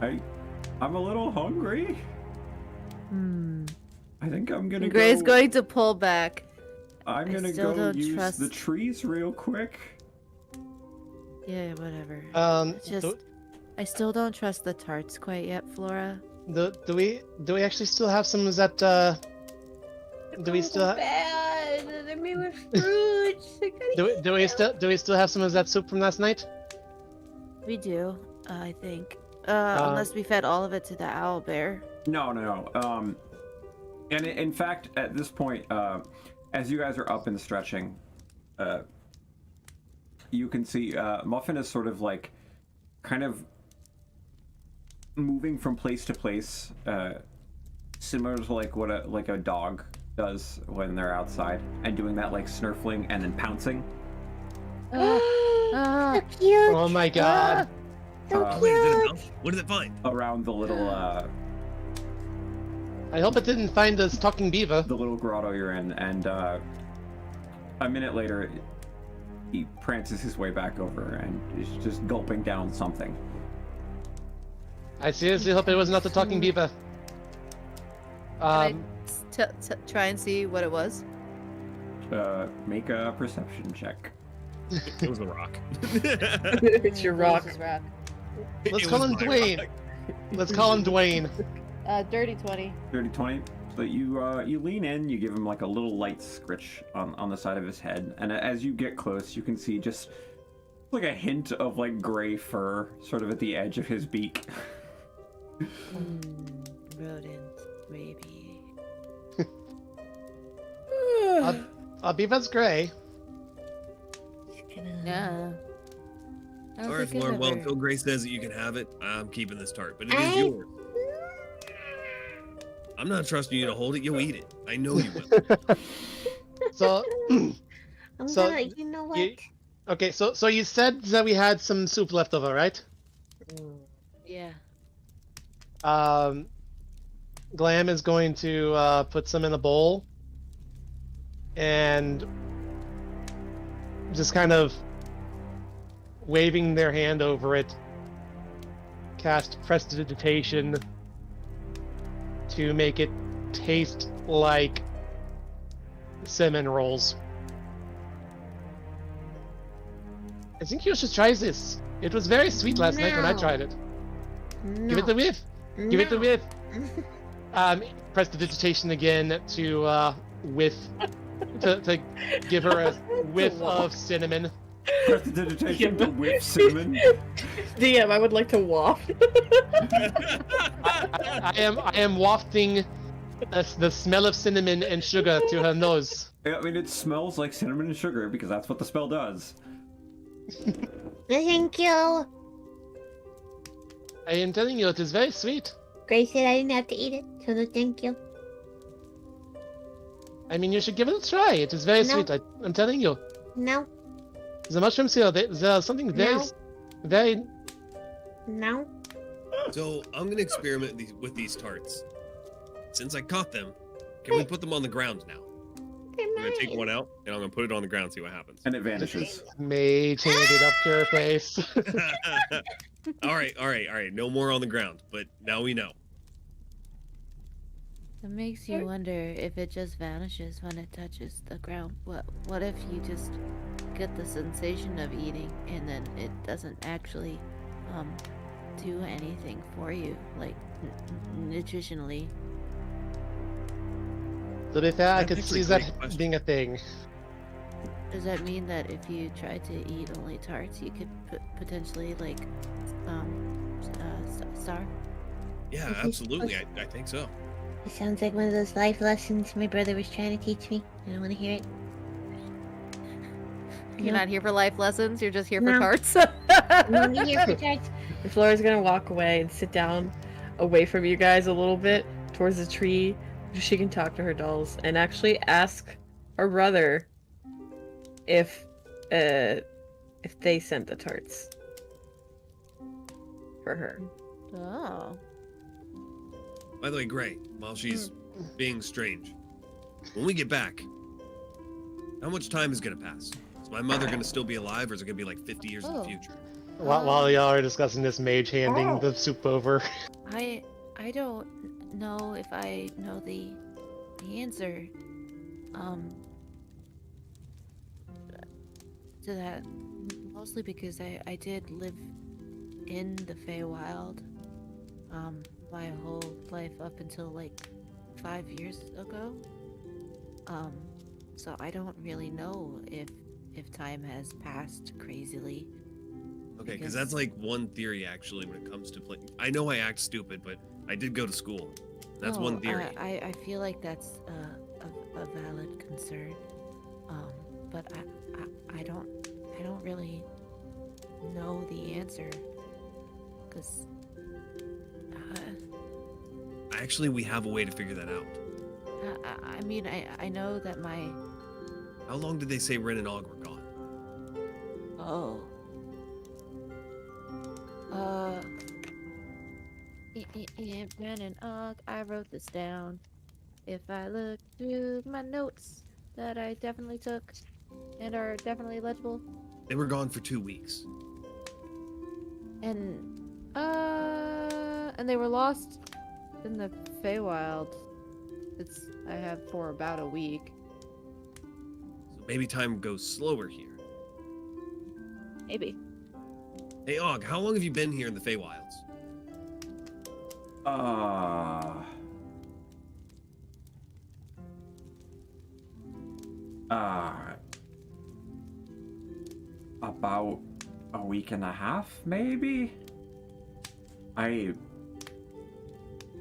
I'm a little hungry. I think I'm gonna Gray's go. going to pull back. I'm I gonna still go don't use trust- the trees real quick. Yeah, whatever. Do, Just, I still don't trust the tarts quite yet, Flora. do we actually still have some of that? Do we still bad. They're made with fruits. do we still have some of that soup from last night? We do, I think. Unless we fed all of it to the owl bear. No. And in fact, at this point, as you guys are up and stretching, you can see Muffin is sort of like, kind of moving from place to place, similar to like what a dog does when they're outside, and doing that like snurfling and then pouncing. So cute. Oh my god! So Wait, is it a cute. mouse? What did it find? Around the little I hope it didn't find us talking beaver. the little grotto you're in, and a minute later, he prances his way back over and is just gulping down something. I seriously hope it was not the talking beaver. Can I try and see what it was? Make a perception check. It was a rock. It's your rock. Let's It call was him my Dwayne. rock. Let's call him Dwayne. Dirty 20. 30-20. So you lean in, you give him like a little light scritch on the side of his head, and as you get close, you can see just like a hint of like gray fur sort of at the edge of his beak. Rodent, maybe. Beaver's gray. Yeah. All right, Lauren. Well, until Grace says that you can have it, I'm keeping this tart, but it is yours. I'm not trusting you to hold it. You'll eat it. I know you will. So, I'm So, gonna, you know what? okay, so you said that we had some soup left over, right? Yeah. Glam is going to put some in a bowl and just kind of waving their hand over it, cast prestidigitation to make it taste like cinnamon rolls. I think you should try this. It was very sweet last night when I No. tried it. No. Give it the whiff. Give it the No. whiff. Press the digitation again to whiff, to give her a whiff of cinnamon. Press the digitation to whip cinnamon. DM, I would like to waft. I am wafting the smell of cinnamon and sugar to her nose. I mean, it smells like cinnamon and sugar because that's what the spell does. Thank you. I am telling you, it is very sweet. Grace said I didn't have to eat it, so no thank you. I mean, you should give it a try. It is very No. sweet. I'm telling you. No. The mushrooms here, they are something very, No. very. No. So I'm gonna experiment with these tarts. Since I caught them, can we put them on the ground now? They're I'm gonna take mine. one out and I'm gonna put it on the ground, see what happens. And it vanishes. Mage handed it up to her face. all right. No more on the ground, but now we know. It makes you wonder if it just vanishes when it touches the ground. What if you just get the sensation of eating and then it doesn't actually do anything for you, like nutritionally? To be fair, I That's could actually see a great that question. being a thing. Does that mean that if you try to eat only tarts, you could potentially like starve? Yeah, This is absolutely. I think so. It sounds like one of those life lessons my brother was trying to teach me. I don't want to hear it. You're No. not here for life lessons. You're just here for No. tarts. I'm only here for tarts. Flora's gonna walk away and sit down away from you guys a little bit towards the tree so she can talk to her dolls and actually ask her brother if they sent the tarts for her. Oh. By the way, Gray, while she's being strange, when we get back, how much time is gonna pass? Is my mother gonna still be alive, or is it gonna be like 50 years in the Oh. future? While y'all are discussing this, Mage handing the soup over. I don't know if I know the answer to that, mostly because I did live in the Feywild my whole life up until like 5 years ago. So I don't really know if time has passed crazily. Okay, because that's like one theory actually when it comes to play. I know I act stupid, but I did go to school. That's one theory. I feel like that's a valid concern. But I don't really know the answer. Cause Actually, we have a way to figure that out. I mean I know that my How long did they say Rynn and Og were gone? Ren and Og, I wrote this down. If I look through my notes that I definitely took and are definitely legible, They were gone for 2 weeks. and they were lost in the Feywild. I have for about a week. So maybe time goes slower here. Maybe. Hey, Og, how long have you been here in the Feywilds? About a week and a half, maybe? I'm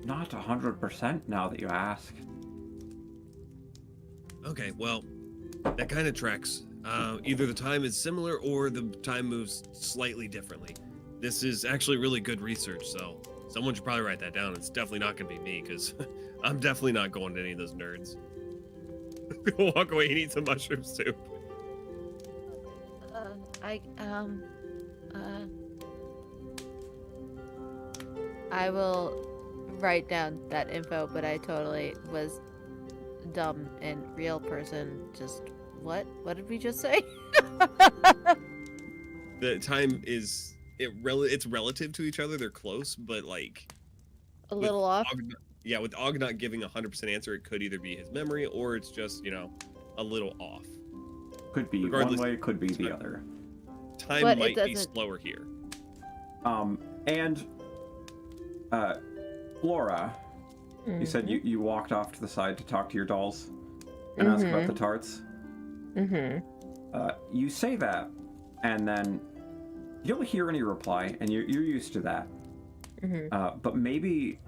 not 100% now that you ask. Okay, well, that kind of tracks. Either the time is similar or the time moves slightly differently. This is actually really good research, so someone should probably write that down. It's definitely not going to be me, because I'm definitely not going to any of those nerds. Walk away and eat some mushroom soup. I will write down that info, but I totally was dumb and real person. Just what? What did we just say? The time is it's relative to each other. They're close, but like A little off. yeah, with Og not giving 100% answer, it could either be his memory or it's just, a little off. Could be Regardless, one way, could be the other. Time But it might be doesn't- slower here. And Flora, you said you walked off to the side to talk to your dolls and ask about the tarts. You say that, and then you don't hear any reply, and you're used to that. But maybe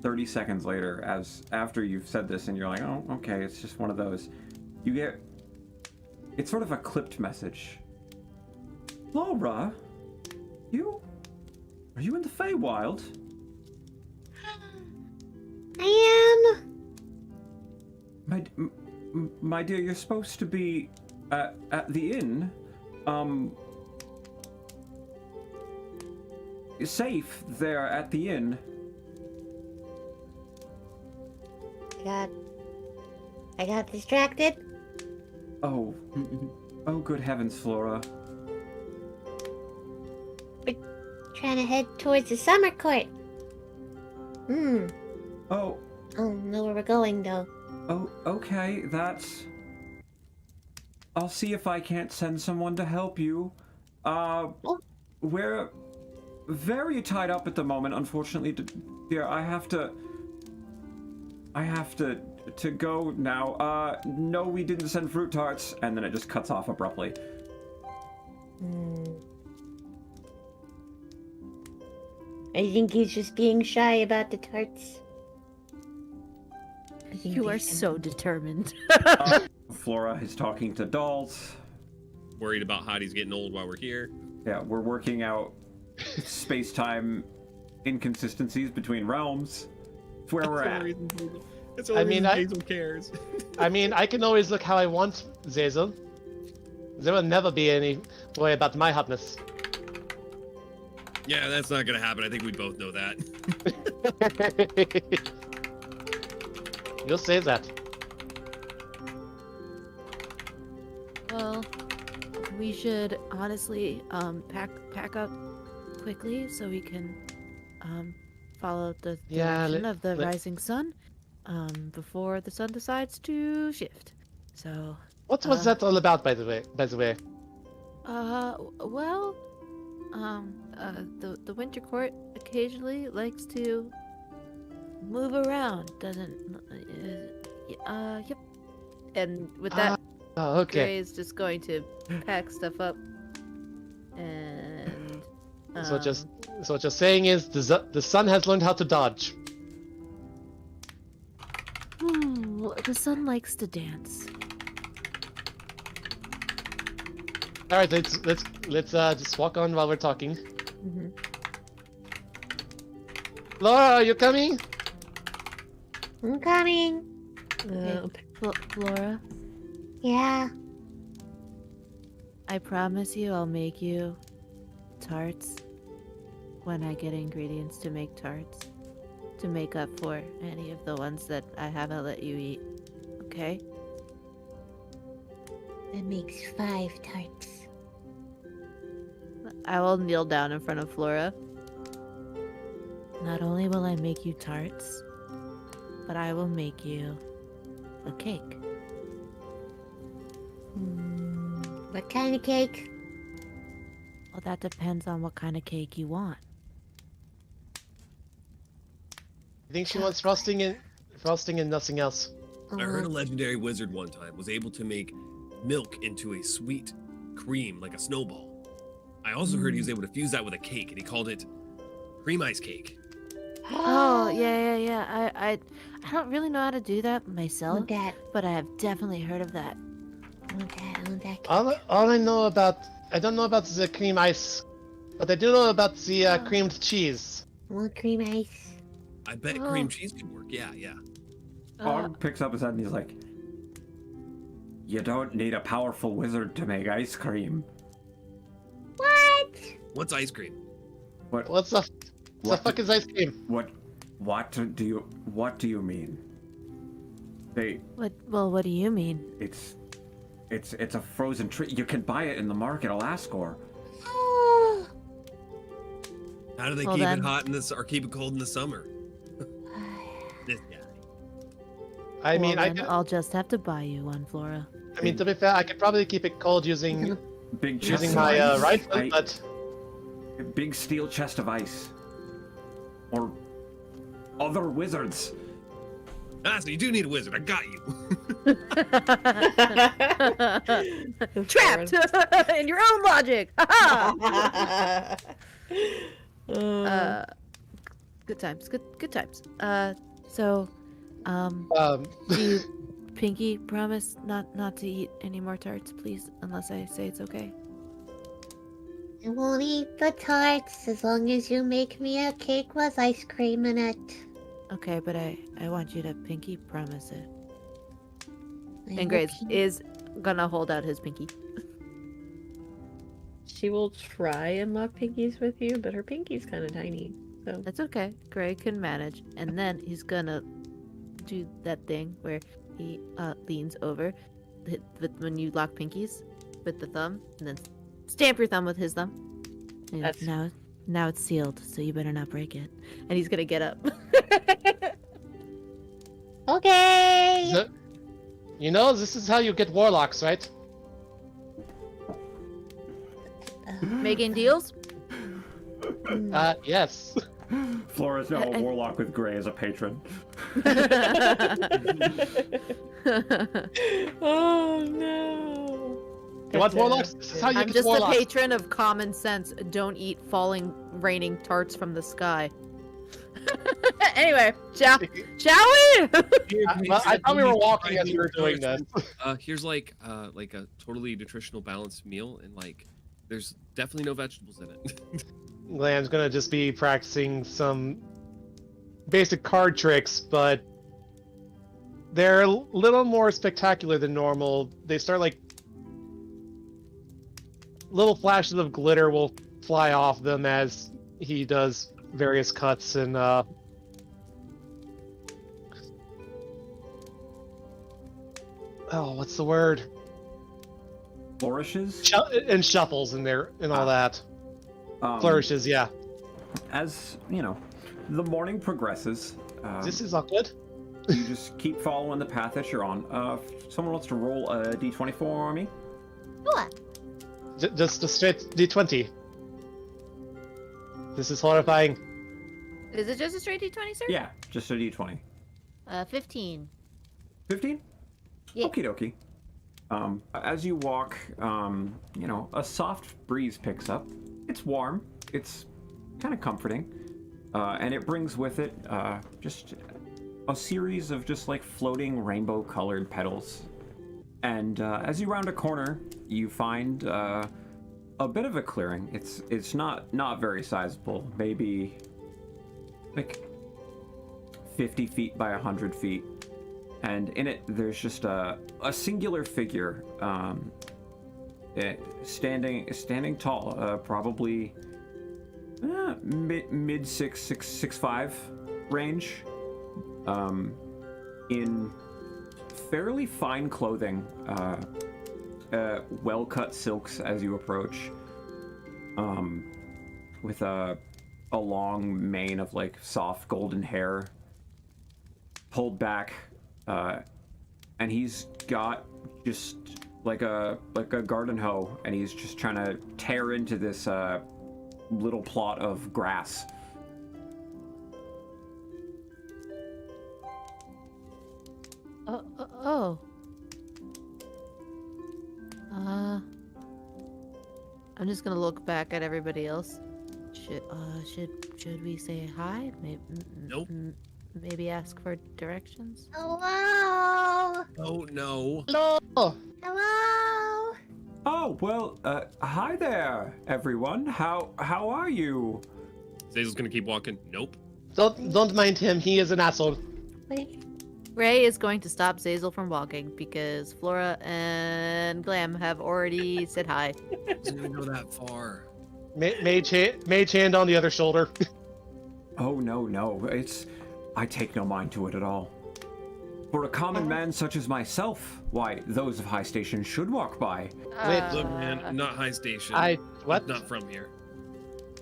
30 seconds later, after you've said this, and you're like, oh, okay, it's just one of those, you get, it's sort of a clipped message. Laura, are you in the Feywild? I am. My dear, you're supposed to be at the inn. Safe there at the inn. I got distracted. Oh, good heavens, Flora. Trying to head towards the summer court. Oh, I don't know where we're going though. oh, okay, I'll see if I can't send someone to help you. We're very tied up at the moment, unfortunately, dear. I have to go now. No, we didn't send fruit tarts, and then it just cuts off abruptly. I think he's just being shy about the tarts. I think You they are sent so them. determined. Flora is talking to dolls. Worried about Hottie's getting old while we're here. Yeah, we're working out space-time inconsistencies between realms. It's where we're at. That's I mean, Hazel cares. I mean, I can always look how I want, Zazel. There will never be any worry about my hotness. Yeah, that's not gonna happen. I think we both know that. You'll say that. Well, we should honestly pack up quickly so we can follow the Yeah, direction of the let- rising sun before the sun decides to shift. So What was that all about, by the way? well, the winter court occasionally likes to move around, doesn't? Yep. And with that, Oh, okay. Gray is just going to pack stuff up, and So what you're saying is the sun has learned how to dodge. the sun likes to dance. All right, let's just walk on while we're talking. Laura, are you coming? I'm coming. Flora, Yeah. I promise you I'll make you tarts when I get ingredients to make tarts to make up for any of the ones that I haven't let you eat. Okay? That makes 5 tarts. I will kneel down in front of Flora. Not only will I make you tarts, but I will make you a cake. What kind of cake? Well, that depends on what kind of cake you want. I think she wants frosting and nothing else. I heard a legendary wizard one time was able to make milk into a sweet cream, like a snowball. I also heard he was able to fuse that with a cake, and he called it cream ice cake. Oh, yeah. I don't really know how to do that myself, Want that? but I have definitely heard of that. Want that cake. All I know about, I don't know about the cream ice, but I do know about the creamed cheese. Want cream ice? I bet cream cheese could work. Yeah. Og picks up his head and he's like, "You don't need a powerful wizard to make ice cream." What? What's ice cream? What? What the fuck is ice cream? What do you mean? What do you mean? It's a frozen treat. You can buy it in the market, Alaskor. Oh, How do they Well, keep then- it hot in this or keep it cold in the summer? This guy. I mean, Well, then I'll just have to buy you one, Flora. I mean, to be fair, I could probably keep it cold using Big chest using of my ice. rifle, but A big steel chest of ice. Or other wizards. Ah, so you do need a wizard. I got you. Trapped in your own logic. Ha-ha! Good times. Good times. So, do you, Pinky, promise not to eat any more tarts, please, unless I say it's okay. I won't eat the tarts as long as you make me a cake with ice cream in it. Okay, but I want you to Pinky promise it. I And hope Grace you- is gonna hold out his pinky. She will try and lock pinkies with you, but her pinky's kind of tiny. So That's okay. Gray can manage. And then he's gonna do that thing where he leans over when you lock pinkies with the thumb, and then stamp your thumb with his thumb. And That's- now it's sealed, so you better not break it. And he's gonna get up. Okay. you know, this is how you get warlocks, right? Making deals? Yes. Flora's now a warlock with Gray as a patron. oh no. You want warlocks? This is how you I'm get just a warlocks. patron of common sense. Don't eat raining tarts from the sky. Anyway, shall we? Well, I thought we were walking as we were doing this. Here's like a totally nutritional balanced meal, and like there's definitely no vegetables in it. Glam's gonna just be practicing some basic card tricks, but they're a little more spectacular than normal. They start like little flashes of glitter will fly off them as he does various cuts and what's the word? Flourishes? And shuffles and there and all that. Um, Flourishes, yeah. As, you know, the morning progresses, This is not good. you just keep following the path that you're on. If someone wants to roll a d20 for me? What? Just a straight d20. This is horrifying. Is it just a straight D20, sir? Yeah, just a d20. 15. 15? Yeah. Okie dokie. As you walk, you know, a soft breeze picks up. It's warm. It's kind of comforting. And it brings with it just a series of just like floating rainbow-colored petals. And as you round a corner, you find a bit of a clearing. It's not very sizable. Maybe like 50 feet by 100 feet. And in it, there's just a singular figure, standing tall, probably mid 6'5" range, in fairly fine clothing, well-cut silks as you approach, with a long mane of like soft golden hair pulled back. And he's got just like a garden hoe, and he's just trying to tear into this little plot of grass. I'm just gonna look back at everybody else. Should we say hi? Maybe, Nope. Maybe ask for directions. Hello. Oh no. No. Hello. Oh, well, hi there, everyone. How are you? Zazel's gonna keep walking. Nope. Don't mind him. He is an asshole. Wait. Ray is going to stop Zazel from walking because Flora and Glam have already said hi. Wasn't gonna go that far. Mage hand on the other shoulder. Oh, no, I take no mind to it at all. For a common man such as myself, why, those of high station should walk by. Look, man, I'm not high station. What? Not from here.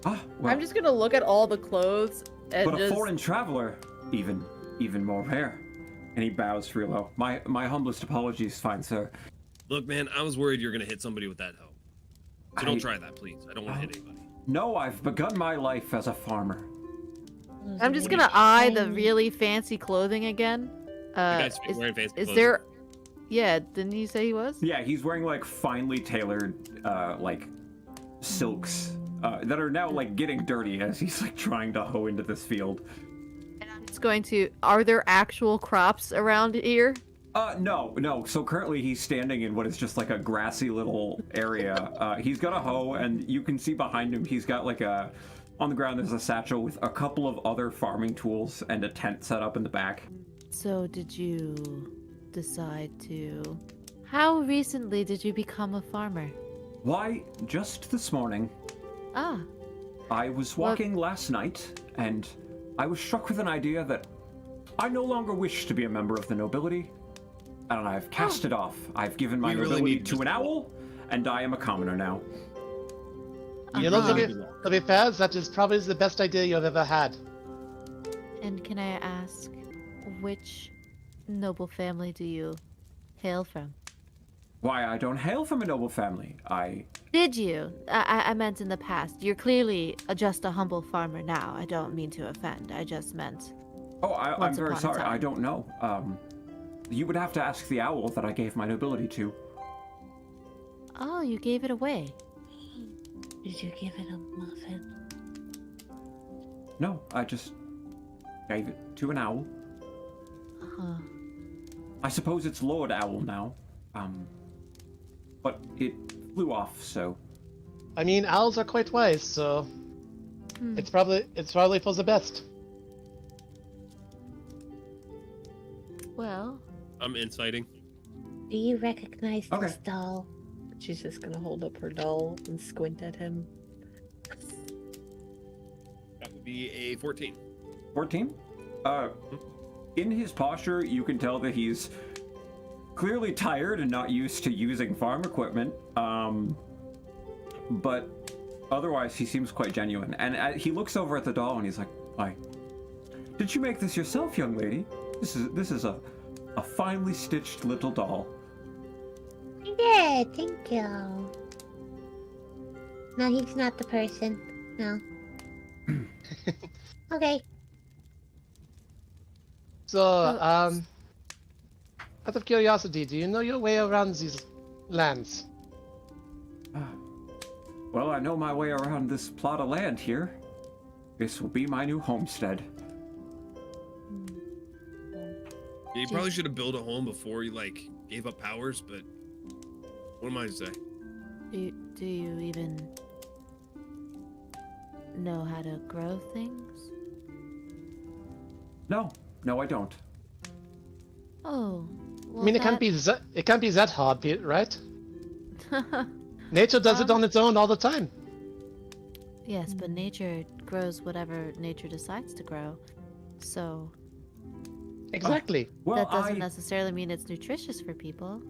Ah, well, I'm just gonna look at all the clothes and but a just. foreign traveler, even. even more rare. And he bows real low. My humblest apologies, fine sir. Look, man, I was worried you were gonna hit somebody with that hoe. So don't try that, please. I don't want to hit anybody. No, I've begun my life as a farmer. I'm just gonna eye the really fancy clothing again. The guy's wearing fancy is clothes. there? Yeah, didn't you say he was? Yeah, he's wearing like finely tailored, like silks that are now like getting dirty as he's like trying to hoe into this field. And I'm just going to. Are there actual crops around here? No. So currently he's standing in what is just like a grassy little area. He's got a hoe, and you can see behind him he's got like on the ground there's a satchel with a couple of other farming tools and a tent set up in the back. So did you decide to? How recently did you become a farmer? Why, just this morning. Ah. I was walking last night, and I was struck with an idea that I no longer wish to be a member of the nobility. And I've cast it off. I've given my nobility to an owl, and I am a commoner now. You know, to be fair, that is probably the best idea you've ever had. And can I ask, which noble family do you hail from? Why, I don't hail from a noble family. Did you? I meant in the past. You're clearly just a humble farmer now. I don't mean to offend. I just meant. Oh, I'm once very upon a sorry. time. I don't know. You would have to ask the owl that I gave my nobility to. Oh, you gave it away. Did you give it a muffin? No, I just gave it to an owl. Uh-huh. I suppose it's Lord Owl now. But it flew off, so. I mean, owls are quite wise, so it's probably for the best. Well, I'm inciting. Do you recognize Okay. this doll? She's just gonna hold up her doll and squint at him. That would be a 14. 14? In his posture, you can tell that he's clearly tired and not used to using farm equipment. But otherwise, he seems quite genuine. And he looks over at the doll and he's like, "Why? Did you make this yourself, young lady? This is a finely stitched little doll." Yeah, thank you. No, he's not the person. No. Okay. So, out of curiosity, do you know your way around these lands? Well, I know my way around this plot of land here. This will be my new homestead. Yeah, you probably should have built a home before you gave up powers, but what am I to say? do you even know how to grow things? No, I don't. Oh, well, I mean, it can't be that hard, right? Nature does it on its own all the time. Yes, but nature grows whatever nature decides to grow. So Exactly. Well, that doesn't necessarily mean it's nutritious for people.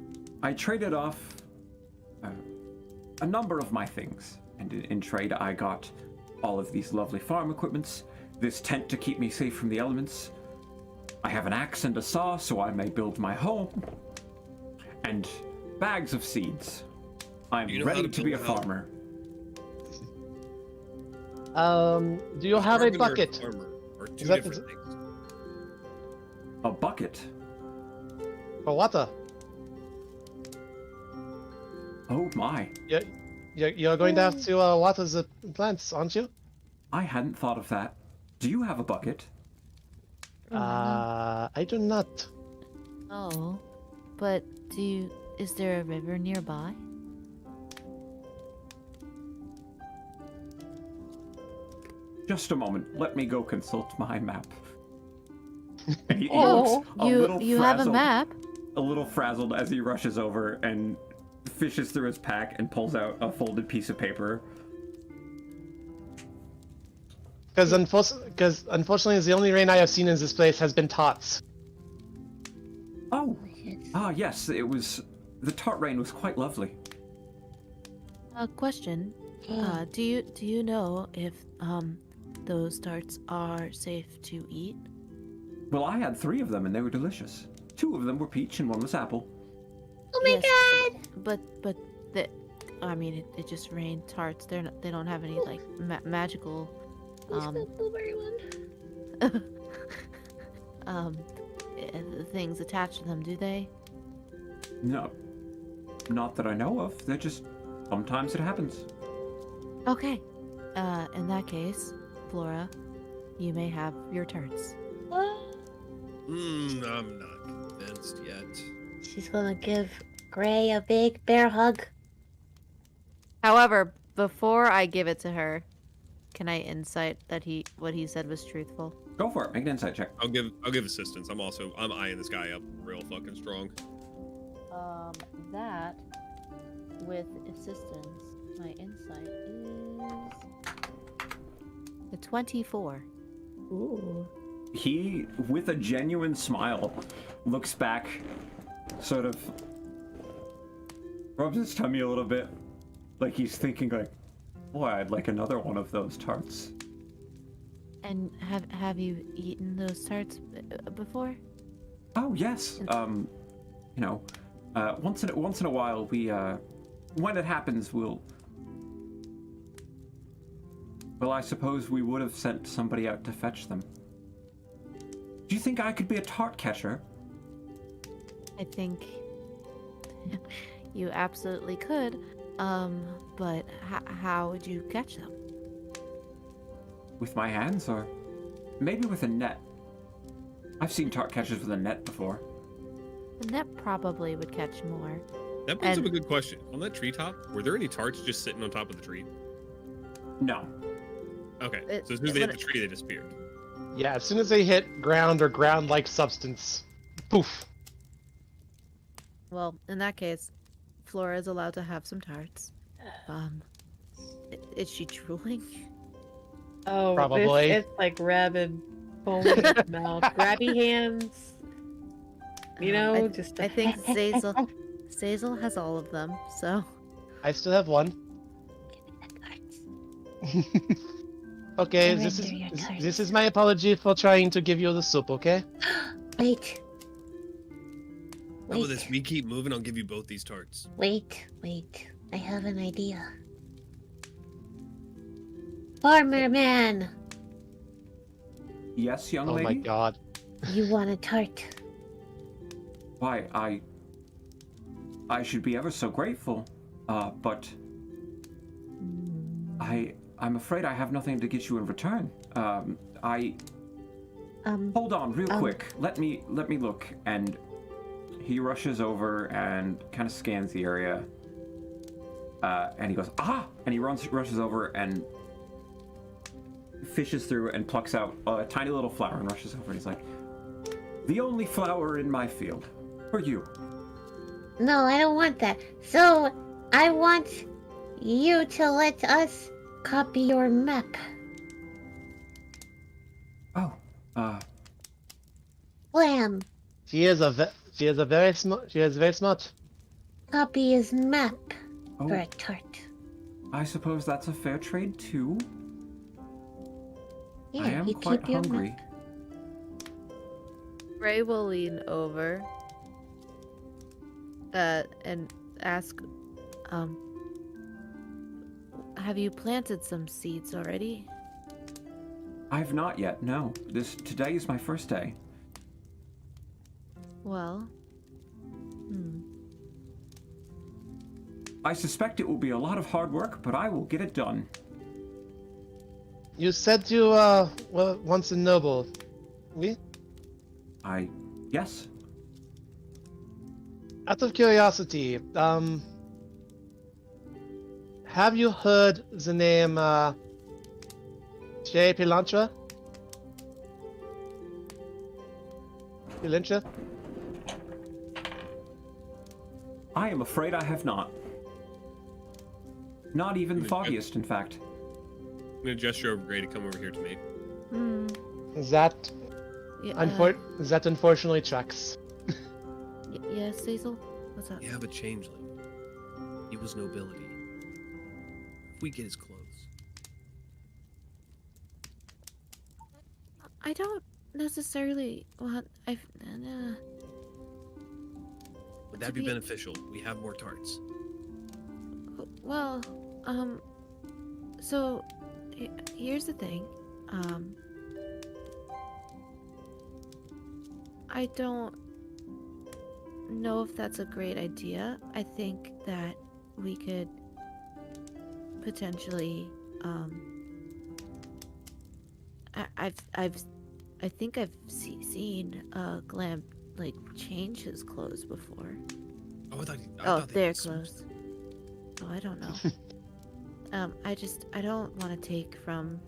I traded off a number of my things, and in trade I got all of these lovely farm equipments, this tent to keep me safe from the elements. I have an axe and a saw so I may build my home, and bags of seeds. I'm You know how ready to to be a build a house? farmer. Do you have a Farmer or bucket? farmer are two Is that different things. A bucket? For water? Oh my. You're going to have to water the plants, aren't you? I hadn't thought of that. Do you have a bucket? I do not. Oh, but is there a river nearby? Just a moment. Let me go consult my map. And he Oh, looks a little you have a frazzled. map? A little frazzled as he rushes over and fishes through his pack and pulls out a folded piece of paper. Because unfortunately, the only rain I have seen in this place has been tots. Oh, yes, it was. The tart rain was quite lovely. Question. Do you know if those tarts are safe to eat? Well, I had 3 of them, and they were delicious. 2 of them were peach, and 1 was apple. Oh my Yes, god! But the, I mean, it just rained tarts. They don't have any like magical, Who's the blueberry one? things attached to them, do they? No, not that I know of. They're just sometimes it happens. Okay. In that case, Flora, you may have your tarts. What? I'm not convinced yet. She's gonna give Gray a big bear hug. However, before I give it to her, can I insight that what he said was truthful? Go for it. Make an insight check. I'll give assistance. I'm eyeing this guy up real fucking strong. That with assistance, my insight is a 24. Ooh. He, with a genuine smile, looks back, sort of rubs his tummy a little bit, like he's thinking, like, boy, I'd like another one of those tarts. And have you eaten those tarts before? Oh yes. You know, once in a while, we when it happens, well, I suppose we would have sent somebody out to fetch them. Do you think I could be a tart catcher? I think you absolutely could. But how would you catch them? With my hands, or maybe with a net? I've seen tart catchers with a net before. The net probably would catch more. That brings up a good question. On that treetop, were there any tarts just sitting on top of the tree? No. Okay, so as soon as they hit the tree, they disappeared. Yeah, as soon as they hit ground or ground-like substance, poof. Well, in that case, Flora is allowed to have some tarts. Is she drooling? Oh, Probably. It's like rabid, foamy mouth, grabby hands. You know, just. I think Zazel has all of them, so. I still have one. Okay, this is my apology for trying to give you the soup, okay? Wait. How about this? We keep moving, I'll give you both these tarts. Wait. I have an idea. Farmer man, Yes, young Oh lady? my god. you want a tart? Why, I should be ever so grateful, but I'm afraid I have nothing to get you in return. Hold on, real quick. Let me look. And he rushes over and kind of scans the area. And he goes, ah! And he rushes over and fishes through and plucks out a tiny little flower and rushes over and he's like, the only flower in my field. For you. No, I don't want that. So, I want you to let us copy your map. Oh, Blam! She is very smart. Copy his map oh, for a tart. I suppose that's a fair trade too. Yeah, I am you quite keep your hungry. map. Ray will lean over and ask, have you planted some seeds already? I've not yet, no. Today is my first day. Well, I suspect it will be a lot of hard work, but I will get it done. You said you were once a noble. Oui? Yes. Out of curiosity, have you heard the name J. Pilantra? Pilantra? I am afraid I have not. Not even the foggiest, in fact. I'm gonna gesture over Gray to come over here to me. That yeah, that unfortunately tracks. yes, Cecil? What's up? You have a changeling. He was nobility. If we get his clothes. I don't necessarily want. Would that be beneficial? We have more tarts. Well, so here's the thing. I don't know if that's a great idea. I think that we could potentially, I think I've seen Glam like change his clothes before. Oh, I Oh, thought they're had suits. closed. Oh, I don't know. I don't want to take from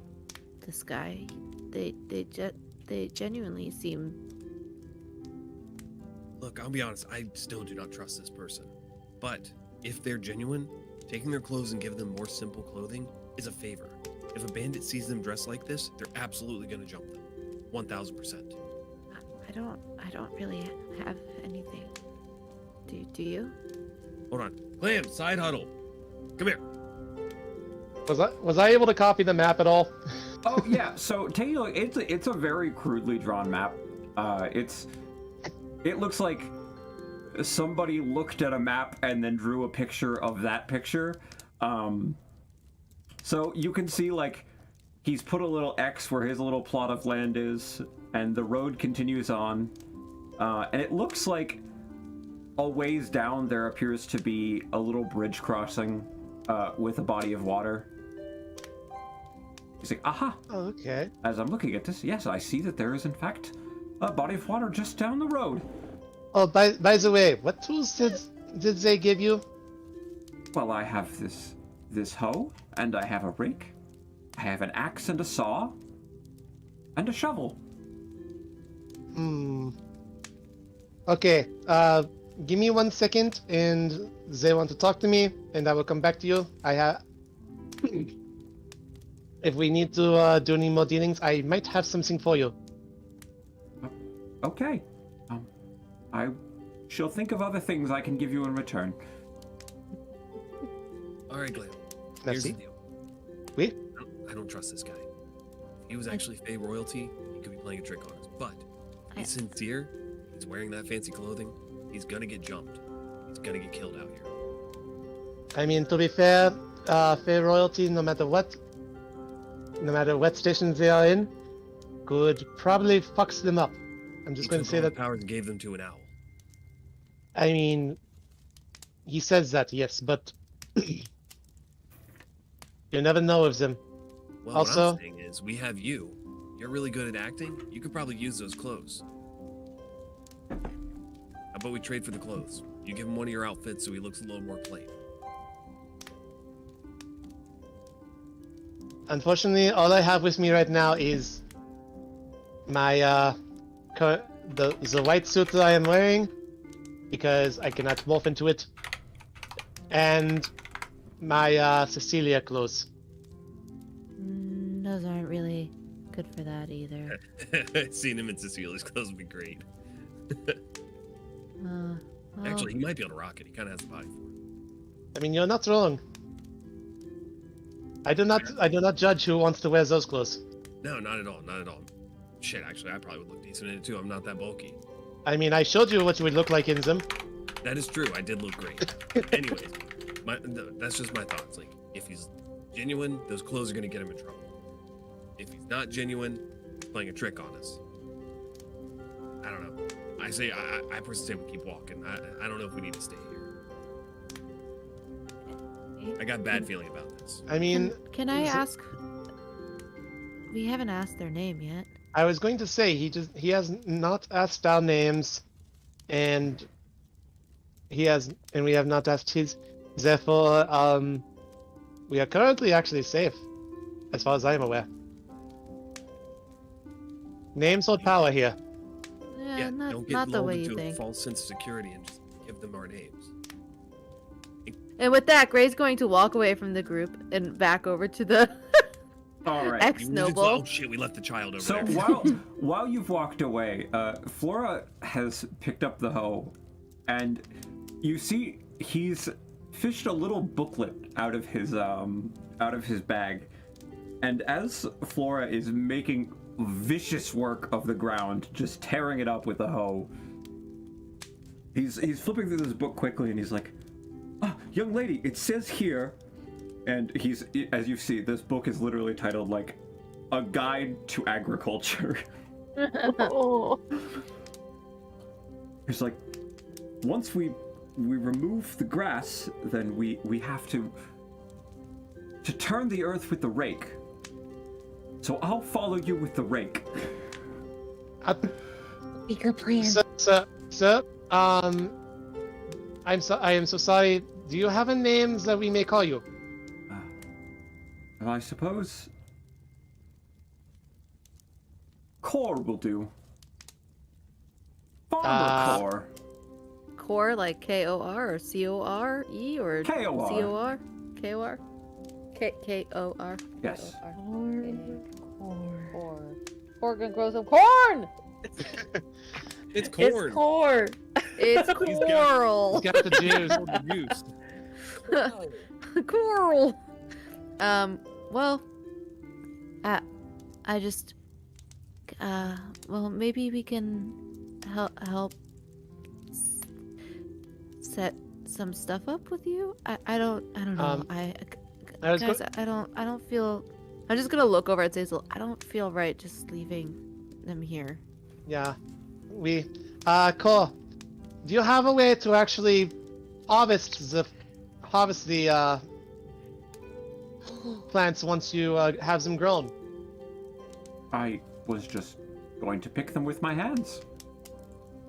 this guy. They genuinely seem. Look, I'll be honest, I still do not trust this person. But if they're genuine, taking their clothes and giving them more simple clothing is a favor. If a bandit sees them dressed like this, they're absolutely going to jump them. 1000%. I don't really have anything. Do you? Hold on. Clam, side huddle. Come here. Was I able to copy the map at all? Oh yeah, so taking a look, it's a very crudely drawn map. It looks like somebody looked at a map and then drew a picture of that picture. So you can see like he's put a little X where his little plot of land is, and the road continues on. And it looks like a ways down there appears to be a little bridge crossing with a body of water. He's like, aha! Oh, okay. As I'm looking at this, yes, I see that there is in fact a body of water just down the road. Oh, by the way, what tools did they give you? Well, I have this hoe, and I have a rake. I have an axe and a saw, and a shovel. Okay, give me 1 second, and they want to talk to me, and I will come back to you. If we need to do any more dealings, I might have something for you. Okay. I shall think of other things I can give you in return. All right, Glam. Here's the Merci. deal. Oui? I don't trust this guy. If he was actually Fey royalty, he could be playing a trick on us. But he's sincere. He's wearing that fancy clothing. He's gonna get jumped. He's gonna get killed out here. I mean, to be fair, fair royalty, no matter what stations they are in, could probably fucks them up. I'm just going to say that. Powers and gave them to an owl. I mean, he says that, yes, but you never know with them. Well, Also- what I'm saying is, we have you. You're really good at acting. You could probably use those clothes. How about we trade for the clothes? You give him one of your outfits so he looks a little more plain. Unfortunately, all I have with me right now is my the white suit that I am wearing, because I cannot morph into it, and my Cecilia clothes. Those aren't really good for that either. Seeing him in Cecilia's clothes would be great. Well, Actually, he might be able to rock it. He kind of has the body for it. I mean, you're not wrong. I do not judge who wants to wear those clothes. No, not at all. Not at all. Shit, actually, I probably would look decent in it too. I'm not that bulky. I mean, I showed you what you would look like in them. That is true. I did look great. Anyways, that's just my thoughts. Like, if he's genuine, those clothes are gonna get him in trouble. If he's not genuine, he's playing a trick on us. I don't know. I personally say we keep walking. I don't know if we need to stay here. I got a bad feeling about this. I mean, can I ask? We haven't asked their name yet. I was going to say he has not asked our names, and we have not asked his. Therefore, we are currently actually safe, as far as I am aware. Names hold power here. Yeah, don't get not the lulled way you into a think. false sense of security and just give them our names. And with that, Gray's going to walk away from the group and back over to the All right. ex-noble. Oh shit, we left the child over So there. while you've walked away, Flora has picked up the hoe, and you see he's fished a little booklet out of his bag, and as Flora is making vicious work of the ground, just tearing it up with a hoe. He's flipping through this book quickly, and he's like, young lady, it says here, and as you see, this book is literally titled, like, A Guide to Agriculture. Oh. He's like, once we remove the grass, then we have to turn the earth with the rake. So I'll follow you with the rake. Bigger plan. Sir, I am so sorry. Do you have a name that we may call you? I suppose Core will do. Farmer Core. Core, like K-O-R or C-O-R-E or K-O-R. C-O-R? K-O-R? K-O-R? Yes. Core gonna grow some corn! It's corn. It's core. It's coral! He's got the juice. Coral! Well, I just, well, maybe we can help set some stuff up with you. I don't know. Guys, I don't feel. I'm just gonna look over at Zazel. I don't feel right just leaving them here. Yeah. Cole, do you have a way to actually harvest the plants once you have them grown? I was just going to pick them with my hands.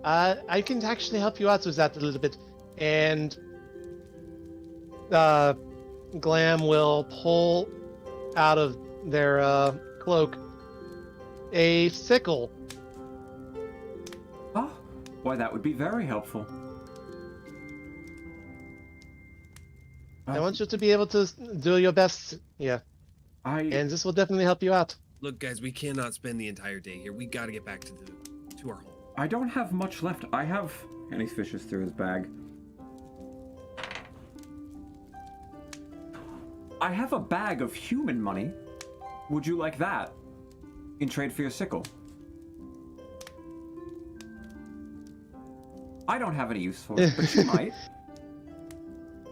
I can actually help you out with that a little bit. And Glam will pull out of their cloak a sickle. Oh, why that would be very helpful. I want you to be able to do your best. Yeah. And this will definitely help you out. Look, guys, we cannot spend the entire day here. We gotta get back to our home. I don't have much left. I have... And he fishes through his bag. I have a bag of human money. Would you like that? In trade for your sickle. I don't have any use for it, but you might.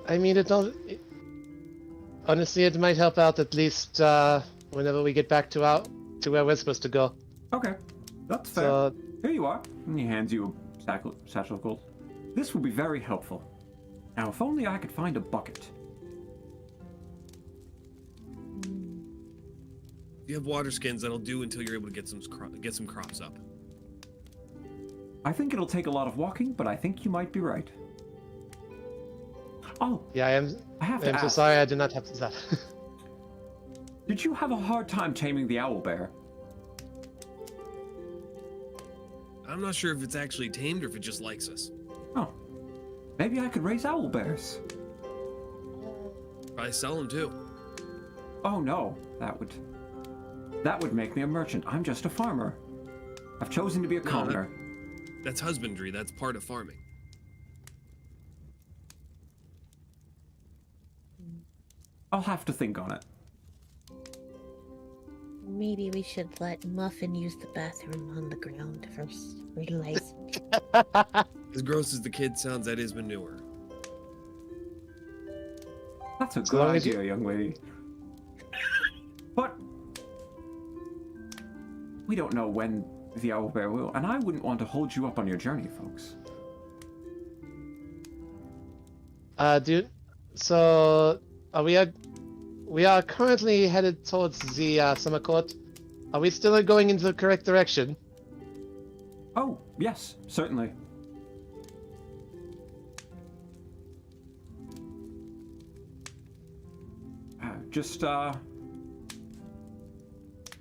I mean, honestly, it might help out at least whenever we get back to where we're supposed to go. Okay, that's fair. So, here you are. And he hands you a satchel of gold. This will be very helpful. Now, if only I could find a bucket. If you have water skins, that'll do until you're able to get some crops up. I think it'll take a lot of walking, but I think you might be right. Oh, yeah, I have to I'm so ask. sorry I did not have that. Did you have a hard time taming the owlbear? I'm not sure if it's actually tamed or if it just likes us. Oh, maybe I could raise owlbears. Probably sell them too. Oh no, that would make me a merchant. I'm just a farmer. I've chosen to be a commoner. That's husbandry. That's part of farming. I'll have to think on it. Maybe we should let Muffin use the bathroom on the ground first. Realize. As gross as the kid sounds, that is manure. That's a As good long as idea, young lady. But we don't know when the owlbear will, and I wouldn't want to hold you up on your journey, folks. Dude, so we are currently headed towards the summer court. Are we still going in the correct direction? Oh, yes, certainly.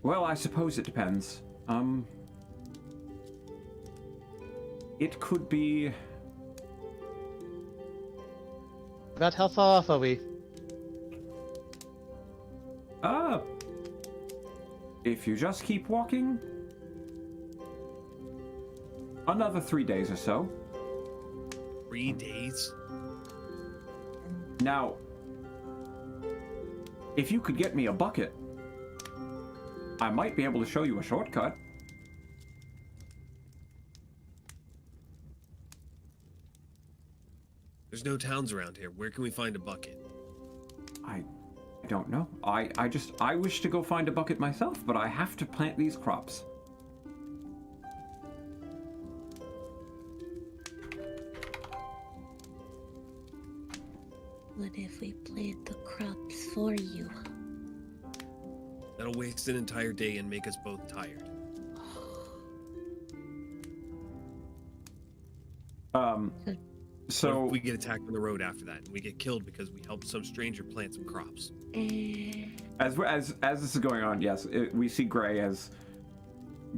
Well, I suppose it depends. It could be... About how far off are we? If you just keep walking, another 3 days or so. 3 days? Now, if you could get me a bucket, I might be able to show you a shortcut. There's no towns around here. Where can we find a bucket? I don't know. I wish to go find a bucket myself, but I have to plant these crops. What if we plant the crops for you? That'll waste an entire day and make us both tired. So What if we get attacked on the road after that, and we get killed because we helped some stranger plant some crops. as this is going on, yes, we see Gray has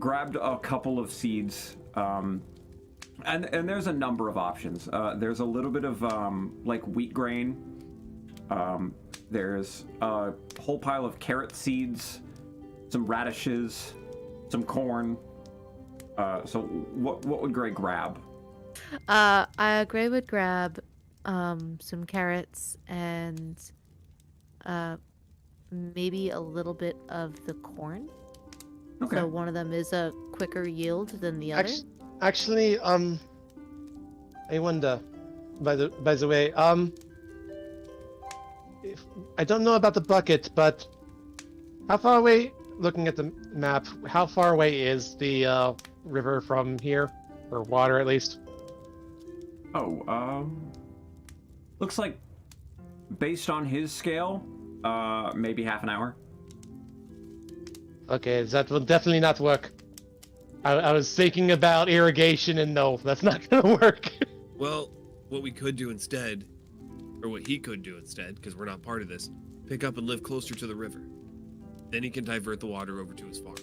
grabbed a couple of seeds, and there's a number of options. There's a little bit of like wheat grain. There's a whole pile of carrot seeds, some radishes, some corn. So what would Gray grab? Gray would grab some carrots and maybe a little bit of the corn. Okay. So one of them is a quicker yield than the other. Actually, I wonder. By the way, I don't know about the bucket, but how far away? Looking at the map, how far away is the river from here, or water at least? Oh, looks like based on his scale, maybe half an hour. Okay, that will definitely not work. I was thinking about irrigation, and no, that's not gonna work. Well, what we could do instead, or what he could do instead, because we're not part of this, pick up and live closer to the river. Then he can divert the water over to his farm.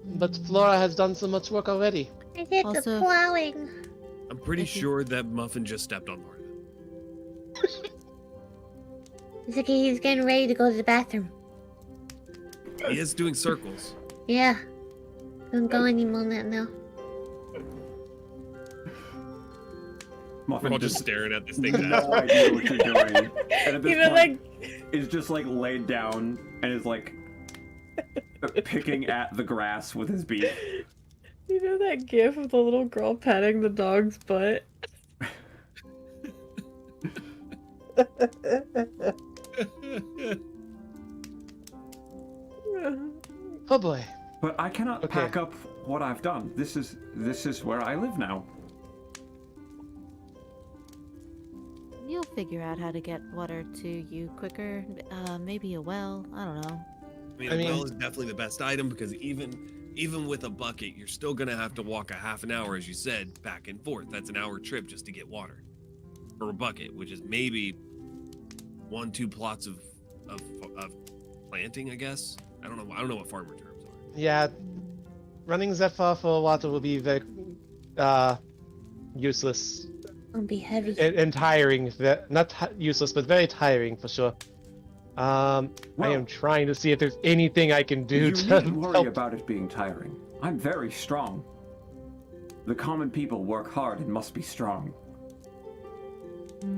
But Flora has done so much work already. I did Also- the plowing. I'm pretty Thank you. sure that Muffin just stepped on part of it. It's okay, he's getting ready to go to the bathroom. He is doing circles. Yeah. Don't go any moment now. We're Muffin all just staring at this thing. no idea what you're doing, and at this You know, point, like, is just like laid down and is like picking at the grass with his beak. you know that gif of the little girl patting the dog's butt? Oh boy. But I cannot Okay. pack up what I've done. This is where I live now. You'll figure out how to get water to you quicker. Maybe a well. I don't know. I I mean, mean- a well is definitely the best item because even with a bucket, you're still gonna have to walk a half an hour, as you said, back and forth. That's an hour trip just to get water for a bucket, which is maybe 1-2 plots of planting, I guess. I don't know what farmer terms are. Yeah, running that far for water will be very useless Don't be heavy. and tiring. Not useless, but very tiring for sure. I Well- am trying to see if there's anything I can do You to needn't worry help. about it being tiring. I'm very strong. The common people work hard and must be strong.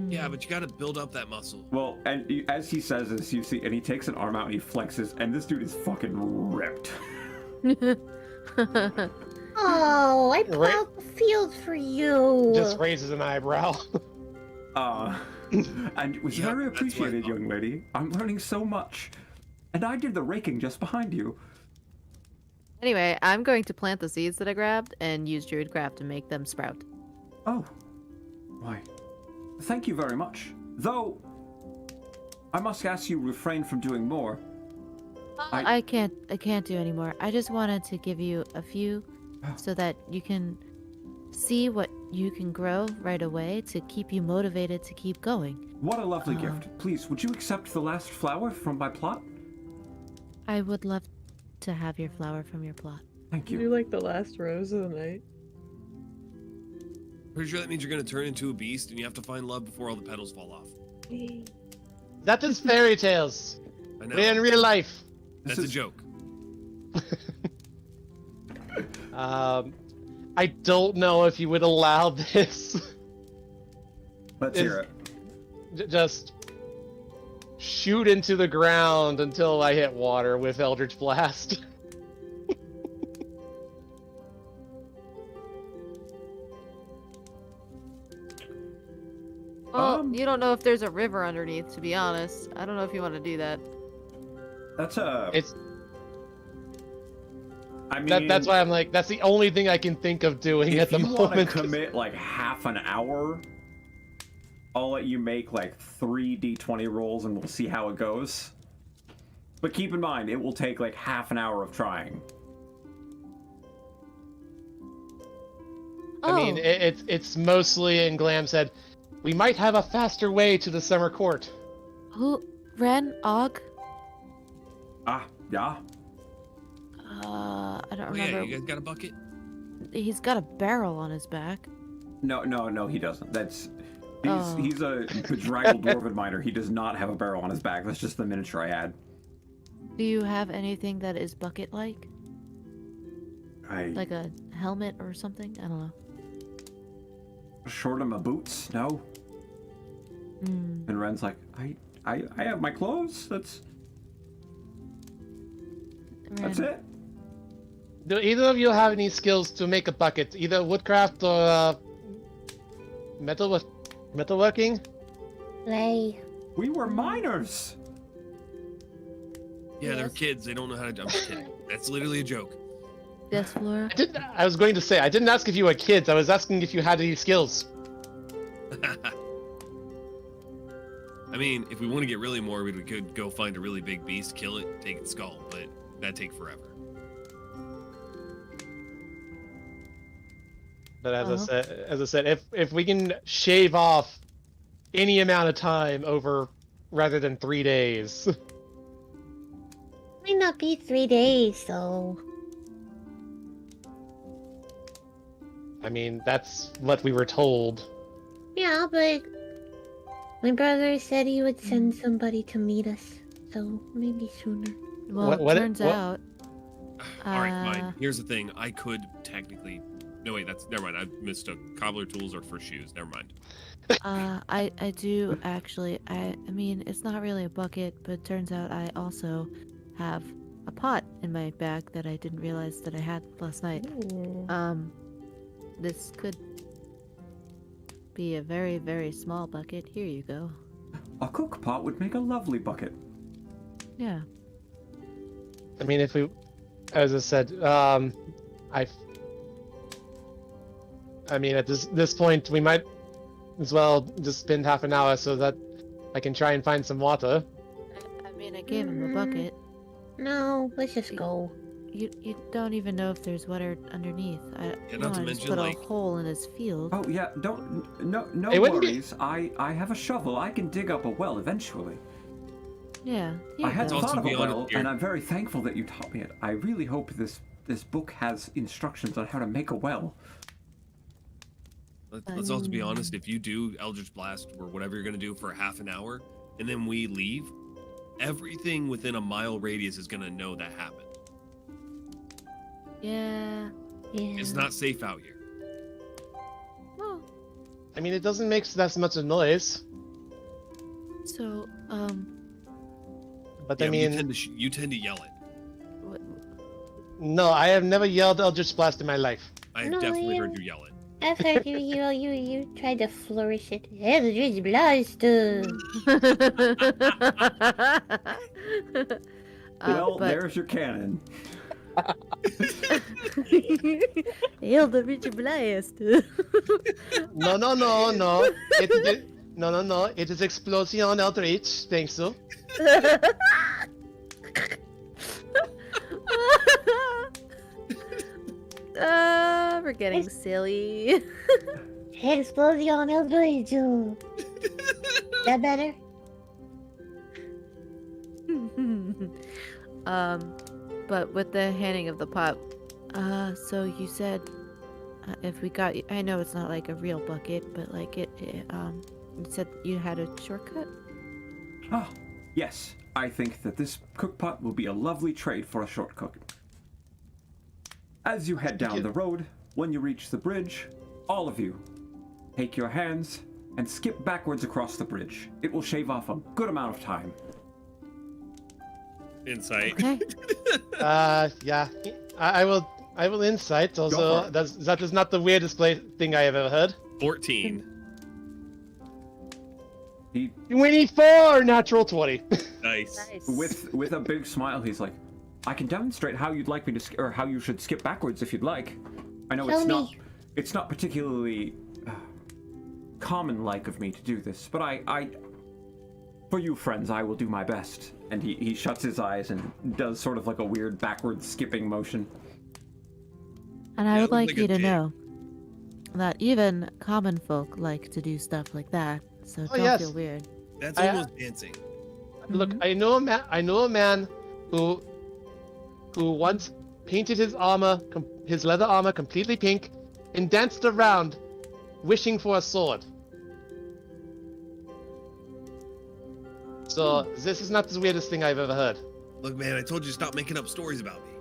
Yeah, but you gotta build up that muscle. Well, and as he says this, you see, and he takes an arm out and he flexes, and this dude is fucking ripped. Oh, I Right. plowed the field for you. Just raises an eyebrow. And it was Yep, very that's what I appreciated, thought. young lady. I'm learning so much. And I did the raking just behind you. Anyway, I'm going to plant the seeds that I grabbed and use Druidcraft to make them sprout. Oh. Why? Thank you very much. Though, I must ask you refrain from doing more. I can't do anymore. I just wanted to give you a few so that you can see what you can grow right away to keep you motivated to keep going. What a lovely gift. Please, would you accept the last flower from my plot? I would love to have your flower from your plot. Thank You're you. like the last rose of the night. Pretty sure that means you're gonna turn into a beast and you have to find love before all the petals fall off. That is fairy tales. I know. We're in real life. That's This a is- joke. I don't know if you would allow this. Let's is- hear it. Just shoot into the ground until I hit water with Eldritch Blast. Well, you don't know if there's a river underneath, to be honest. I don't know if you want to do that. That's a. It's I mean, that's why I'm like, that's the only thing I can think of doing at the if you want to moment. commit like half an hour, I'll let you make like 3 d20 rolls and we'll see how it goes. But keep in mind, it will take like half an hour of trying. I mean, it's mostly, and Glam said, we might have a faster way to the summer court. Who? Rynn? Og? Ah, yeah. I don't Oh, remember. yeah, you guys got a bucket? He's got a barrel on his back. No, he doesn't. Oh. He's a bedraggled dwarven miner. He does not have a barrel on his back. That's just the miniature I had. Do you have anything that is bucket-like? Like a helmet or something? I don't know. Short of my boots, no. And Ren's like, I have my clothes. That's it. Do either of you have any skills to make a bucket? Either woodcraft or metalworking? Play. We were miners. Yeah, they're Yes. kids. They don't know how to. I'm just kidding. That's literally a joke. Yes, Flora? I was going to say, I didn't ask if you were kids. I was asking if you had any skills. I mean, if we want to get really morbid, we could go find a really big beast, kill it, take its skull, but that'd take forever. But as I said, if we can shave off any amount of time over rather than 3 days. Might not be 3 days, though. I mean, that's what we were told. Yeah, but my brother said he would send somebody to meet us, so maybe sooner. Well, What- turns what- out... All right, fine. Here's the thing. I could technically. No, wait. Never mind. I mistook. Cobbler tools are for shoes. Never mind. I do actually. I mean, it's not really a bucket, but turns out I also have a pot in my bag that I didn't realize that I had last night. This could be a very, very small bucket. Here you go. A cook pot would make a lovely bucket. Yeah. I mean, if we, as I said, I mean, at this point, we might as well just spend half an hour so that I can try and find some water. I mean, I gave him a bucket. No, let's just go. You don't even know if there's water underneath. I not don't to wanna just mention, put like- a hole in his field. Oh yeah, no It wouldn't be- worries. I have a shovel. I can dig up a well eventually. Yeah. Here I you had go. Also, thought of be a honest well, here- and I'm very thankful that you taught me it. I really hope this book has instructions on how to make a well. Let's also be honest. If you do Eldritch Blast or whatever you're gonna do for half an hour, and then we leave, everything within a mile radius is gonna know that happened. Yeah. Yeah. It's not safe out here. Well, I mean, it doesn't make that much of noise. so, But Yeah, I but mean, you tend to yell it. what, no, I have never yelled Eldritch Blast in my life. I have No, definitely yeah. heard you yell it. I've heard you tried to flourish it. Eldritch Blast. Well, but there's your cannon. Eldritch Blast. No. No. It is Explosion Eldritch. Thanks, you. We're getting silly. Explosion Eldritch. That better? But with the handing of the pot, so you said if we got, I know it's not like a real bucket, but like you said you had a shortcut. Ah, yes. I think that this cookpot will be a lovely trade for a short cook. As you head down the road, when you reach the bridge, all of you, take your hands and skip backwards across the bridge. It will shave off a good amount of time. Insight. Okay. Yeah. I will insight. for Also, it. that is not the weirdest thing I have ever heard. 14. He 24, natural 20. Nice. with a big smile, he's like, I can demonstrate how you'd like me to or how you should skip backwards if you'd like. I know Show it's not particularly common like of me to do this, but I for you friends, I will do my best. And he shuts his eyes and does sort of like a weird backward skipping motion. And Yeah, I it would looks like like you a to jig. know that even common folk like to do stuff like that, so Oh, don't yes. feel weird. That's I- almost dancing. Look, Mhm. I know a man who once painted his his leather armor completely pink, and danced around, wishing for a sword. So this is not the weirdest thing I've ever heard. Look, man, I told you to stop making up stories about me.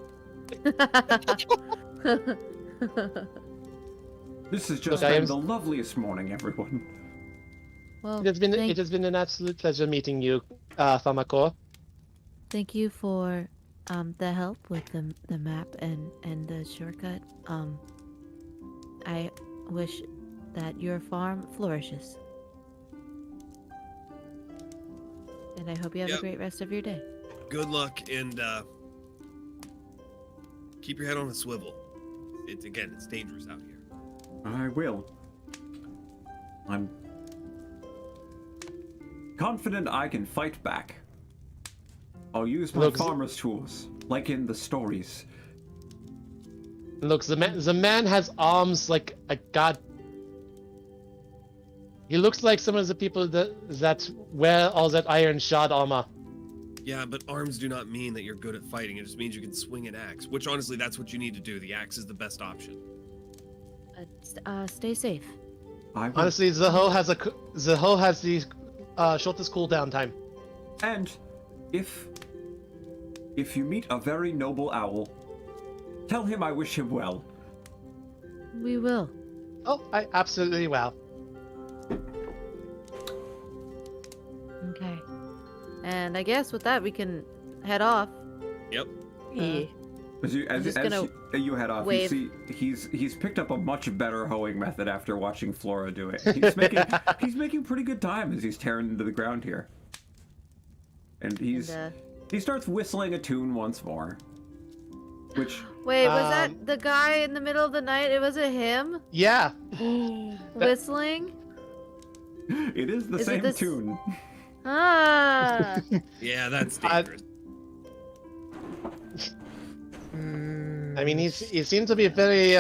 This has just Look, I been am- the loveliest morning, everyone. Well, It has been an absolute pleasure meeting you, Famako. thank you for the help with the map and the shortcut. I wish that your farm flourishes. And I hope you have Yep. a great rest of your day. Good luck and keep your head on a swivel. It's dangerous out here. I will. I'm confident I can fight back. I'll use my Look, farmer's tools, like in the stories. Look, the man has arms like a god. He looks like some of the people that wear all that iron shod armor. Yeah, but arms do not mean that you're good at fighting. It just means you can swing an axe, which honestly, that's what you need to do. The axe is the best option. Stay safe. I will. Honestly, the hoe has the shortest cooldown time. And if you meet a very noble owl, tell him I wish him well. We will. Oh, I absolutely will. Okay. And I guess with that we can head off. Yep. Yeah. As just gonna you head off, wave. you see he's picked up a much better hoeing method after watching Flora do it. He's making pretty good time as he's tearing into the ground here. And he starts whistling a tune once more. Which Wait, was that Um, the guy in the middle of the night? It wasn't him Yeah. whistling? it is the Is it same this- tune. Ah. Yeah, that's I- dangerous. I mean, he seemed to be very.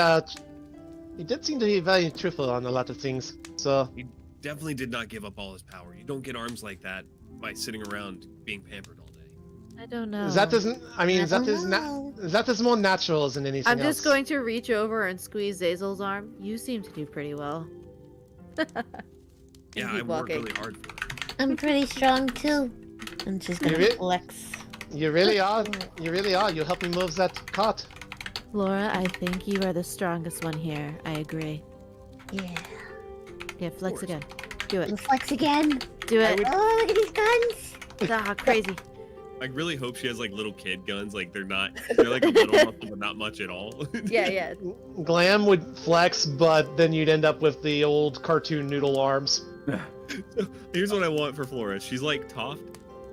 He did seem to be very truthful on a lot of things. So Definitely did not give up all his power. You don't get arms like that by sitting around being pampered all day. I don't know. that isn't. I mean, I that don't is know. that is more natural than anything I'm else. just going to reach over and squeeze Zazel's arm. You seem to do pretty well. Yeah, keep I worked walking. really hard for it. I'm pretty strong too. I'm just gonna You're flex. You really are. You really are. You helped me move that cart. Laura, I think you are the strongest one here. I agree. Yeah. Yeah, flex course. again. Do it. And flex again. Do it. Oh, look at these guns. Ah, crazy. I really hope she has like little kid guns. Like they're like a little muscle, but not much at all. Yeah, yeah. Glam would flex, but then you'd end up with the old cartoon noodle arms. Here's what I want for Flora. She's like Toft,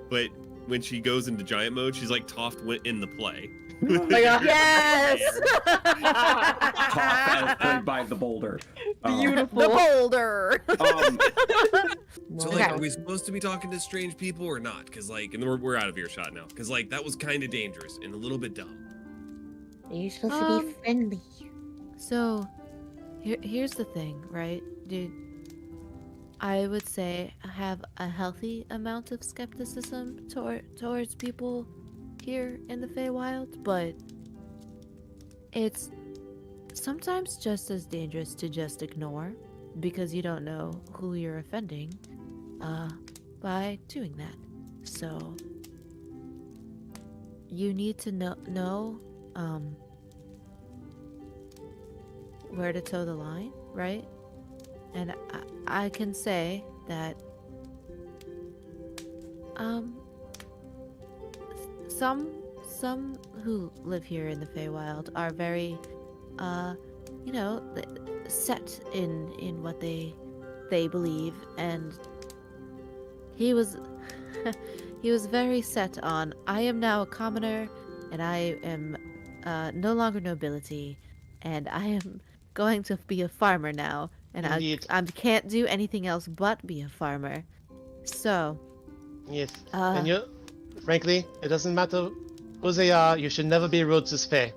but when she goes into giant mode, she's like Toft went in the play. Oh my god. Yes! Tough as played by the boulder. Beautiful. The boulder! So like, are we supposed to be talking to strange people or not? Because like, and we're out of earshot now. Because like, that was kind of dangerous and a little bit dumb. You're supposed to be friendly. So, here's the thing, right? Dude, I would say I have a healthy amount of skepticism towards people here in the Feywild, but it's sometimes just as dangerous to just ignore because you don't know who you're offending by doing that. So you need to know where to toe the line, right? And I can say that some who live here in the Feywild are very, set in what they believe, and he was he was very set on, I am now a commoner, and I am no longer nobility, and I am going to be a farmer now, and Indeed. I can't do anything else but be a farmer. So, Yes. And you, frankly, it doesn't matter who they are. You should never be rude to Fae.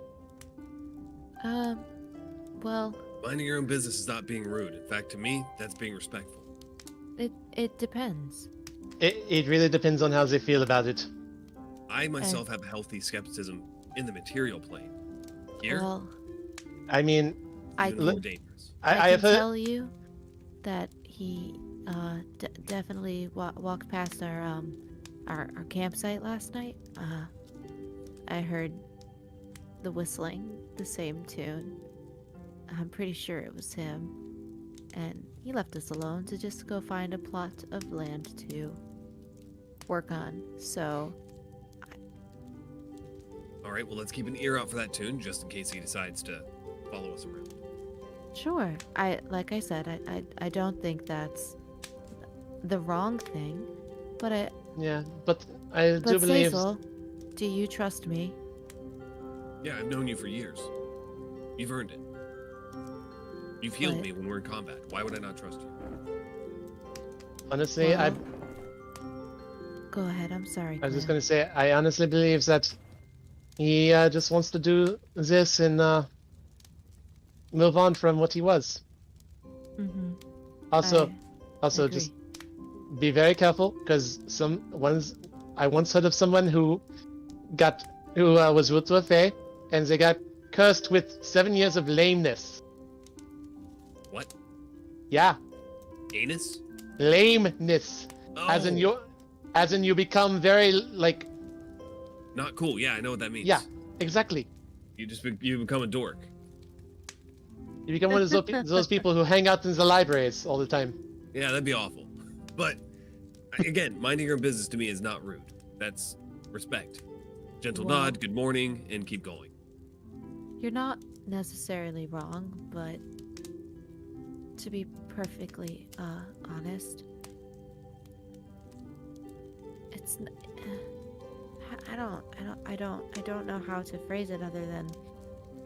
well, Minding your own business is not being rude. In fact, to me, that's being respectful. it depends. It really depends on how they feel about it. I myself have healthy skepticism in the material plane. Here, Well, I mean, I even more can, dangerous. I I have can heard. tell you that he definitely walked past our campsite last night. I heard the whistling, the same tune. I'm pretty sure it was him. And he left us alone to just go find a plot of land to work on. So, All right, well, let's keep an ear out for that tune, just in case he decides to follow us around. sure. Like I said, I don't think that's the wrong thing, but Yeah, but I do But believe. Cecil, do you trust me? Yeah, I've known you for years. You've earned it. You've healed But- me when we're in combat. Why would I not trust you? Honestly, Well, Go ahead. I'm sorry. I was just Claire. gonna say, I honestly believe that he just wants to do this and move on from what he was. Mhm. Also, I just agree. be very careful, because I once heard of someone who was rude to a fae, and they got cursed with 7 years of lameness. What? Yeah, Anus? lameness, Oh, as in you become very like. not cool. Yeah, I know what that means. Yeah, exactly. You become a dork. You become one of those people who hang out in the libraries all the time. Yeah, that'd be awful. But again, minding your own business to me is not rude. That's respect. Gentle Well- nod, good morning, and keep going. You're not necessarily wrong, but to be perfectly honest, it's I don't know how to phrase it other than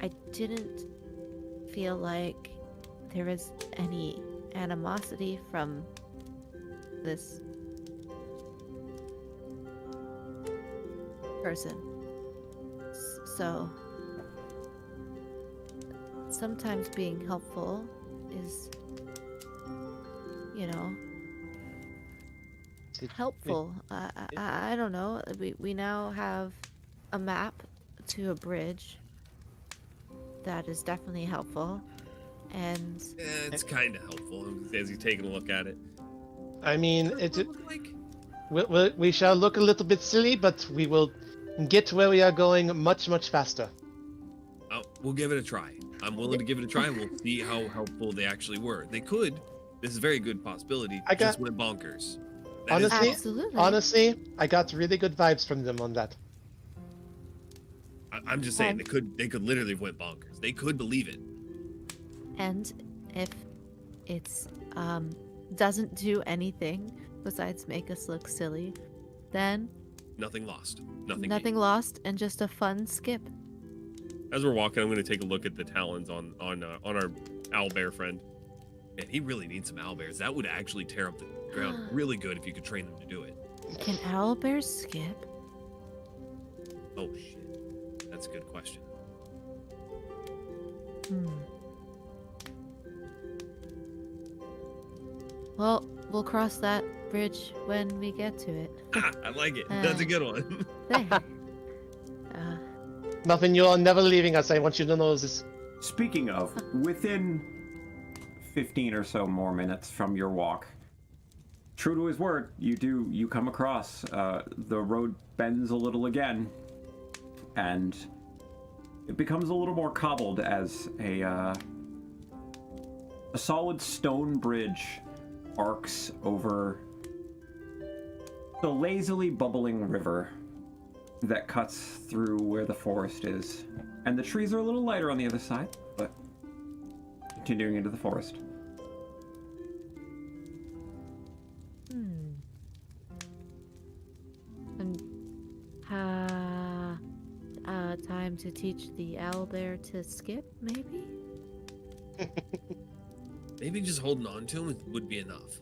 I didn't feel like there was any animosity from this person. So sometimes being helpful is, helpful. I don't know. We now have a map to a bridge that is definitely helpful, and It's kind of helpful as he's taking a look at it. I mean, What does it look like? we shall look a little bit silly, but we will get where we are going much, much faster. Oh, we'll give it a try. I'm willing to give it a try, and we'll see how helpful they actually were. They could. This is a very good possibility. Just went bonkers. That is Honestly- absolutely. Honestly, I got really good vibes from them on that. I'm just saying they could literally have went bonkers. They could believe it. And if it's doesn't do anything besides make us look silly, then Nothing lost. Nothing. nothing lost and just a fun skip. gained. As we're walking, I'm going to take a look at the talons on our owlbear friend. And he really needs some owlbears. That would actually tear up the ground really good if you could train them to do it. Can owlbears skip? Oh shit, that's a good question. Well, we'll cross that bridge when we get to it. I like it. That's a good one. There. Muffin, you are never leaving us. I want you to know this. Speaking of, within 15 or so more minutes from your walk, true to his word, you come across the road bends a little again, and it becomes a little more cobbled as a solid stone bridge arcs over the lazily bubbling river that cuts through where the forest is. And the trees are a little lighter on the other side, but continuing into the forest. And time to teach the owlbear to skip, maybe? Maybe just holding on to him would be enough.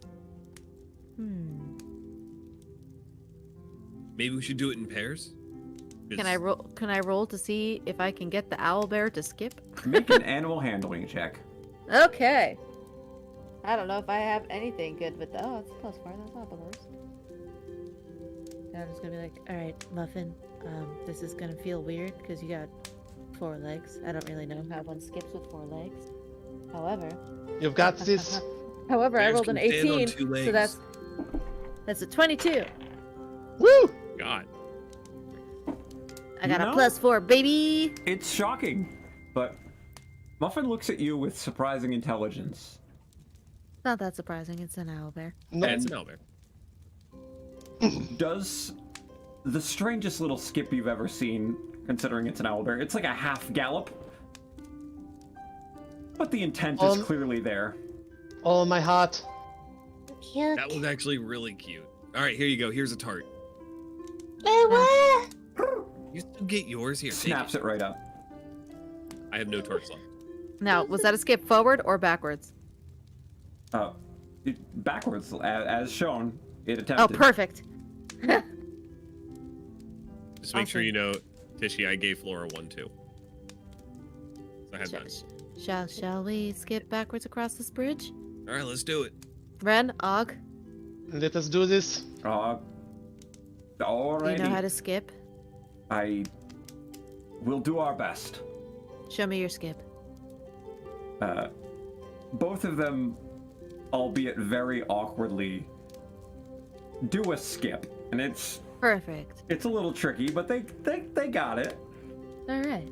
Maybe we should do it in pairs. Can I roll? Can I roll to see if I can get the owlbear to skip? Make an animal handling check. Okay. I don't know if I have anything good with that. Oh, it's +4. That's not the worst. And I'm just gonna be like, all right, Muffin. This is gonna feel weird because you got 4 legs. I don't really know how one skips with 4 legs. However, You've got this. I Bears rolled an can stand on 18, 2 legs. so that's a 22. Woo! God. I got You know? a +4, baby. It's shocking, but Muffin looks at you with surprising intelligence. Not that surprising. It's an owlbear. No, Yeah, it's an owlbear. Does the strangest little skip you've ever seen, considering it's an owlbear. It's like a half gallop, but the intent is clearly there. all in my heart. Cute. That was actually really cute. All right, here you go. Here's a tart. What? You still get yours here. Take Snaps it right up. I have no tarts left. Now, was that a skip forward or backwards? Backwards, as shown. It Oh, attempted. perfect. Just make sure Awesome. you know, Tishy, I gave Flora 1 too. So I had mine. Shall we skip backwards across this bridge? All right, let's do it. Ren, Og, Let us do this. Alrighty. do you know how to skip? I will do our best. Show me your skip. Both of them, albeit very awkwardly, do a skip, and it's Perfect. a little tricky, but they got it. All right.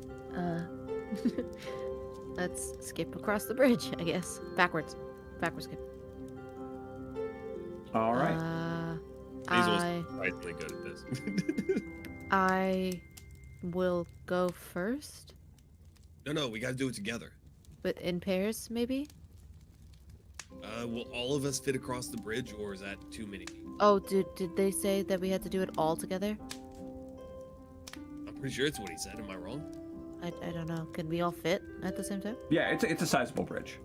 Let's skip across the bridge, I guess. Backwards. Backwards skip. All right. Hazel was surprisingly good at this. I will go first, No, we got to do it together. but in pairs, maybe? Will all of us fit across the bridge, or is that too many people? Oh, did they say that we had to do it all together? I'm pretty sure it's what he said. Am I wrong? I don't know. Can we all fit at the same time? Yeah, it's a sizable bridge.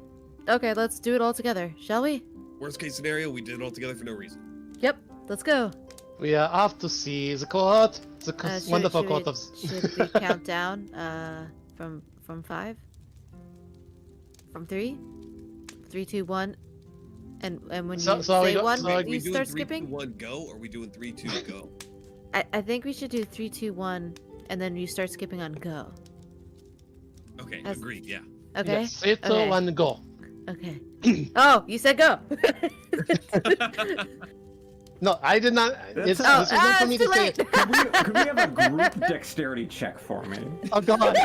Okay, let's do it all together, shall we? Worst case scenario, we did it all together for no reason. Yep, let's go. We are off to see the court. The wonderful should court we, of. Should we count down from 5? From 3? 3, 2, 1. And when you So say we 1, so Are you we doing start 3, skipping? 2, 1, go, or are we doing 3, 2, go? I think we should do 3, 2, 1, and then you start skipping on go. Okay, As- agreed, yeah. Okay? Yes, 3, 2, Okay. 1, go. Okay. Oh, you said go! No, I did not. That's- This Oh, was not for me it's to too say. late! Could we have a group dexterity check for me? Oh god.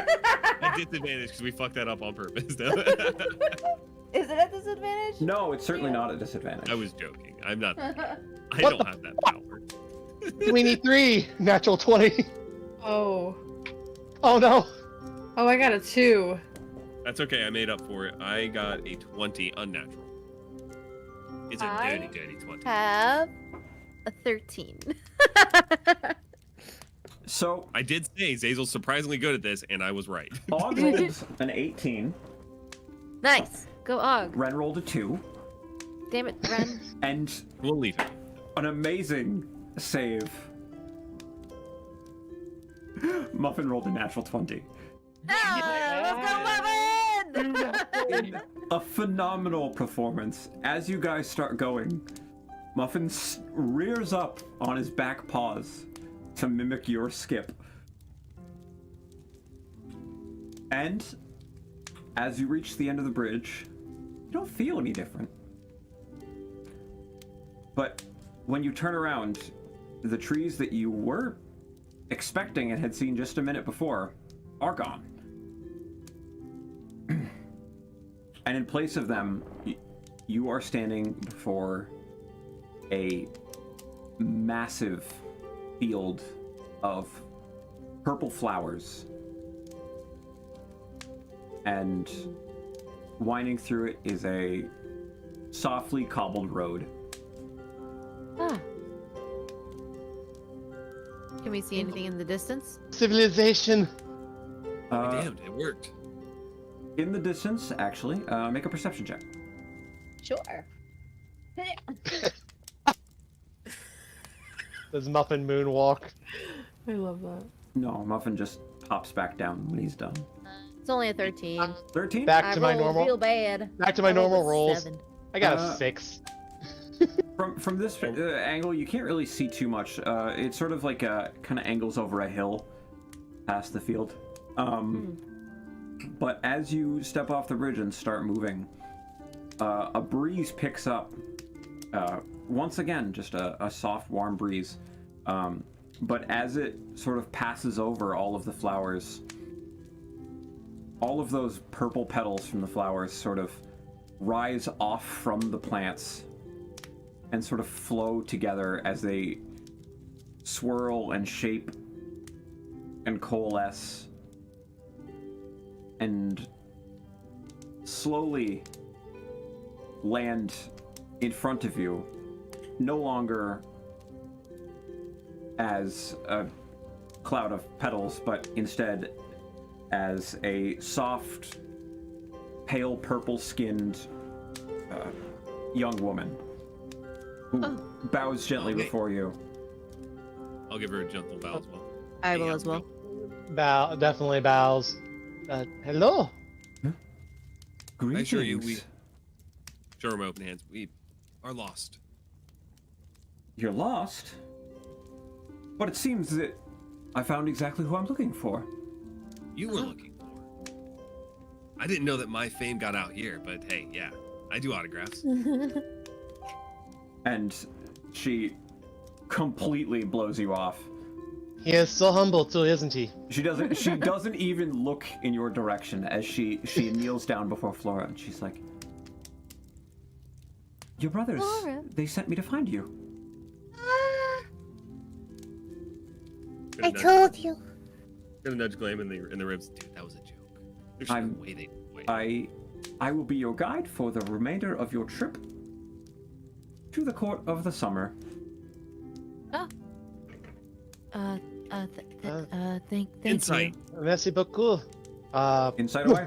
At disadvantage, because we fucked that up on purpose. Is it at disadvantage? No, it's certainly not a disadvantage. I was joking. I'm not. I What don't the have that power. 23, natural 20. Oh. Oh no. Oh, I got a 2. That's okay. I made up for it. I got a 20 unnatural. It's a I dirty 20. Have a 13. So, I did say Zazel's surprisingly good at this, and I was right. Og rolled an 18, Nice. Go Og. Ren rolled a 2, Damn it, Ren. and We'll leave it. an amazing save. Muffin rolled a natural 20. Let's go, Muffin! In a phenomenal performance. As you guys start going, Muffin rears up on his back paws to mimic your skip. And as you reach the end of the bridge, you don't feel any different. But when you turn around, the trees that you were expecting and had seen just a minute before are gone. And in place of them, you are standing before a massive field of purple flowers. And winding through it is a softly cobbled road. Ah. Can we see anything in the distance? Civilization. Damn, it worked. In the distance, actually, make a perception check. Sure. Does Muffin moonwalk? I love that. No, Muffin just pops back down when he's done. It's only a 13. 13? Back to my normal. Real bad. Back to my I rolled normal a rolls. 7. I got Uh, a 6. From this angle, you can't really see too much. It's sort of like kind of angles over a hill past the field. But as you step off the bridge and start moving, a breeze picks up. Once again, just a soft, warm breeze. But as it sort of passes over all of the flowers, all of those purple petals from the flowers sort of rise off from the plants and sort of flow together as they swirl and shape and coalesce and slowly land in front of you, no longer as a cloud of petals, but instead as a soft, pale purple-skinned young woman who bows gently before you. I'll give her a gentle bow as well. I Hey, will how's as it well. going? Definitely bows. Hello. I Greetings. assure you, we show her my open hands. We are lost. You're lost? But it seems that I found exactly who I'm looking for. You were looking for. I didn't know that my fame got out here, but hey, yeah, I do autographs. And she completely blows you off. He is so humble too, isn't he? She doesn't even look in your direction as she kneels down before Flora and she's like, "Your brothers, Flora. they sent me to find you." I told you. Gonna nudge Glam in the ribs. Dude, that was a joke. There's I'm- no way they wait. I will be your guide for the remainder of your trip to the court of the summer. Thank Insight. you. Merci beaucoup. Inside away.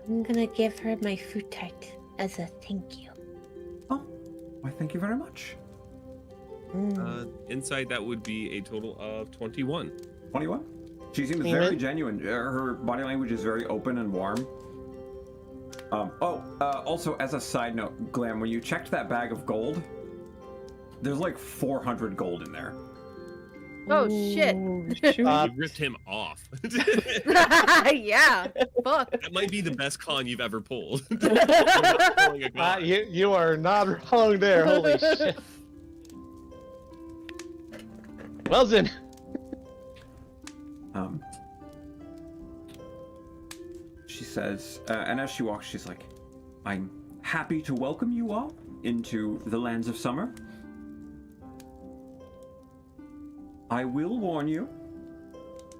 I'm gonna give her my fruit tart as a thank you. Oh, why thank you very much. Inside, that would be a total of 21. 21. She seems very genuine. Her body language is very open and warm. Also, as a side note, Glam, when you checked that bag of gold, there's like 400 gold in there. Oh, shit. Shoot. You ripped him off. Yeah. Fuck. That might be the best con you've ever pulled. Pulling a con. You are not wrong there. Holy shit. Well then. She says, and as she walks, she's like, "I'm happy to welcome you all into the lands of summer. I will warn you,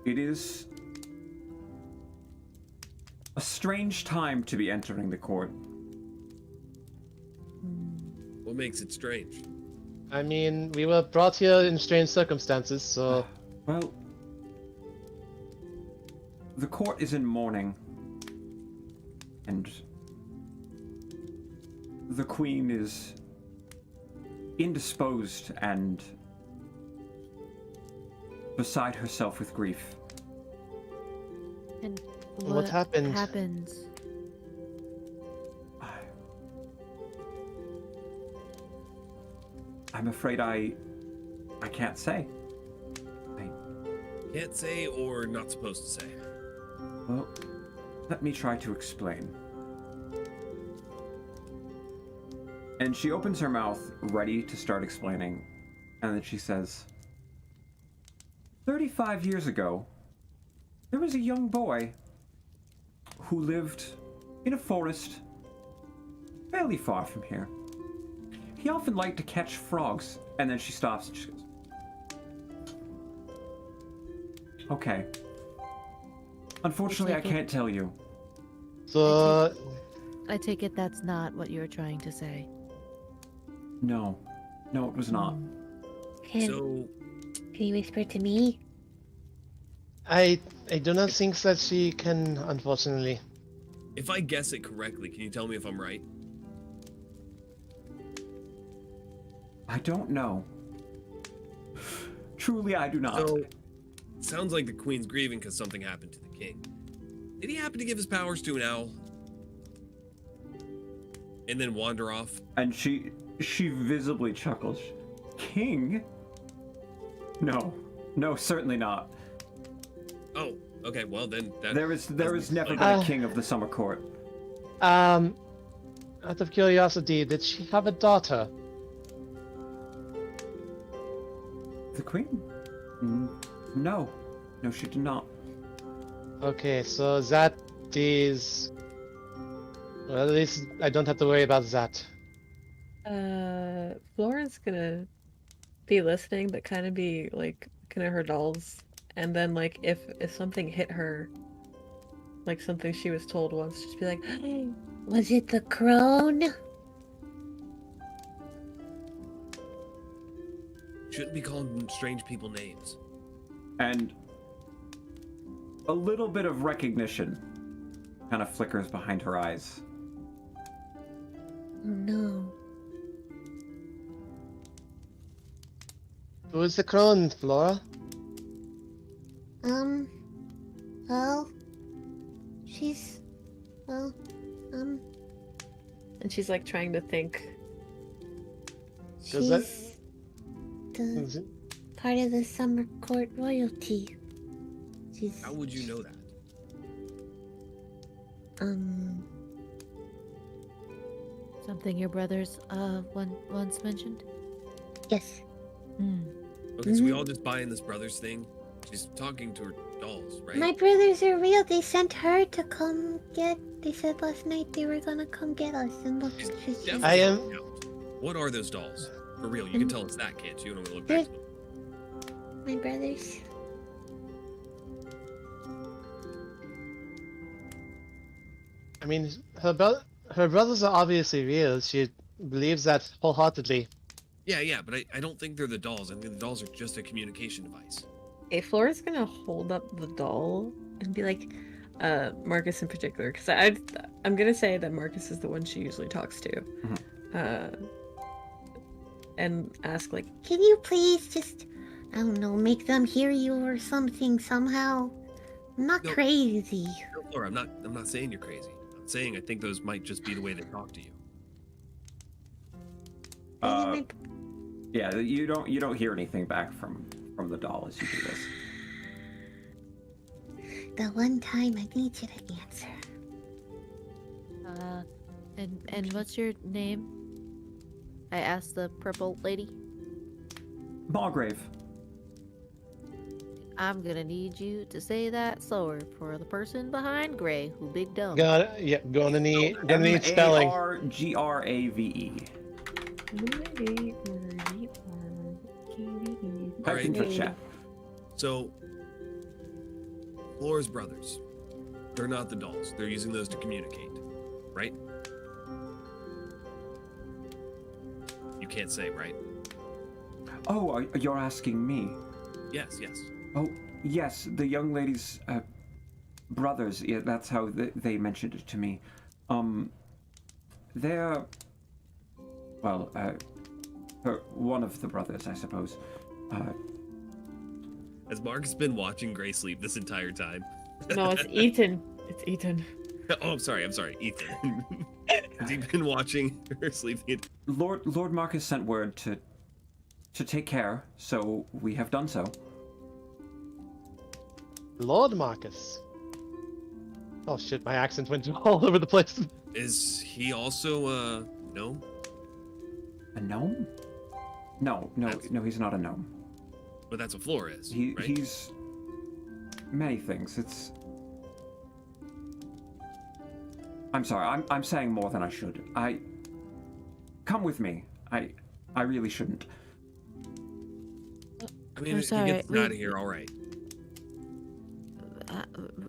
it is a strange time to be entering the court. What makes it strange? I mean, we were brought here in strange circumstances, so Well, the court is in mourning, and the queen is indisposed and beside herself with grief. And What happened? happens? I'm afraid I can't say. Can't say or not supposed to say. Well, let me try to explain. And she opens her mouth, ready to start explaining, and then she says, 35 years ago, there was a young boy who lived in a forest fairly far from here. He often liked to catch frogs, and then she stops and she goes, Okay. Unfortunately, I take it. can't tell you. So, I take it that's not what you were trying to say. No. No, it was not. Can, So, can you whisper to me? I do not think that she can, unfortunately. if I guess it correctly, can you tell me if I'm right? I don't know. Truly, I do not. So, sounds like the queen's grieving because something happened to the king. Did he happen to give his powers to an owl? And then wander off? And she visibly chuckles. King? No. No, certainly not. Oh, okay, well then that There is doesn't never explain been it. a king of the summer court. Out of curiosity, did she have a daughter? The queen? No. No, she did not. Okay, so that is... Well, at least I don't have to worry about that. Flora's gonna be listening, but kind of be like looking at her dolls, and then like if something hit her, like something she was told once, just be like, Was it the crone? Shouldn't be calling strange people names. And a little bit of recognition kind of flickers behind her eyes. Oh no. Who is the crone, Flora? Well, she's, well, and she's like trying to think. Does that- she's the part of the summer court royalty. She's, How would you know that? Something your brothers once mentioned? yes. Okay, so we all just buy in this brothers thing? She's talking to her dolls, right? My brothers are real. They sent her to come get. They said last night they were gonna come get us, and look, She's she's definitely I am- out. What are those dolls? For real, you can tell us that, can't you? And I'm gonna look back to them. my brothers. I mean, her brothers are obviously real. She believes that wholeheartedly. Yeah, but I don't think they're the dolls. I think the dolls are just a communication device. Hey, Flora's gonna hold up the doll and be like, Marcus in particular, because I'm gonna say that Marcus is the one she usually talks to, and ask like, Can you please just, I don't know, make them hear you or something somehow? I'm not No. crazy. No, Flora, I'm not saying you're crazy. I'm saying I think those might just be the way they talk to you. Maybe Yeah, you don't hear anything back from the doll as you do this. the one time I need you to answer. And what's your name? I asked the purple lady. Margrave. I'm gonna need you to say that slower for the person behind Gray who big dumb. Gonna need spelling. Margrave. Type Alright. into chat. So, Flora's brothers, they're not the dolls. They're using those to communicate, right? You can't say, right? Oh, you're asking me? Yes. Oh, yes, the young lady's brothers. Yeah, that's how they mentioned it to me. They're, well, one of the brothers, I suppose. Has Marcus been watching Gray sleep this entire time? no, it's Ethan. It's Ethan. Oh, I'm sorry, Ethan. Has he been watching her sleep? Lord Marcus sent word to take care, so we have done so. Lord Marcus. Oh shit, my accent went all over the place. Is he also gnome? A gnome? No, he's not a gnome. But that's what Flora is, right? He's many things. I'm sorry. I'm saying more than I should. Come with me. I really shouldn't. I mean, I'm if sorry, he gets out of here, all right.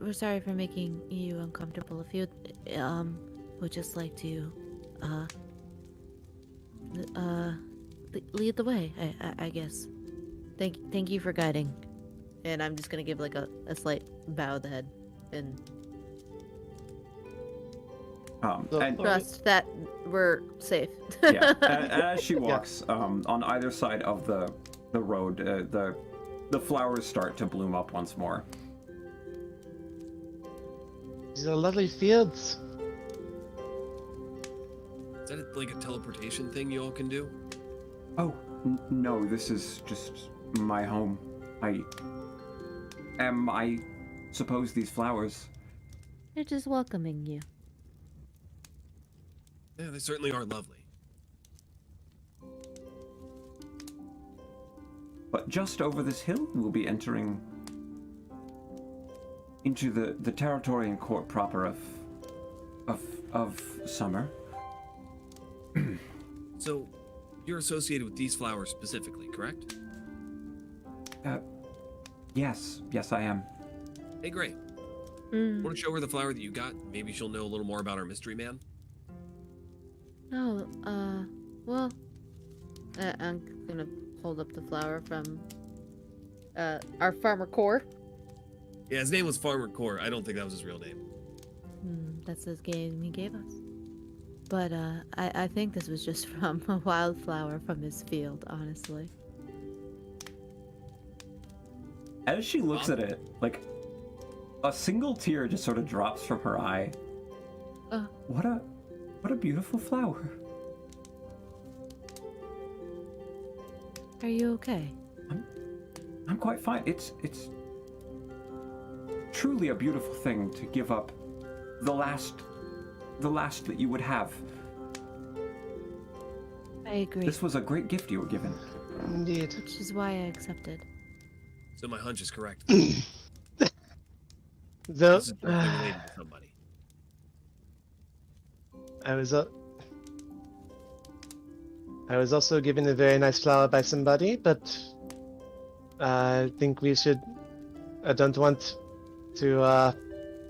we're sorry for making you uncomfortable. If you would just like to lead the way, I guess. Thank you for guiding. And I'm just gonna give like a slight bow of the head and and trust that we're safe. yeah, and as she walks on either side of the road, the flowers start to bloom up once more. These are lovely fields. Is that like a teleportation thing you all can do? Oh, no, this is just my home. I suppose these flowers. They're just welcoming you. Yeah, they certainly are lovely. But just over this hill, we'll be entering into the territory and court proper of summer. So, you're associated with these flowers specifically, correct? Yes, I am. Hey, great. Want to show her the flower that you got? Maybe she'll know a little more about our mystery man. No, well, I'm gonna hold up the flower from our farmer Core. Yeah, his name was Farmer Core. I don't think that was his real name. That's his game he gave us. But I think this was just from a wildflower from his field, honestly. As she looks at it, like a single tear just sort of drops from her eye. What a beautiful flower. Are you okay? I'm quite fine. It's truly a beautiful thing to give up the last that you would have. I agree. This was a great gift you were given. Indeed. Which is why I accepted. So my hunch is correct. The This is directly related to somebody. I was also given a very nice flower by somebody, but I think we should. I don't want to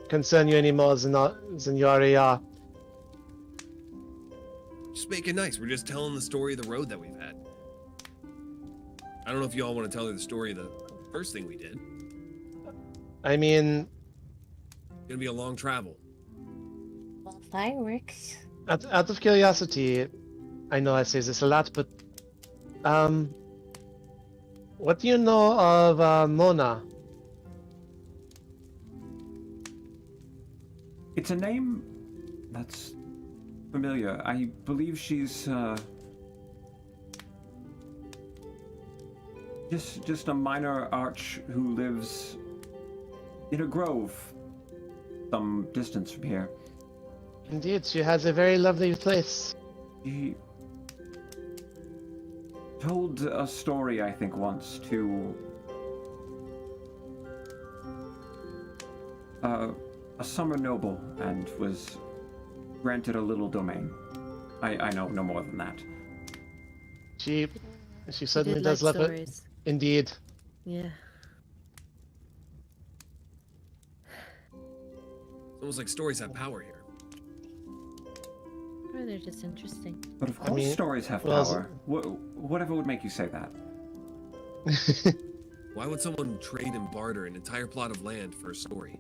concern you any more than you already are. Just make it nice. We're just telling the story of the road that we've had. I don't know if you all want to tell her the story of the first thing we did. I mean, It's gonna be a long travel. Well, fireworks. out of curiosity, I know I say this a lot, but what do you know of Mona? It's a name that's familiar. I believe she's just a minor arch who lives in a grove some distance from here. Indeed, she has a very lovely place. She told a story, I think, once to a summer noble and was granted a little domain. I know no more than that. She certainly did does like love it. stories. Indeed. Yeah. It's almost like stories have power here. Or they're just interesting. But of course, mean, stories have well, power. Whatever would make you say that? Why would someone trade and barter an entire plot of land for a story?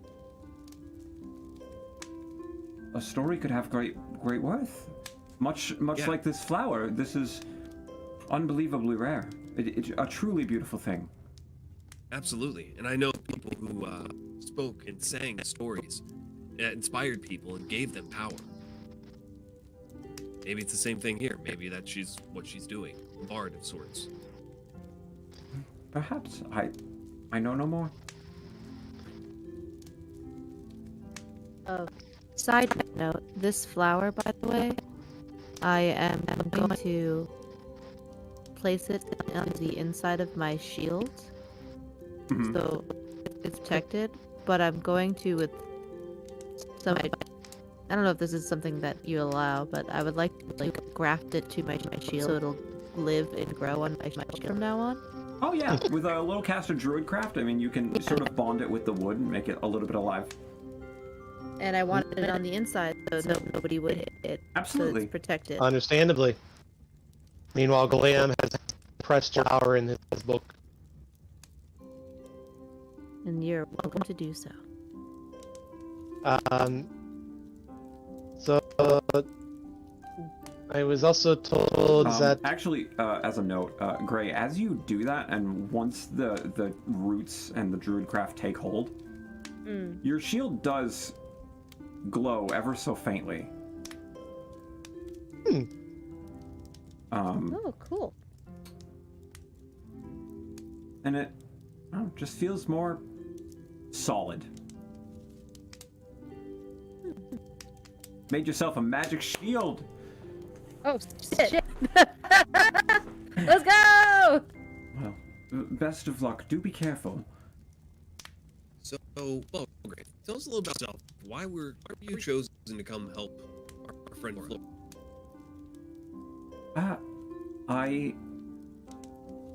A story could have great worth. Much Yeah. like this flower, this is unbelievably rare. It's a truly beautiful thing. Absolutely. And I know people who spoke and sang stories that inspired people and gave them power. Maybe it's the same thing here. Maybe that's what she's doing. A bard of sorts. Perhaps. I know no more. Side note, this flower, by the way, I am going to place it on the inside of my shield, Mhm. so it's protected, but I'm going to, with some, I don't know if this is something that you allow, but I would like to graft it to my shield so it'll live and grow on my shield from now on. Oh yeah, with a little cast of Druidcraft, I mean, you can sort of bond it with the wood and make it a little bit alive. And I wanted it on the inside so nobody would hit it. Absolutely. So it's protected. Understandably. Meanwhile, Galeam has pressed your power in his book. And you're welcome to do so. So I was also told that Actually, as a note, Gray, as you do that, and once the roots and the Druidcraft take hold, your shield does glow ever so faintly. Oh, cool. And it just feels more solid. Made yourself a magic shield. Oh, shit. Let's go! Well, best of luck. Do be careful. So, well, great. Tell us a little about yourself. Why were you chosen to come help our friend Flo?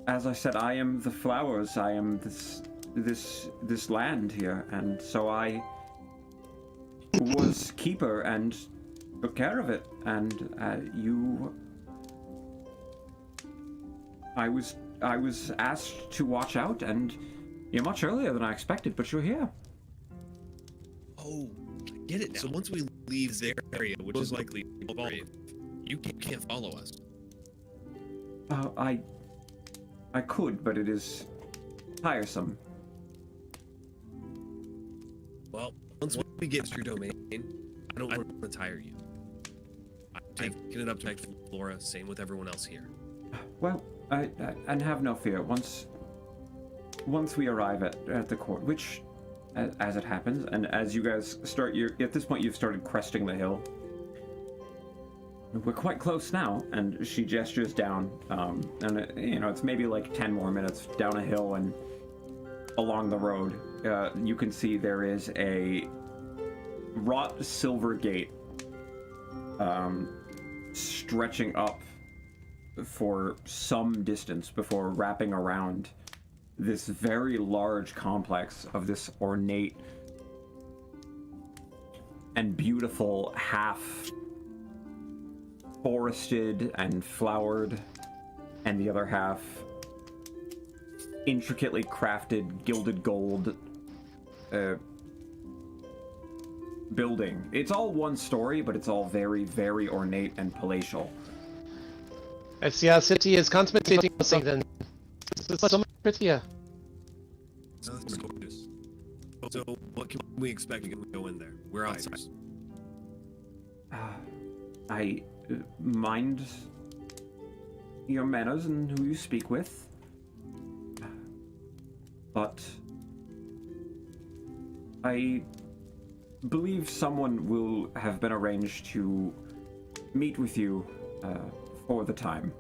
As I said, I am the flowers. I am this land here, and so I was keeper and took care of it. And I was asked to watch out, and you're much earlier than I expected, but you're here. Oh, I get it now. So once we leave this area, which is likely you can't follow us. I could, but it is tiresome. Well, once we get to your domain, I don't want to tire you. I'm taking it up to Flora, same with everyone else here. Well, and have no fear. Once we arrive at the court, which, as it happens, and as you guys start, at this point you've started cresting the hill. We're quite close now, and she gestures down, and it's maybe like 10 more minutes down a hill and along the road. You can see there is a wrought silver gate stretching up for some distance before wrapping around this very large complex of this ornate and beautiful half forested and flowered, and the other half intricately crafted gilded gold building. It's all one story, but it's all very, very ornate and palatial. I see our city is contemplating something. This is so much prettier. Sounds gorgeous. So, what can we expect to go in there? We're outsiders. I mind your manners and who you speak with, but I believe someone will have been arranged to meet with you for the time.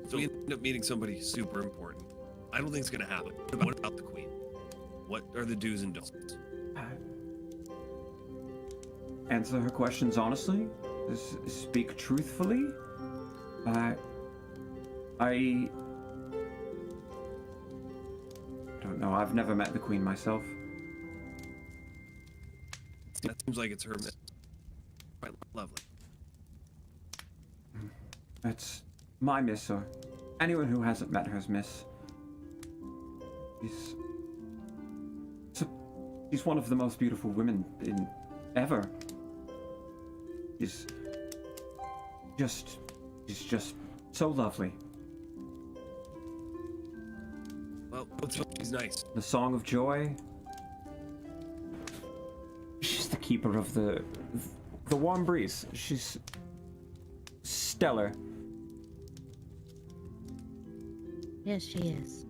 So we end up meeting somebody super important. I don't think it's gonna happen. What about the queen? What are the do's and don'ts? Answer her questions honestly. Speak truthfully. I don't know. I've never met the queen myself. That seems like it's her miss. Quite lovely. It's my miss, or anyone who hasn't met her's miss. She's one of the most beautiful women in ever. She's just so lovely. Well, she's nice. The Song of Joy. She's the keeper of the warm breeze. She's stellar. Yes, she is.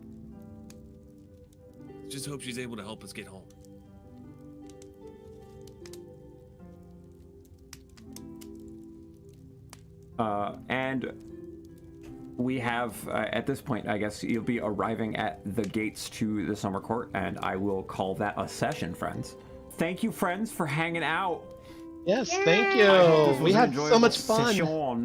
Just hope she's able to help us get home. And we have, at this point, I guess you'll be arriving at the gates to the summer court, and I will call that a session, friends. Thank you, friends, for hanging out. Yes, Yay! thank I hope this you. was We an had so enjoyable much fun. session.